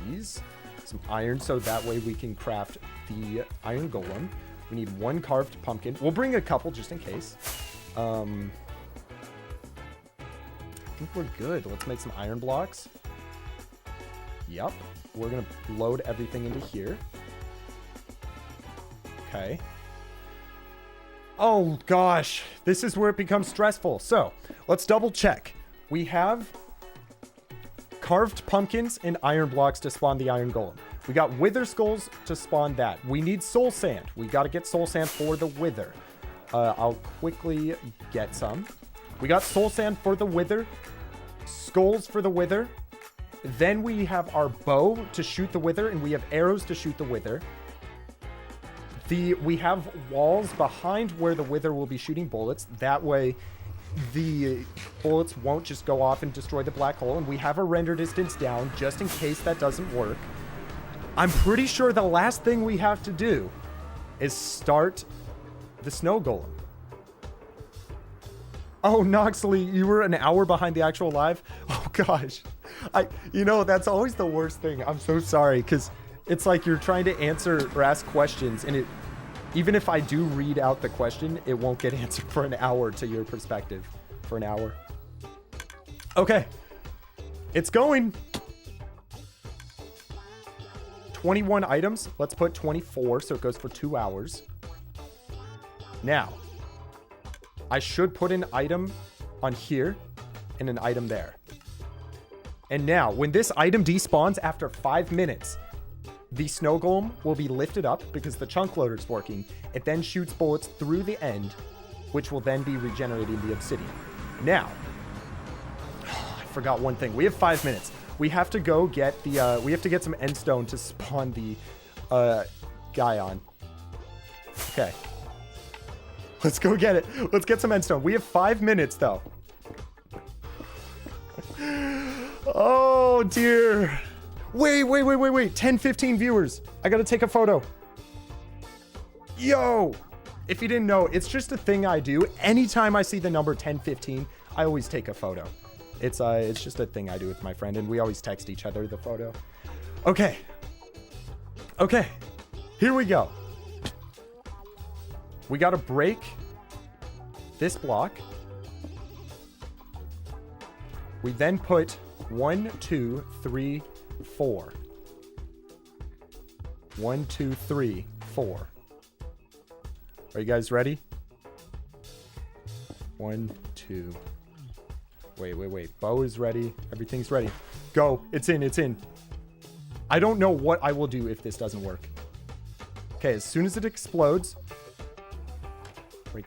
Speaker 2: these. Some iron, so that way we can craft the iron golem. We need 1 carved pumpkin. We'll bring a couple just in case. I think we're good. Let's make some iron blocks. Yep. We're going to load everything into here. Okay. Oh, gosh. This is where it becomes stressful. So, let's double check. We have carved pumpkins and iron blocks to spawn the iron golem. We got wither skulls to spawn that. We need soul sand. We got to get soul sand for the wither. I'll quickly get some. We got soul sand for the wither. Skulls for the wither. Then we have our bow to shoot the wither, and we have arrows to shoot the wither. We have walls behind where the wither will be shooting bullets. That way, the bullets won't just go off and destroy the black hole. And we have a render distance down just in case that doesn't work. I'm pretty sure the last thing we have to do is start the snow golem. Oh, Noxley, you were an hour behind the actual live? Oh, gosh. That's always the worst thing. I'm so sorry, because it's like you're trying to answer or ask questions, and even if I do read out the question, it won't get answered for an hour to your perspective. For an hour. Okay. It's going. 21 items. Let's put 24, so it goes for 2 hours. Now, I should put an item on here and an item there. And now, when this item despawns after 5 minutes, the snow golem will be lifted up because the chunk loader is working. It then shoots bullets through the end, which will then be regenerating the obsidian. Now, I forgot one thing. We have 5 minutes. We have to go get we have to get some endstone to spawn the guy on. Okay. Let's go get it. Let's get some endstone. We have 5 minutes, though. Oh, dear. Wait. 10, 15 viewers. I gotta take a photo. Yo. If you didn't know, it's just a thing I do. Anytime I see the number 1015, I always take a photo. It's just a thing I do with my friend, and we always text each other the photo. Okay. Here we go. We gotta break this block. We then put 1, 2, 3, 4. 1, 2, 3, 4. Are you guys ready? 1, 2, Wait. Bow is ready. Everything's ready. Go. It's in. I don't know what I will do if this doesn't work. Okay, as soon as it explodes... Wait.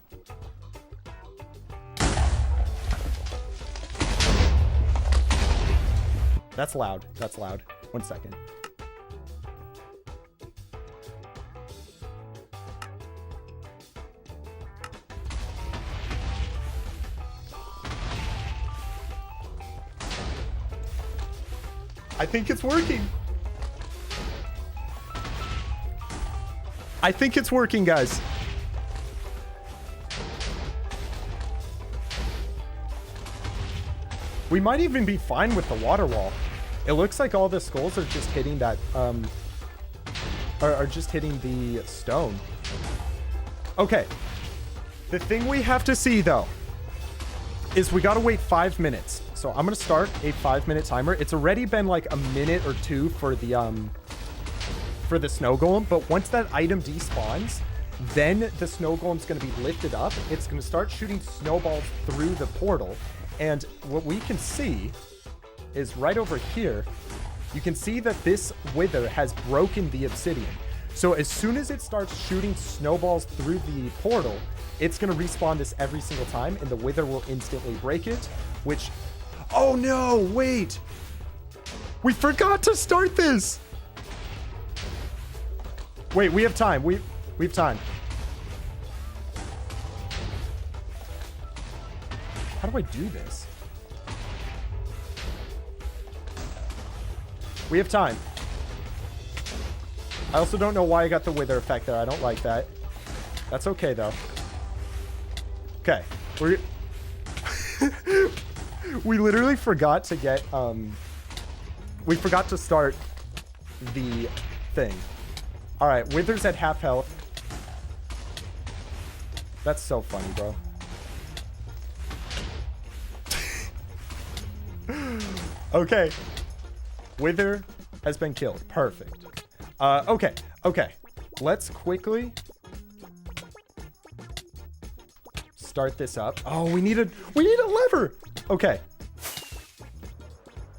Speaker 2: That's loud. 1 second. I think it's working. I think it's working, guys. We might even be fine with the water wall. It looks like all the skulls are just hitting that, are just hitting the stone. Okay. The thing we have to see, though, is we gotta wait 5 minutes. So I'm gonna start a 5-minute timer. It's already been like a minute or two for the snow golem, but once that item despawns, then the snow golem's gonna be lifted up. It's gonna start shooting snowballs through the portal, and what we can see is right over here, you can see that this wither has broken the obsidian. So as soon as it starts shooting snowballs through the portal, it's gonna respawn this every single time, and the wither will instantly break it, which... Oh no, wait! We forgot to start this! Wait, we have time. We have time. How do I do this? We have time. I also don't know why I got the wither effect there. I don't like that. That's okay, though. Okay. We literally forgot to get, we forgot to start the thing. Alright, wither's at half health. That's so funny, bro. Okay. Wither has been killed. Perfect. Okay. Let's quickly start this up. Oh, we need a lever. Okay.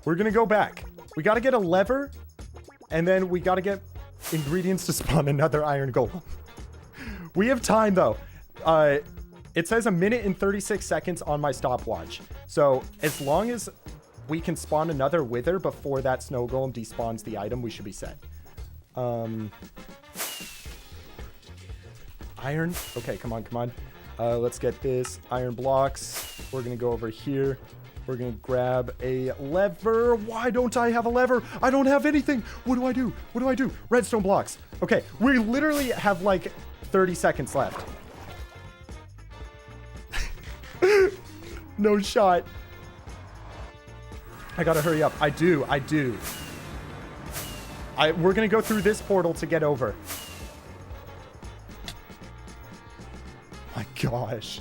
Speaker 2: We're gonna go back. We gotta get a lever, and then we gotta get ingredients to spawn another iron golem. We have time, though. It says 1 minute and 36 seconds on my stopwatch. So as long as we can spawn another wither before that snow golem despawns the item, we should be set. Iron. Okay, come on. Let's get this. Iron blocks. We're gonna go over here. We're gonna grab a lever. Why don't I have a lever? I don't have anything. What do I do? Redstone blocks. Okay, we literally have like 30 seconds left. No shot. I gotta hurry up. I do. We're gonna go through this portal to get over. My gosh.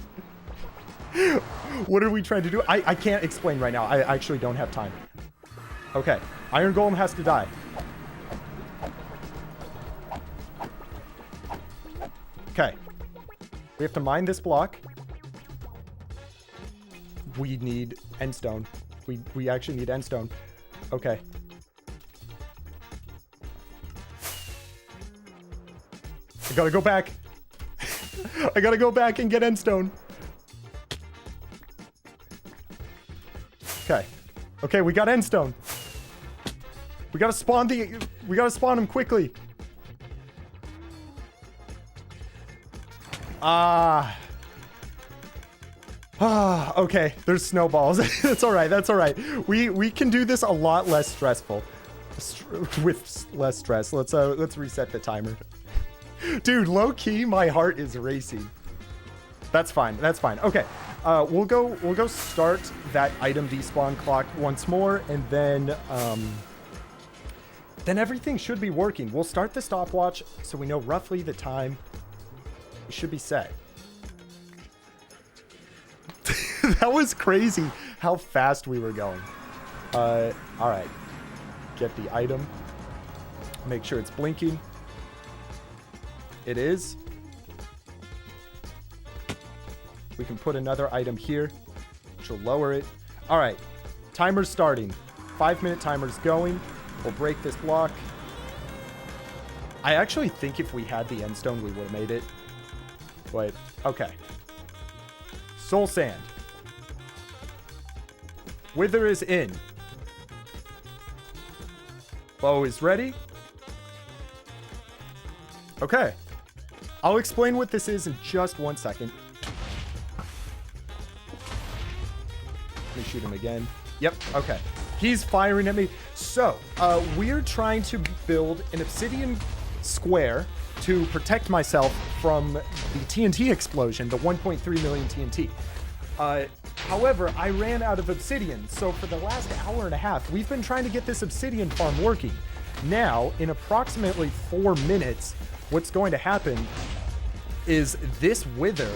Speaker 2: What are we trying to do? I can't explain right now. I actually don't have time. Okay. Iron Golem has to die. Okay. We have to mine this block. We need endstone. We actually need endstone. Okay. I gotta go back. I gotta go back and get endstone. Okay. Okay, we got endstone. We gotta spawn him quickly. Okay. There's snowballs. That's all right. We can do this a lot less stressful. With less stress. Let's reset the timer. Dude, low key, my heart is racing. That's fine. Okay. We'll go start that item despawn clock once more, and then everything should be working. We'll start the stopwatch so we know roughly the time. We should be set. That was crazy how fast we were going. All right. Get the item. Make sure it's blinking. It is. We can put another item here, which will lower it. All right. Timer's starting. 5-minute timer's going. We'll break this block. I actually think if we had the end stone, we would have made it. Wait. Okay. Soul Sand. Wither is in. Bow is ready. Okay. I'll explain what this is in just 1 second. Let me shoot him again. Yep, okay. He's firing at me. So, we're trying to build an obsidian square to protect myself from the TNT explosion, the 1.3 million TNT. However, I ran out of obsidian, so for the last hour and a half, we've been trying to get this obsidian farm working. Now, in approximately 4 minutes, what's going to happen is this wither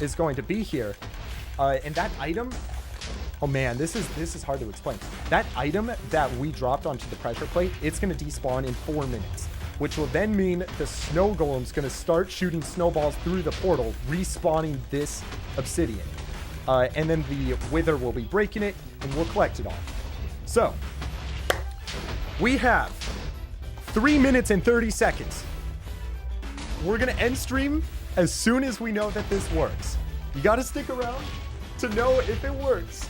Speaker 2: is going to be here, and that item... Oh man, this is hard to explain. That item that we dropped onto the pressure plate, it's going to despawn in 4 minutes, which will then mean the snow golem's going to start shooting snowballs through the portal, respawning this obsidian. And then the wither will be breaking it, and we'll collect it all. So, we have 3 minutes and 30 seconds. We're going to end stream as soon as we know that this works. You got to stick around to know if it works.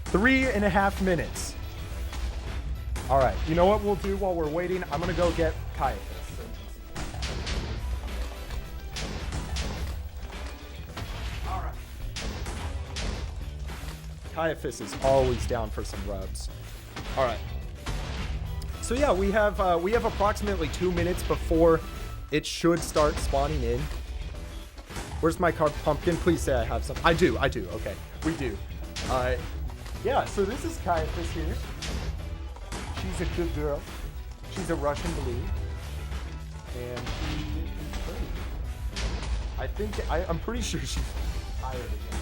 Speaker 2: 3.5 minutes. All right, you know what we'll do while we're waiting? I'm going to go get Caiaphas. All right. Caiaphas is always down for some rubs. All right. So yeah, we have approximately 2 minutes before it should start spawning in. Where's my carved pumpkin? Please say I have some. I do. Okay, we do. Yeah, so this is Caiaphas here. She's a good girl. She's a Russian blue. And she is pretty. I'm pretty sure she's tired again.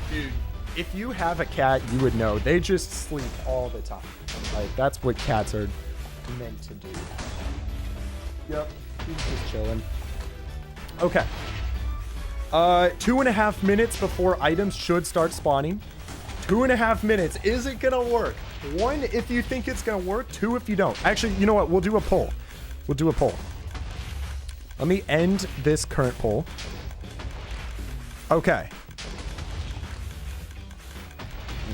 Speaker 2: Dude, if you have a cat, you would know. They just sleep all the time. Like, that's what cats are meant to do. Yep, he's just chilling. Okay. 2.5 minutes before items should start spawning. 2.5 minutes. Is it gonna work? 1, if you think it's gonna work. 2, if you don't. Actually, you know what? We'll do a poll. Let me end this current poll. Okay.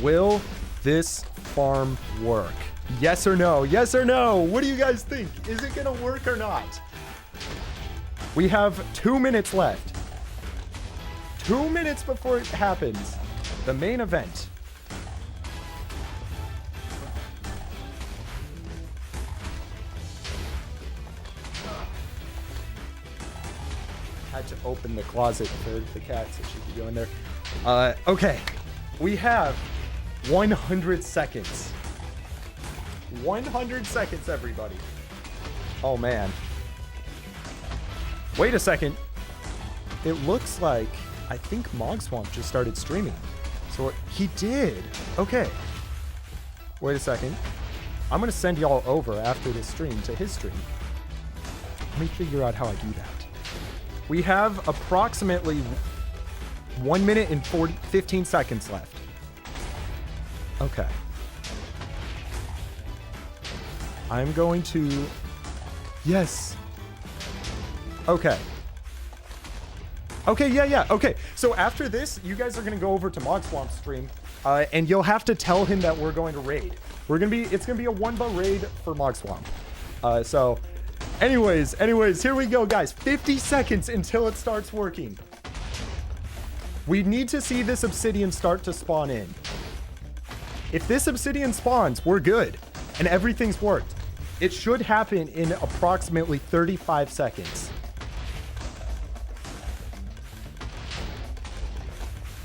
Speaker 2: Will this farm work? Yes or no? Yes or no? What do you guys think? Is it gonna work or not? We have 2 minutes left. 2 minutes before it happens. The main event. Had to open the closet for the cat so she could go in there. Okay. We have 100 seconds. 100 seconds, everybody. Oh, man. Wait a second. It looks like, I think Mogswamp just started streaming. So he did. Okay. Wait a second. I'm going to send y'all over after this stream to his stream. Let me figure out how I do that. We have approximately 1 minute and 15 seconds left. Okay. I'm going to... Yes. Okay. Okay, yeah. Okay, so after this, you guys are going to go over to Mogswamp's stream, and you'll have to tell him that we're going to raid. It's going to be a Wunba raid for Mogswamp. So, anyways, here we go, guys. 50 seconds until it starts working. We need to see this obsidian start to spawn in. If this obsidian spawns, we're good, and everything's worked. It should happen in approximately 35 seconds.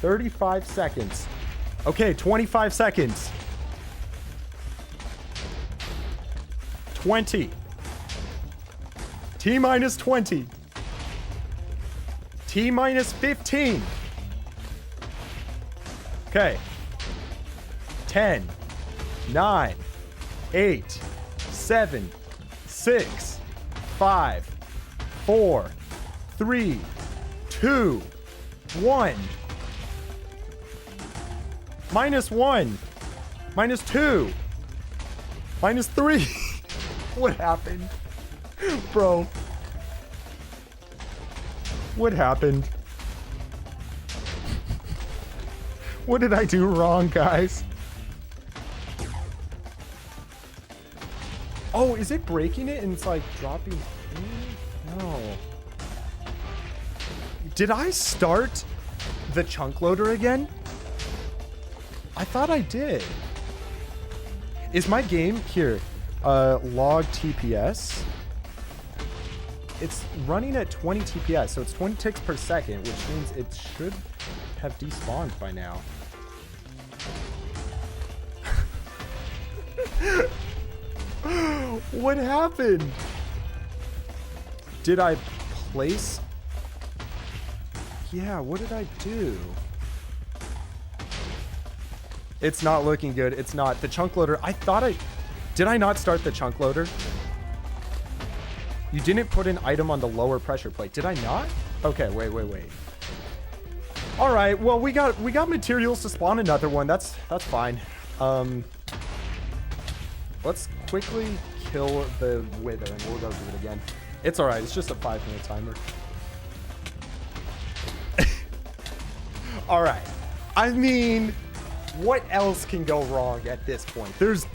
Speaker 2: 35 seconds. Okay, 25 seconds. 20. T minus 20. T minus 15. Okay. 10, 9, 8, 7, 6, 5, 4, 3, 2, 1. -1. -2. -3. What happened? Bro. What happened? What did I do wrong, guys? Oh, is it breaking it and it's like dropping? No. Did I start the chunk loader again? I thought I did. Is my game here? Log TPS. It's running at 20 TPS, so it's 20 ticks per second, which means it should have despawned by now. What happened? Did I place? Yeah, what did I do? It's not looking good. It's not. The chunk loader, I thought I... Did I not start the chunk loader? You didn't put an item on the lower pressure plate. Did I not? Okay, wait. All right, well, we got materials to spawn another one. That's fine. Let's quickly kill the wither and we'll go do it again. It's all right. It's just a 5-minute timer. All right. I mean, what else can go wrong at this point? There's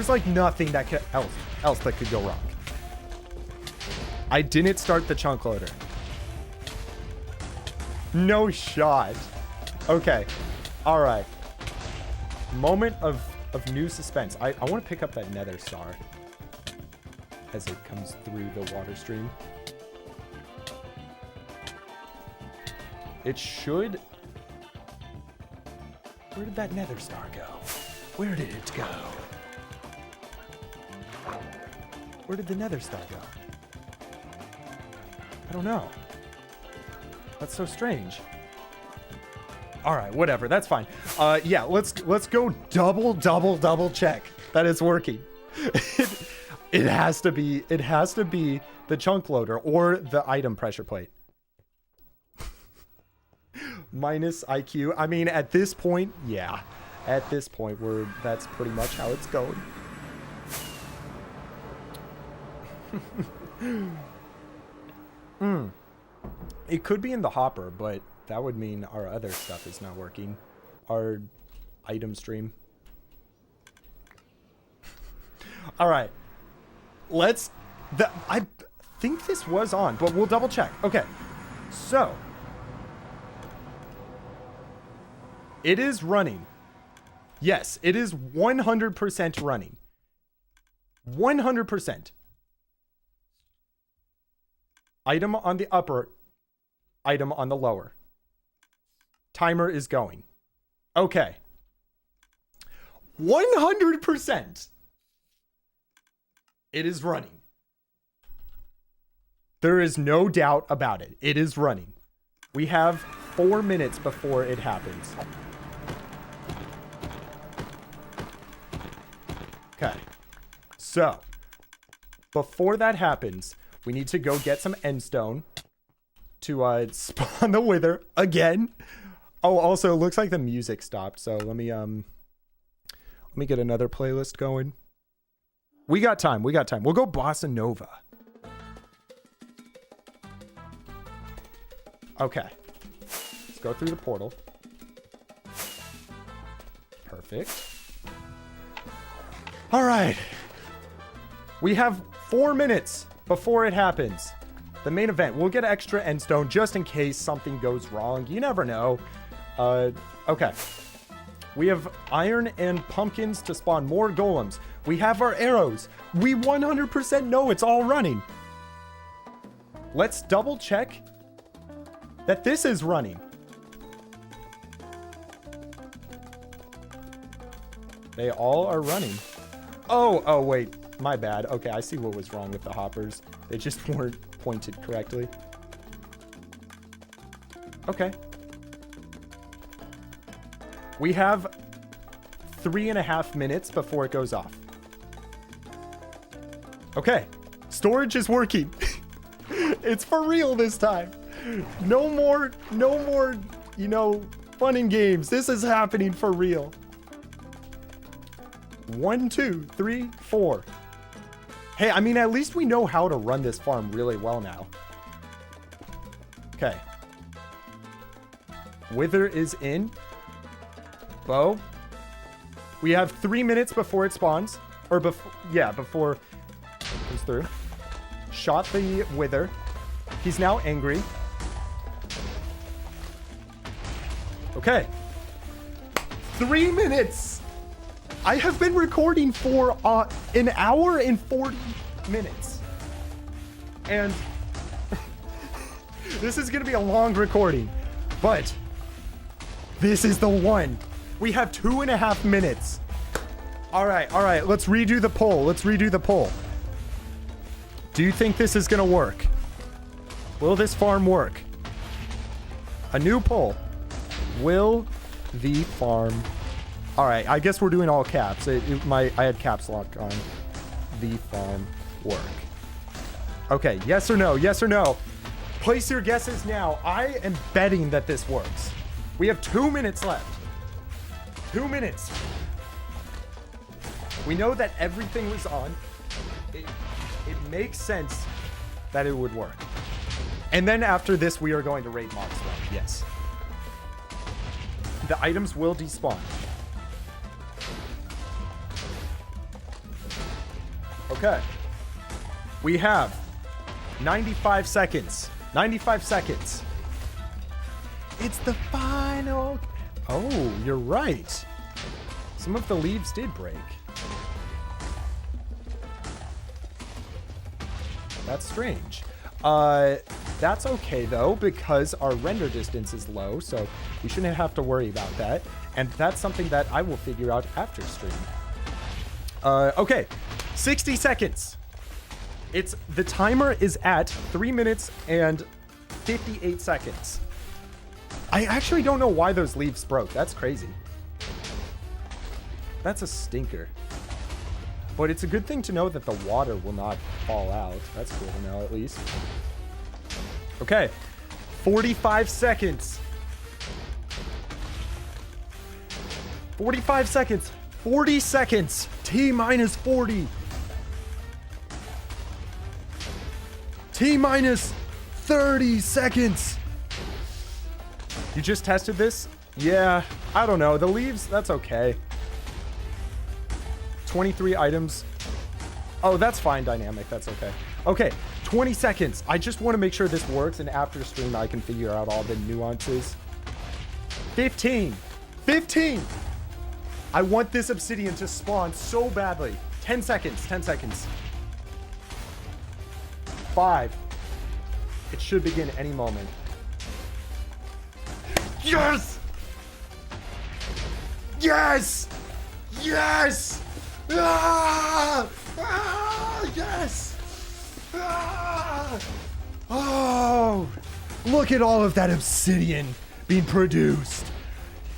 Speaker 2: like nothing that else that could go wrong. I didn't start the chunk loader. No shot. Okay. All right. Moment of new suspense. I want to pick up that nether star as it comes through the water stream. It should... Where did that nether star go? Where did it go? Where did the nether star go? I don't know. That's so strange. All right, whatever. That's fine. Yeah, let's go double check that it's working. It has to be the chunk loader or the item pressure plate. Minus IQ. I mean, at this point, yeah. At this point, that's pretty much how it's going. It could be in the hopper, but that would mean our other stuff is not working. Our item stream. All right. I think this was on, but we'll double check. Okay. So. It is running. Yes, it is 100% running. 100%. Item on the upper. Item on the lower. Timer is going. Okay. 100%. It is running. There is no doubt about it. It is running. We have 4 minutes before it happens. Okay. So, before that happens, we need to go get some endstone to spawn the wither again. Oh, also, it looks like the music stopped, so let me get another playlist going. We got time. We'll go Bossa Nova. Okay. Let's go through the portal. Perfect. All right. We have 4 minutes before it happens. The main event. We'll get extra endstone just in case something goes wrong. You never know. Okay. We have iron and pumpkins to spawn more golems. We have our arrows. We 100% know it's all running. Let's double check that this is running. They all are running. Oh, wait. My bad. Okay, I see what was wrong with the hoppers. They just weren't pointed correctly. Okay. We have 3.5 minutes before it goes off. Okay. Storage is working. It's for real this time. No more, you know, fun and games. This is happening for real. 1, 2, 3, 4. Hey, I mean, at least we know how to run this farm really well now. Okay. Wither is in. Bow. We have 3 minutes before it spawns. Or before it comes through. Shot the Wither. He's now angry. Okay. 3 minutes. I have been recording for an hour and 40 minutes. And this is going to be a long recording. But this is the one. We have 2.5 minutes. All right. Let's redo the poll. Do you think this is going to work? Will this farm work? A new poll. Will the farm... All right, I guess we're doing all caps. I had caps lock on. The farm work. Okay, yes or no? Yes or no? Place your guesses now. I am betting that this works. We have 2 minutes left. 2 minutes. We know that everything was on. It makes sense that it would work. And then after this, we are going to raid Mox Swamp. Yes. The items will despawn. Okay. We have 95 seconds. 95 seconds. It's the final... Oh, you're right. Some of the leaves did break. That's strange. That's okay, though, because our render distance is low, so we shouldn't have to worry about that. And that's something that I will figure out after stream. Okay. 60 seconds. The timer is at 3 minutes and 58 seconds. I actually don't know why those leaves broke. That's crazy. That's a stinker. But it's a good thing to know that the water will not fall out. That's cool to know, at least. Okay. 45 seconds. 45 seconds. 40 seconds. T minus 40. T minus 30 seconds. You just tested this? Yeah, I don't know. The leaves, that's okay. 23 items. Oh, that's fine, dynamic. That's okay. Okay, 20 seconds. I just want to make sure this works, and after stream, I can figure out all the nuances. 15. 15. I want this obsidian to spawn so badly. 10 seconds. 10 seconds. 5. It should begin any moment. Yes! Yes! Yes! Ah! Ah! Yes! Ah! Oh! Look at all of that obsidian being produced.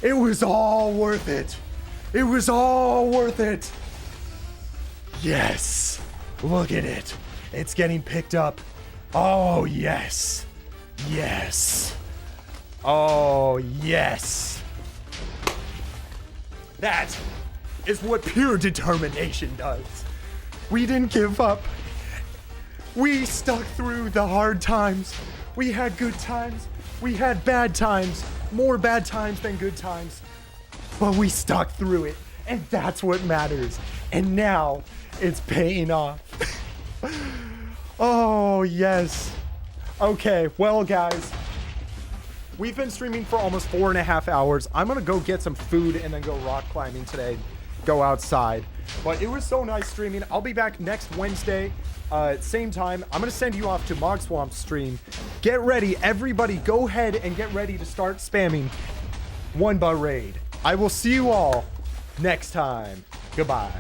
Speaker 2: It was all worth it. It was all worth it. Yes. Look at it. It's getting picked up. Oh, yes. Yes. Oh, yes. That is what pure determination does. We didn't give up. We stuck through the hard times. We had good times. We had bad times. More bad times than good times. But we stuck through it. And that's what matters. And now it's paying off. Oh, yes. Okay, well, guys. We've been streaming for almost 4.5 hours. I'm going to go get some food and then go rock climbing today. Go outside. But it was so nice streaming. I'll be back next Wednesday. Same time. I'm going to send you off to Mog Swamp stream. Get ready. Everybody go ahead and get ready to start spamming Wunba raid. I will see you all next time. Goodbye.